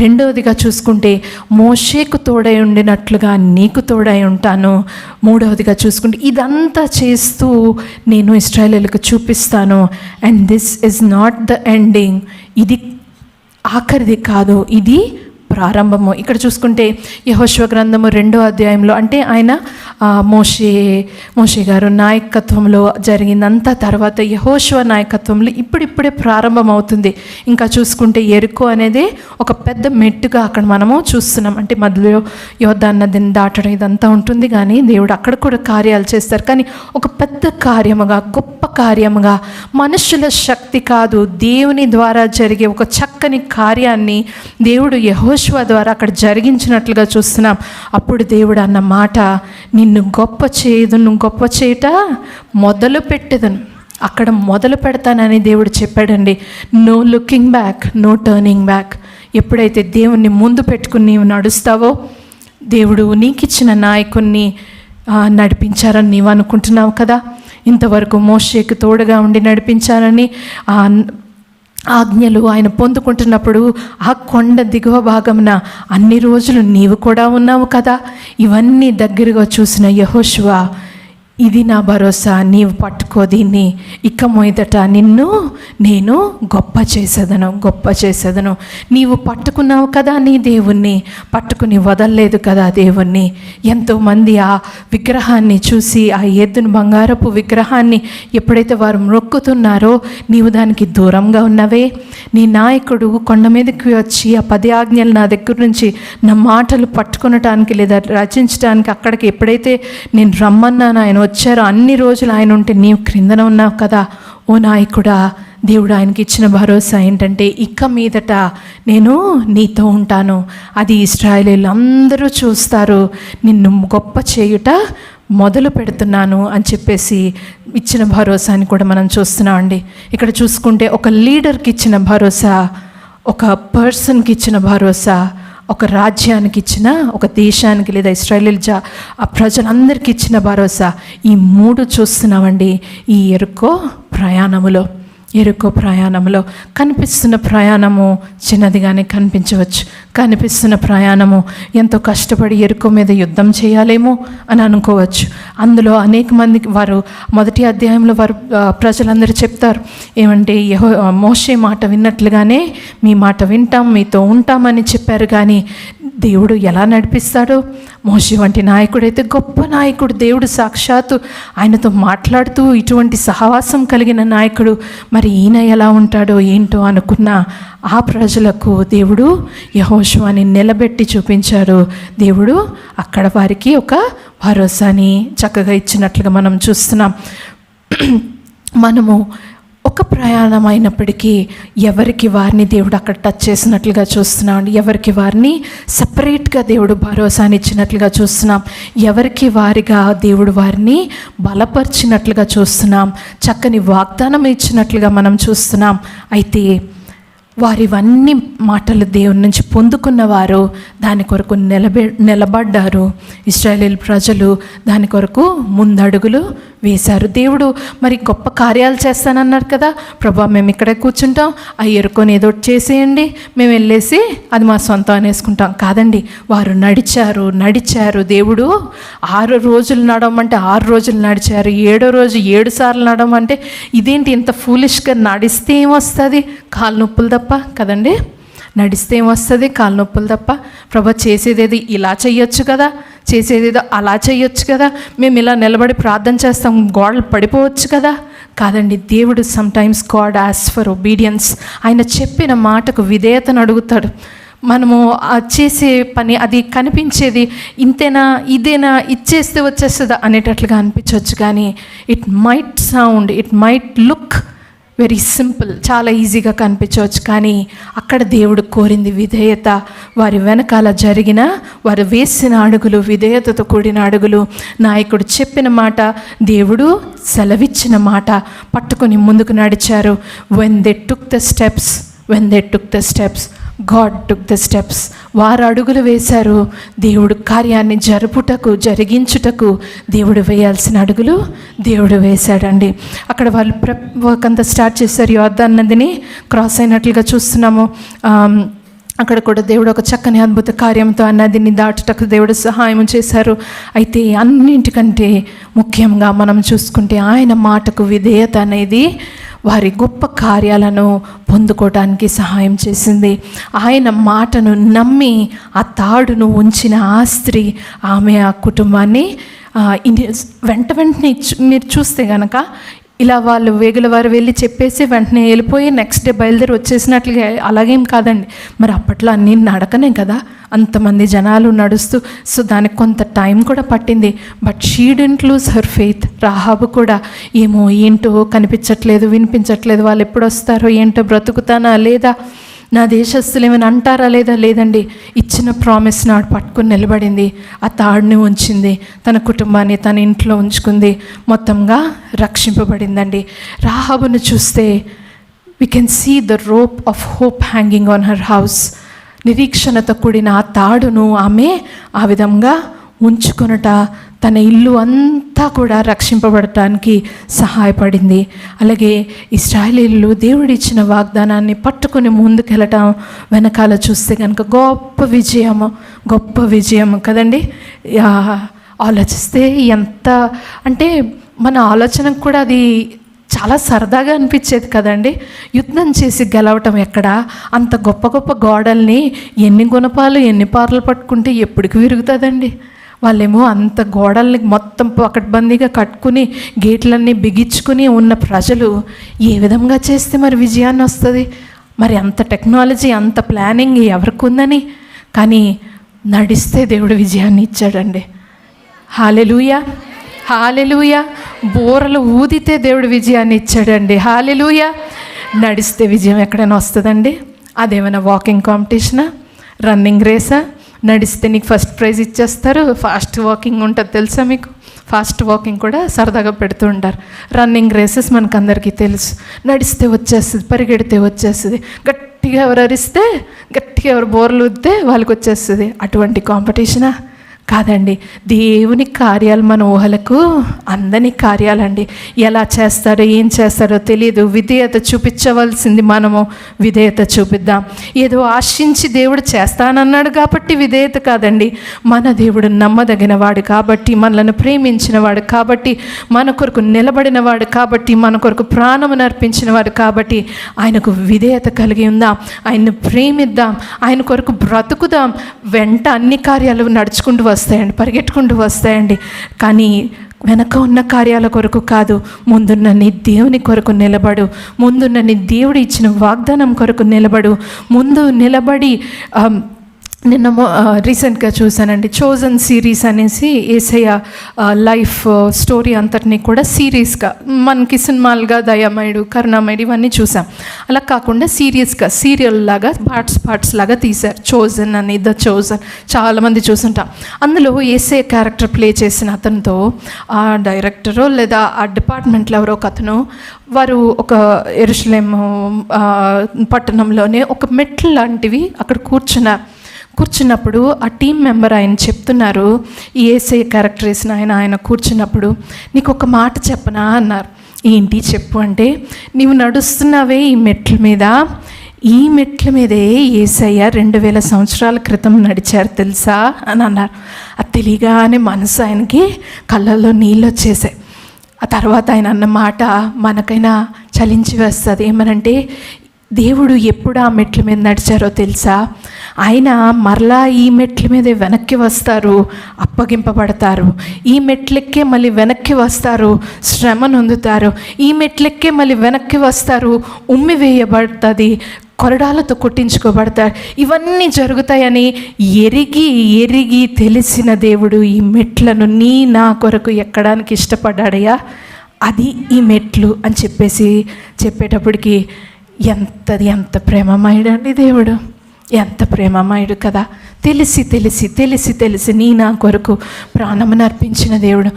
రెండవదిగా చూసుకుంటే మోషేకు తోడై ఉండినట్లుగా నీకు తోడై ఉంటాను. మూడవదిగా చూసుకుంటే ఇదంతా చేస్తూ నేను ఇశ్రాయేలీలకు చూపిస్తాను. And this is not the ending, ఇది ఆఖరిది కాదు, ఇది ప్రారంభము. ఇక్కడ చూసుకుంటే యెహోషువ గ్రంథము 2వ అధ్యాయంలో, అంటే ఆయన మోషే గారు నాయకత్వంలో జరిగిందంతా తర్వాత యెహోషువ నాయకత్వంలో ఇప్పుడిప్పుడే ప్రారంభం అవుతుంది. ఇంకా చూసుకుంటే యెరికో అనేది ఒక పెద్ద మెట్టుగా అక్కడ మనము చూస్తున్నాం. అంటే మధ్యలో యోర్దాను నదిని దాటడం ఇదంతా ఉంటుంది, కానీ దేవుడు అక్కడ కూడా కార్యాలు చేస్తారు. కానీ ఒక పెద్ద కార్యముగా, గొప్ప కార్యముగా, మనుషుల శక్తి కాదు, దేవుని ద్వారా జరిగే ఒక చక్కని కార్యాన్ని దేవుడు యెహోషువ ద్వారా అక్కడ జరిగించినట్లుగా చూస్తున్నాం. అప్పుడు దేవుడు అన్న మాట, నిన్ను గొప్ప చేయదును, గొప్ప చేయట మొదలు పెట్టేదను, అక్కడ మొదలు పెడతానని దేవుడు చెప్పాడండి. No looking back, no turning back. ఎప్పుడైతే దేవుణ్ణి ముందు పెట్టుకుని నీవు నడుస్తావో, దేవుడు నీకు ఇచ్చిన నాయకుణ్ణి నడిపించారని నీవు అనుకుంటున్నావు కదా. ఇంతవరకు మోషేకు తోడుగా ఉండి నడిపించారని ఆజ్ఞలు ఆయన పొందుకుంటున్నప్పుడు ఆ కొండ దిగువ భాగమున అన్ని రోజులు నీవు కూడా ఉన్నావు కదా. ఇవన్నీ దగ్గరగా చూసిన యెహోషువ, ఇది నా భరోసా, నీవు పట్టుకో దీన్ని, ఇక మీదట నిన్ను నేను గొప్ప చేసేదను. నీవు పట్టుకున్నావు కదా నీ దేవుణ్ణి, పట్టుకుని వదలలేదు కదా దేవుణ్ణి. ఎంతోమంది ఆ విగ్రహాన్ని చూసి, ఆ ఎద్దును బంగారపు విగ్రహాన్ని ఎప్పుడైతే వారు మొక్కుతున్నారో, నీవు దానికి దూరంగా ఉన్నవే. నీ నాయకుడు కొండ మీదకి వచ్చి ఆ 10 ఆజ్ఞలు నా దగ్గర నుంచి, నా మాటలు పట్టుకొనటానికి లేదా రచించడానికి అక్కడికి ఎప్పుడైతే నేను రమ్మన్నాను, ఆయన వచ్చారు, అన్ని రోజులు ఆయన ఉంటే నీవు క్రిందన ఉన్నావు కదా. ఓ నాయకుడా, దేవుడు ఆయనకి ఇచ్చిన భరోసా ఏంటంటే, ఇక మీదట నేను నీతో ఉంటాను, అది ఇశ్రాయేలీయులు అందరూ చూస్తారు, నిన్ను గొప్ప చేయుట మొదలు పెడుతున్నాను అని చెప్పేసి ఇచ్చిన భరోసాని కూడా మనం చూస్తున్నామండి. ఇక్కడ చూసుకుంటే ఒక లీడర్కి ఇచ్చిన భరోసా, ఒక పర్సన్కి ఇచ్చిన భరోసా, ఒక రాజ్యానికి ఇచ్చిన, ఒక దేశానికి లేదా ఇశ్రాయేలీయుల ఆ ప్రజలందరికీ ఇచ్చిన భరోసా, ఈ 3 చూస్తున్నామండి ఈ యెరికో ప్రయాణంలో. కనిపిస్తున్న ప్రయాణము చిన్నదిగానే కనిపించవచ్చు, కనిపిస్తున్న ప్రయాణము ఎంతో కష్టపడి యెరికో మీద యుద్ధం చేయాలేమో అని అనుకోవచ్చు. అందులో అనేక మంది వారు మొదటి అధ్యాయంలో వారు ప్రజలందరూ చెప్తారు ఏమంటే, మోషే మాట విన్నట్లుగానే మీ మాట వింటాం, మీతో ఉంటామని చెప్పారు. కానీ దేవుడు ఎలా నడిపిస్తాడో, మోషే వంటి నాయకుడైతే గొప్ప నాయకుడు, దేవుడు సాక్షాత్తు ఆయనతో మాట్లాడుతూ ఇటువంటి సహవాసం కలిగిన నాయకుడు, మరి ఈయన ఎలా ఉంటాడో ఏంటో అనుకున్న ఆ ప్రజలకు దేవుడు యెహోషువని నిలబెట్టి చూపించారు. దేవుడు అక్కడ వారికి ఒక భరోసాని చక్కగా ఇచ్చినట్లుగా మనం చూస్తున్నాం. మనము ఒక ప్రయాణం అయినప్పటికీ ఎవరికి వారిని దేవుడు అక్కడ టచ్ చేసినట్లుగా చూస్తున్నాం. ఎవరికి వారిని సపరేట్గా దేవుడు భరోసాని ఇచ్చినట్లుగా చూస్తున్నాం. ఎవరికి వారిగా దేవుడు వారిని బలపరిచినట్లుగా చూస్తున్నాం. చక్కని వాగ్దానం ఇచ్చినట్లుగా మనం చూస్తున్నాం. అయితే వారివన్నీ మాటలు దేవుని నుంచి పొందుకున్నవారు దాని కొరకు నిలబడ్డారు. ఇశ్రాయేలు ప్రజలు దాని కొరకు ముందడుగులు వేశారు. దేవుడు మరి గొప్ప కార్యాలు చేస్తానన్నారు కదా, ప్రభా మేము ఇక్కడే కూర్చుంటాం, ఆ ఎరుకొని ఏదో చేసేయండి, మేము వెళ్ళేసి అది మా సొంతం అనేసుకుంటాం. కాదండి, వారు నడిచారు. దేవుడు 6 రోజులు నడవమంటే 6 రోజులు నడిచారు. 7వ రోజు 7 సార్లు నడవమంటే ఇదేంటి ఇంత ఫూలిష్గా, నడిస్తే ఏమొస్తుంది, కాలు నొప్పులు తప్ప కదండి, నడిస్తే ఏమొస్తుంది, కాలు నొప్పులు తప్ప. ప్రభా చేసేదేది ఇలా చెయ్యొచ్చు కదా, చేసేదేదో అలా చెయ్యొచ్చు కదా, మేము ఇలా నిలబడి ప్రార్థన చేస్తాం, గోడలు పడిపోవచ్చు కదా. కాదండి, దేవుడు sometimes God asks for obedience. ఆయన చెప్పిన మాటకు విధేయతను అడుగుతాడు. మనము చేసే పని అది కనిపించేది ఇంతేనా, ఇదేనా, ఇచ్చేస్తే వచ్చేస్తుందా అనేటట్లుగా అనిపించవచ్చు. కానీ it might look very simple, చాలా ఈజీగా కనిపించవచ్చు. కానీ అక్కడ దేవుడు కోరింది విధేయత. వారి వెనకాల జరిగిన, వారు వేసిన అడుగులు విధేయతతో కూడిన అడుగులు. నాయకుడు చెప్పిన మాట, దేవుడు సెలవిచ్చిన మాట పట్టుకొని ముందుకు నడిచారు. when they took the steps God took the steps. వారు అడుగులు వేశారు. దేవుడు కార్యాన్ని జరిగించుటకు దేవుడు వేయాల్సిన అడుగులు దేవుడు వేశాడండి. అక్కడ వాళ్ళు వర్క్ అంతా స్టార్ట్ చేశారు. యోర్దాను నదిని క్రాస్ అయినట్లుగా చూస్తున్నాము. అక్కడ కూడా దేవుడు ఒక చక్కని అద్భుత కార్యంతో ఆ నదిని దాటుటకు దేవుడు సహాయం చేశారు. అయితే అన్నింటికంటే ముఖ్యంగా మనం చూసుకుంటే ఆయన మాటకు విధేయత అనేది వారి గొప్ప కార్యాలను పొందుకోవడానికి సహాయం చేసింది. ఆయన మాటను నమ్మి ఆ తాడును ఉంచిన ఆ స్త్రీ, ఆమె ఆ కుటుంబాన్ని వెంటనే మీరు చూస్తే కనుక ఇలా వాళ్ళు వేగుల వారు వెళ్ళి చెప్పేసి వెంటనే వెళ్ళిపోయి నెక్స్ట్ డే బయలుదేరి వచ్చేసినట్లుగా అలాగేం కాదండి. మరి అప్పట్లో అన్నీ నడకనే కదా, అంతమంది జనాలు నడుస్తూ, సో దానికి కొంత టైం కూడా పట్టింది. But she didn't lose her faith. Rahab కూడా ఏమో ఏంటో కనిపించట్లేదు, వినిపించట్లేదు, వాళ్ళు ఎప్పుడు వస్తారో ఏంటో, బ్రతుకుతానా లేదా, నా దేశస్తులు ఏమైనా అంటారా లేదా, లేదండి, ఇచ్చిన ప్రామిస్ నాడు పట్టుకుని నిలబడింది, ఆ తాడుని ఉంచింది, తన కుటుంబాన్ని తన ఇంట్లో ఉంచుకుంది, మొత్తంగా రక్షింపబడిందండి. రాహాబును చూస్తే we can see the rope of hope hanging on her house. నిరీక్షణతో కూడిన ఆ తాడును ఆమె ఆ విధంగా ఉంచుకొనుట తన ఇల్లు అంతా కూడా రక్షింపబడటానికి సహాయపడింది. అలాగే ఇశ్రాయేలీయులు దేవుడిచ్చిన వాగ్దానాన్ని పట్టుకుని ముందుకెళ్ళటం వెనకాల చూస్తే కనుక గొప్ప విజయము కదండి. ఆలోచిస్తే ఎంత అంటే మన ఆలోచనకు కూడా అది చాలా సరదాగా అనిపించేది కదండి. యుద్ధం చేసి గెలవటం ఎక్కడ, అంత గొప్ప గోడల్ని ఎన్ని గుణపాలు ఎన్ని పార్లు పట్టుకుంటే ఎప్పటికి విరుగుతుందండి. వాళ్ళేమో అంత గోడల్ని మొత్తం పకడ్బందీగా కట్టుకుని గేట్లన్నీ బిగించుకుని ఉన్న ప్రజలు ఏ విధంగా చేస్తే మరి విజయాన్ని వస్తుంది? మరి అంత టెక్నాలజీ, అంత ప్లానింగ్ ఎవరికి ఉందని, కానీ నడిస్తే దేవుడు విజయాన్ని ఇచ్చాడండి. హల్లెలూయా, హల్లెలూయా. బోరలు ఊదితే దేవుడు విజయాన్ని ఇచ్చాడండి. హల్లెలూయా. నడిస్తే విజయం ఎక్కడైనా వస్తుందండి? అదేమైనా వాకింగ్ కాంపిటీషనా, రన్నింగ్ రేసా? నడిస్తే నీకు ఫస్ట్ ప్రైజ్ ఇచ్చేస్తారు. ఫాస్ట్ వాకింగ్ ఉంటుంది తెలుసా మీకు? ఫాస్ట్ వాకింగ్ కూడా సరదాగా పెడుతూ ఉంటారు. రన్నింగ్ రేసెస్ మనకు అందరికీ తెలుసు. నడిస్తే వచ్చేస్తుంది, పరిగెడితే వచ్చేస్తుంది, గట్టిగా ఎవరు అరిస్తే, గట్టిగా ఎవరు బోర్లు ఊదితే వాళ్ళకి వచ్చేస్తుంది. అటువంటి కాంపిటీషనా? కాదండి. దేవుని కార్యాలు మన ఊహలకు అందని కార్యాలండి. ఎలా చేస్తారో ఏం చేస్తారో తెలియదు. విధేయత చూపించవలసింది మనము విధేయత చూపిద్దాం. ఏదో ఆశించి దేవుడు చేస్తానన్నాడు కాబట్టి విధేయత కాదండి. మన దేవుడు నమ్మదగిన వాడు కాబట్టి, మనలను ప్రేమించిన వాడు కాబట్టి, మన కొరకు నిలబడిన వాడు కాబట్టి, మన కొరకు ప్రాణము నర్పించిన వాడు కాబట్టి ఆయనకు విధేయత కలిగి ఉందాం, ఆయన్ని ప్రేమిద్దాం, ఆయన కొరకు బ్రతుకుదాం. వెంట అన్ని కార్యాలు నడుచుకుంటూ వస్తాయండి, పరిగెట్టుకుంటూ వస్తాయండి. కానీ వెనక ఉన్న కార్యాల కొరకు కాదు, ముందున్న నీ దేవుని కొరకు నిలబడు, ముందున్న నీ దేవుడు ఇచ్చిన వాగ్దానం కొరకు నిలబడు. ముందు నిలబడి నిన్న రీసెంట్గా చూశానండి, చోజన్ సిరీస్ అనేసి యేసయ్య లైఫ్ స్టోరీ అంతటినీ కూడా సిరీస్గా, మనకి సినిమాలుగా దయామయుడు, కరుణామయుడు ఇవన్నీ చూసాం. అలా కాకుండా సీరియస్గా సీరియల్ లాగా పార్ట్స్ లాగా తీశారు. చోజన్ అని, ద చోజన్ చాలామంది చూసుంటాం. అందులో యేసయ్య క్యారెక్టర్ ప్లే చేసిన అతనితో ఆ డైరెక్టరో లేదా ఆ డిపార్ట్మెంట్లో ఎవరో ఒక అతను, వారు ఒక యెరూషలేము పట్టణంలోనే ఒక మెట్లు లాంటివి అక్కడ కూర్చున్నప్పుడు ఆ టీం మెంబర్ ఆయన చెప్తున్నారు, ఈ యేసయ్య క్యారెక్టర్ వేసిన ఆయన కూర్చున్నప్పుడు, నీకు ఒక మాట చెప్పనా అన్నారు. ఏంటి చెప్పు అంటే, నీవు నడుస్తున్నావే ఈ మెట్ల మీద, ఈ మెట్ల మీదే యేసయ్య 2000 సంవత్సరాల క్రితం నడిచారు తెలుసా అని అన్నారు. అది తెలియగానే మనసు ఆయనకి కళ్ళల్లో నీళ్ళు వచ్చేసాయి. ఆ తర్వాత ఆయన అన్న మాట మనకైనా చలించి వేస్తుంది. ఏమనంటే, దేవుడు ఎప్పుడు ఆ మెట్ల మీద నడిచారో తెలుసా? ఆయన మరలా ఈ మెట్ల మీదే వెనక్కి వస్తారు, అప్పగింపబడతారు. ఈ మెట్లెక్కే మళ్ళీ వెనక్కి వస్తారు, శ్రమ నొందుతారు. ఈ మెట్లెక్కే మళ్ళీ వెనక్కి వస్తారు, ఉమ్మి వేయబడుతుంది, కొరడాలతో కొట్టించుకోబడతారు. ఇవన్నీ జరుగుతాయని ఎరిగి తెలిసిన దేవుడు ఈ మెట్లను నా కొరకు ఎక్కడానికి ఇష్టపడ్డాడయ్యా, అది ఈ మెట్లు అని చెప్పేటప్పటికి ఎంత ప్రేమమయుడు అండి దేవుడు, ఎంత ప్రేమమయుడు కదా. తెలిసి నా కొరకు ప్రాణమును అర్పించిన దేవుడు.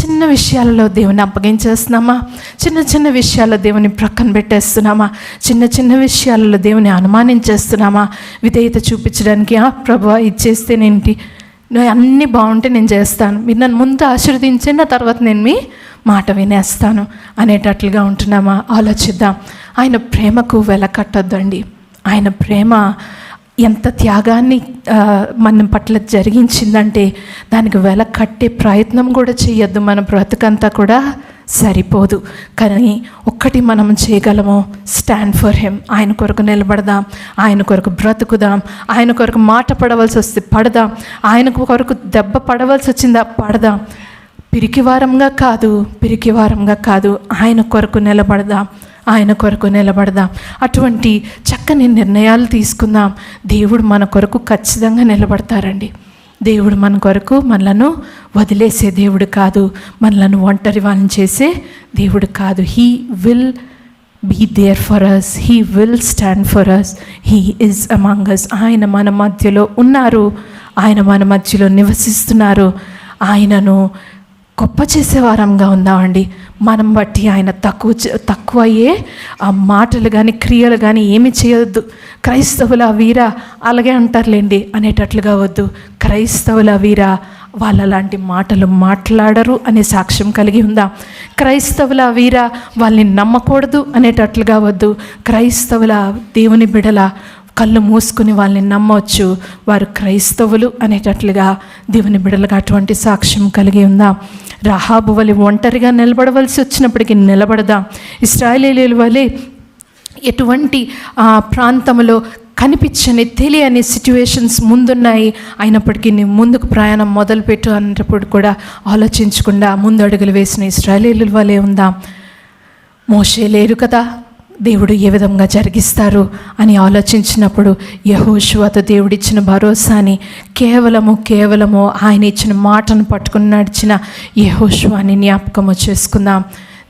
చిన్న విషయాలలో దేవుని అప్పగించేస్తున్నామా? చిన్న విషయాల్లో దేవుని ప్రక్కన పెట్టేస్తున్నామా? చిన్న విషయాలలో దేవుని అనుమానించేస్తున్నామా? విధేయత చూపించడానికి, ప్రభువా ఇచ్చేస్తేనేంటి, అన్నీ బాగుంటే నేను చేస్తాను, మీరు నన్ను ముందు ఆశీర్వదించండి, ఆ తర్వాత నేను మీ మాట వినేస్తాను అనేటట్లుగా ఉంటున్నామా? ఆలోచిద్దాం. ఆయన ప్రేమకు వెల కట్టొద్దండి. ఆయన ప్రేమ ఎంత త్యాగాన్ని మన పట్ల జరిగించిందంటే దానికి వెల కట్టే ప్రయత్నం కూడా చేయొద్దు. మన బ్రతుకంతా కూడా సరిపోదు. కానీ ఒక్కటి మనం చేయగలము, స్టాండ్ ఫర్ హిమ్. ఆయన కొరకు నిలబడదాం, ఆయన కొరకు బ్రతుకుదాం, ఆయన కొరకు మాట పడవలసి వస్తే పడదాం, ఆయన కొరకు దెబ్బ పడవలసి వచ్చిందా పడదాం. పిరికివారంగా కాదు, ఆయన కొరకు నిలబడదాం, ఆయన కొరకు నిలబడదాం. అటువంటి చక్కని నిర్ణయాలు తీసుకుందాం. దేవుడు మన కొరకు ఖచ్చితంగా నిలబడతారండి. దేవుడు మన కొరకు మనలను వదిలేసే దేవుడు కాదు, మనలను ఒంటరి వాళ్ళని చేసే దేవుడు కాదు. He will be there for us, he will stand for us, he is among us. ఆయన మన మధ్యలో ఉన్నారు, ఆయన మన మధ్యలో నివసిస్తున్నారు. ఆయనను గొప్ప చేసేవారంగా ఉందామండి. మనం బట్టి ఆయన తక్కువ అయ్యే ఆ మాటలు కానీ క్రియలు కానీ ఏమి చేయొద్దు. క్రైస్తవుల వీరా అలాగే అంటారులేండి అనేటట్లుగా వద్దు. క్రైస్తవుల వీరా వాళ్ళ లాంటి మాటలు మాట్లాడరు అనే సాక్ష్యం కలిగి ఉందాం. క్రైస్తవుల వీరా వాళ్ళని నమ్మకూడదు అనేటట్లుగా వద్దు. క్రైస్తవుల దేవుని బిడల కళ్ళు మూసుకుని వాళ్ళని నమ్మవచ్చు, వారు క్రైస్తవులు అనేటట్లుగా దేవుని బిడలుగా అటువంటి సాక్ష్యం కలిగి ఉందాం. రహాబు వలె ఒంటరిగా నిలబడవలసి వచ్చినప్పటికీ నిలబడదాం. ఇశ్రాయేలీయుల వలె ఎటువంటి ప్రాంతంలో కనిపించని తెలియని సిచ్యువేషన్స్ ముందున్నాయి, అయినప్పటికీ నీవు ముందుకు ప్రయాణం మొదలుపెట్టు అన్నప్పుడు కూడా ఆలోచించకుండా ముందు అడుగులు వేసిన ఇశ్రాయేలీయుల వలె ఉందాం. మోషే లేరు కదా, దేవుడు ఏ విధంగా జరిగిస్తారు అని ఆలోచించినప్పుడు యెహోషువతో దేవుడిచ్చిన భరోసాని కేవలము ఆయన ఇచ్చిన మాటను పట్టుకుని నడిచిన యెహోషువని జ్ఞాపకము చేసుకుందాం.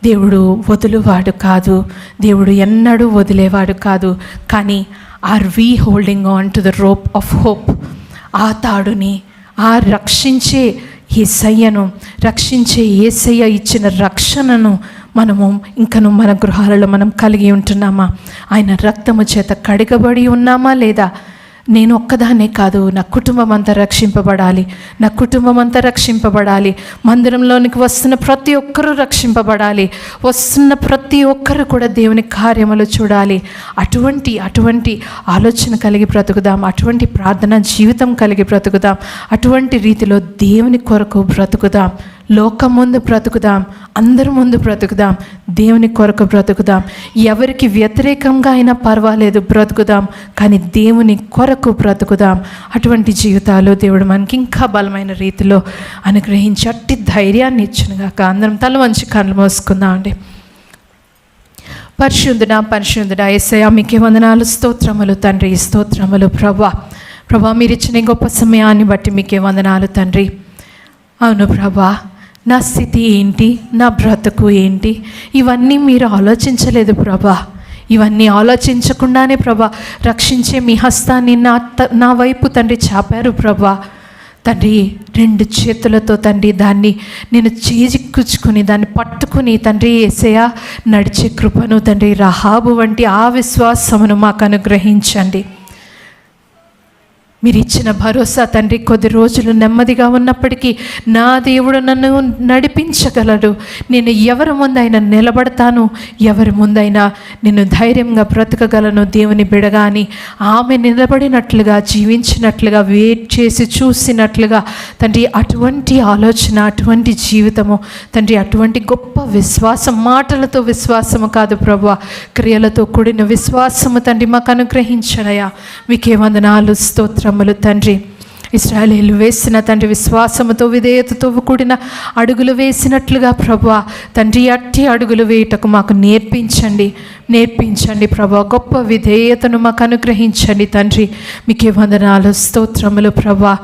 దేవుడు వదులువాడు కాదు, దేవుడు ఎన్నడూ వదిలేవాడు కాదు. కానీ are we holding on to the rope of hope? ఆ తాడుని, ఆ రక్షించే యేసయ్యను, రక్షించే యేసయ్య ఇచ్చిన రక్షణను మనము ఇంకను మన గృహాలలో మనం కలిగి ఉంటున్నామా? ఆయన రక్తము చేత కడగబడి ఉన్నామా లేదా? నేను ఒక్కదాన్నే కాదు, నా కుటుంబం అంతా రక్షింపబడాలి. మందిరంలోనికి వస్తున్న ప్రతి ఒక్కరూ రక్షింపబడాలి. వస్తున్న ప్రతి ఒక్కరు కూడా దేవుని కార్యములు చూడాలి. అటువంటి ఆలోచన కలిగి బ్రతుకుదాం. అటువంటి ప్రార్థన జీవితం కలిగి బ్రతుకుదాం. అటువంటి రీతిలో దేవుని కొరకు బ్రతుకుదాం. లోకం ముందు బ్రతుకుదాం, అందరి ముందు బ్రతుకుదాం, దేవుని కొరకు బ్రతుకుదాం. ఎవరికి వ్యతిరేకంగా అయినా పర్వాలేదు బ్రతుకుదాం, కానీ దేవుని కొరకు బ్రతుకుదాం. అటువంటి జీవితాలు దేవుడు మనకి ఇంకా బలమైన రీతిలో అనుగ్రహించి అట్టి ధైర్యాన్ని ఇచ్చునుగాక. అందరం తల వంచి కళ్ళు మోసుకుందాం అండి. పరిశుద్ధుడా యేసయ్యా, మీకే వందనాలు, స్తోత్రములు తండ్రి, స్తోత్రములు ప్రభా. మీరు ఇచ్చిన గొప్ప సమయాన్ని బట్టి మీకే వందనాలు తండ్రి. అవును ప్రభా, నా స్థితి ఏంటి, నా బ్రతుకు ఏంటి, ఇవన్నీ మీరు ఆలోచించలేదు ప్రభా. ఇవన్నీ ఆలోచించకుండానే ప్రభా రక్షించే మీ హస్తాన్ని నా వైపు తండ్రి చాపారు ప్రభా. తండ్రి 2 చేతులతో తండ్రి దాన్ని నేను చేజిక్కుచ్చుకుని దాన్ని పట్టుకుని తండ్రి యేసయ్యా నడిచే కృపను తండ్రి రహాబు వంటి ఆ విశ్వాసమును మాకు అనుగ్రహించండి. మీరు ఇచ్చిన భరోసా తండ్రి, కొద్ది రోజులు నెమ్మదిగా ఉన్నప్పటికీ నా దేవుడు నన్ను నడిపించగలడు. నేను ఎవరి ముందైనా నిలబడతాను, ఎవరి ముందైనా నేను ధైర్యంగా బ్రతకగలను దేవుని బిడగా అని ఆమె నిలబడినట్లుగా, జీవించినట్లుగా, వెయిట్ చేసి చూసినట్లుగా తండ్రి అటువంటి ఆలోచన, అటువంటి జీవితము తండ్రి, అటువంటి గొప్ప విశ్వాసం, మాటలతో విశ్వాసము కాదు ప్రభువా, క్రియలతో కూడిన విశ్వాసము తండ్రి మాకు అనుగ్రహించనయా. మీకే వందనాలు, స్తోత్రములు తండ్రి. ఇశ్రాయేలీయులు వేసిన తండ్రి విశ్వాసముతో విధేయతతో కూడిన అడుగులు వేసినట్లుగా ప్రభువా తండ్రి అట్టి అడుగులు వేయుటకు మాకు నేర్పించండి ప్రభువా. గొప్ప విధేయతను మాకు అనుగ్రహించండి తండ్రి. మీకే వందనాలు, స్తోత్రములు ప్రభువా.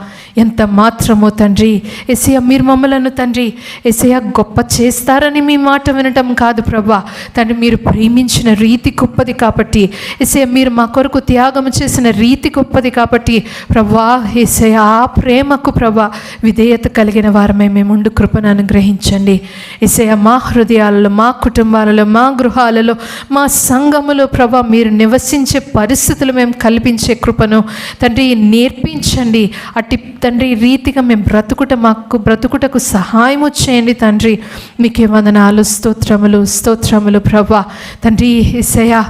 ఎంత మాత్రమో తండ్రి యేసయ్య మీరు మమ్మలను తండ్రి యేసయ్య గొప్ప చేస్తారని మీ మాట వినటం కాదు ప్రభువా తండ్రి, మీరు ప్రేమించిన రీతి గొప్పది కాబట్టి, యేసయ్య మీరు మా కొరకు త్యాగం చేసిన రీతి గొప్పది కాబట్టి ప్రభువా, యేసయ్య ఆ ప్రేమకు ప్రభువా విధేయత కలిగిన వారమే మేము ఉండు కృపను అనుగ్రహించండి. యేసయ్య మా హృదయాలలో, మా కుటుంబాలలో, మా గృహాలలో, మా సంఘములో ప్రభువా మీరు నివసించే పరిస్థితులు మేము కల్పించే కృపను తండ్రి నేర్పించండి. అట్టి తండ్రి రీతిగా మేము బ్రతుకుటకు సహాయము చేయండి తండ్రి. మీకే వందనాలు, స్తోత్రములు ప్రభువా తండ్రి. యేసయ్య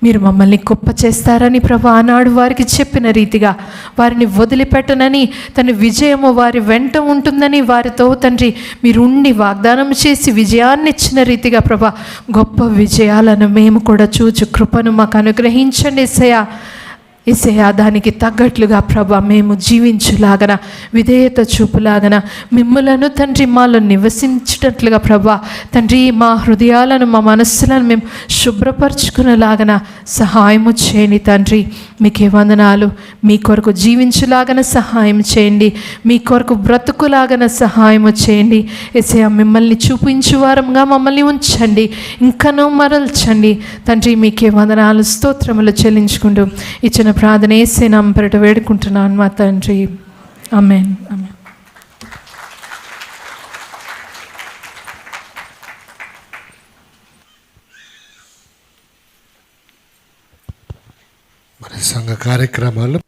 మీరు మమ్మల్ని గొప్ప చేస్తారని ప్రభా ఆనాడు వారికి చెప్పిన రీతిగా వారిని వదిలిపెట్టనని తన విజయము వారి వెంట ఉంటుందని వారితో తండ్రి మీరు ఉండి వాగ్దానం చేసి విజయాన్ని ఇచ్చిన రీతిగా ప్రభా గొప్ప విజయాలను మేము కూడా చూచు కృపను మాకు అనుగ్రహించండి యేసయ్యా దానికి తగ్గట్లుగా ప్రభా మేము జీవించులాగన విధేయత చూపులాగన మిమ్మలను తండ్రి మాలో నివసించేటట్లుగా ప్రభా తండ్రి మా హృదయాలను మా మనస్సులను మేము శుభ్రపరచుకునేలాగన సహాయము చేయండి తండ్రి. మీకే వందనాలు. మీ కొరకు జీవించులాగన సహాయం చేయండి, మీ కొరకు బ్రతుకులాగన సహాయము చేయండి. యేసయ్యా మిమ్మల్ని చూపించు వారంగా మమ్మల్ని ఉంచండి, ఇంకనూ మరల్చండి తండ్రి. మీకే వందనాలు స్తోత్రములు చెల్లించుకుంటూ ఇచ్చిన ప్రార్థన యేసు నామమున పేరిట వేడుకుంటున్నాను మా తండ్రి. ఆమేన్. ఆమేన్. మరి సంఘ కార్యక్రమాలు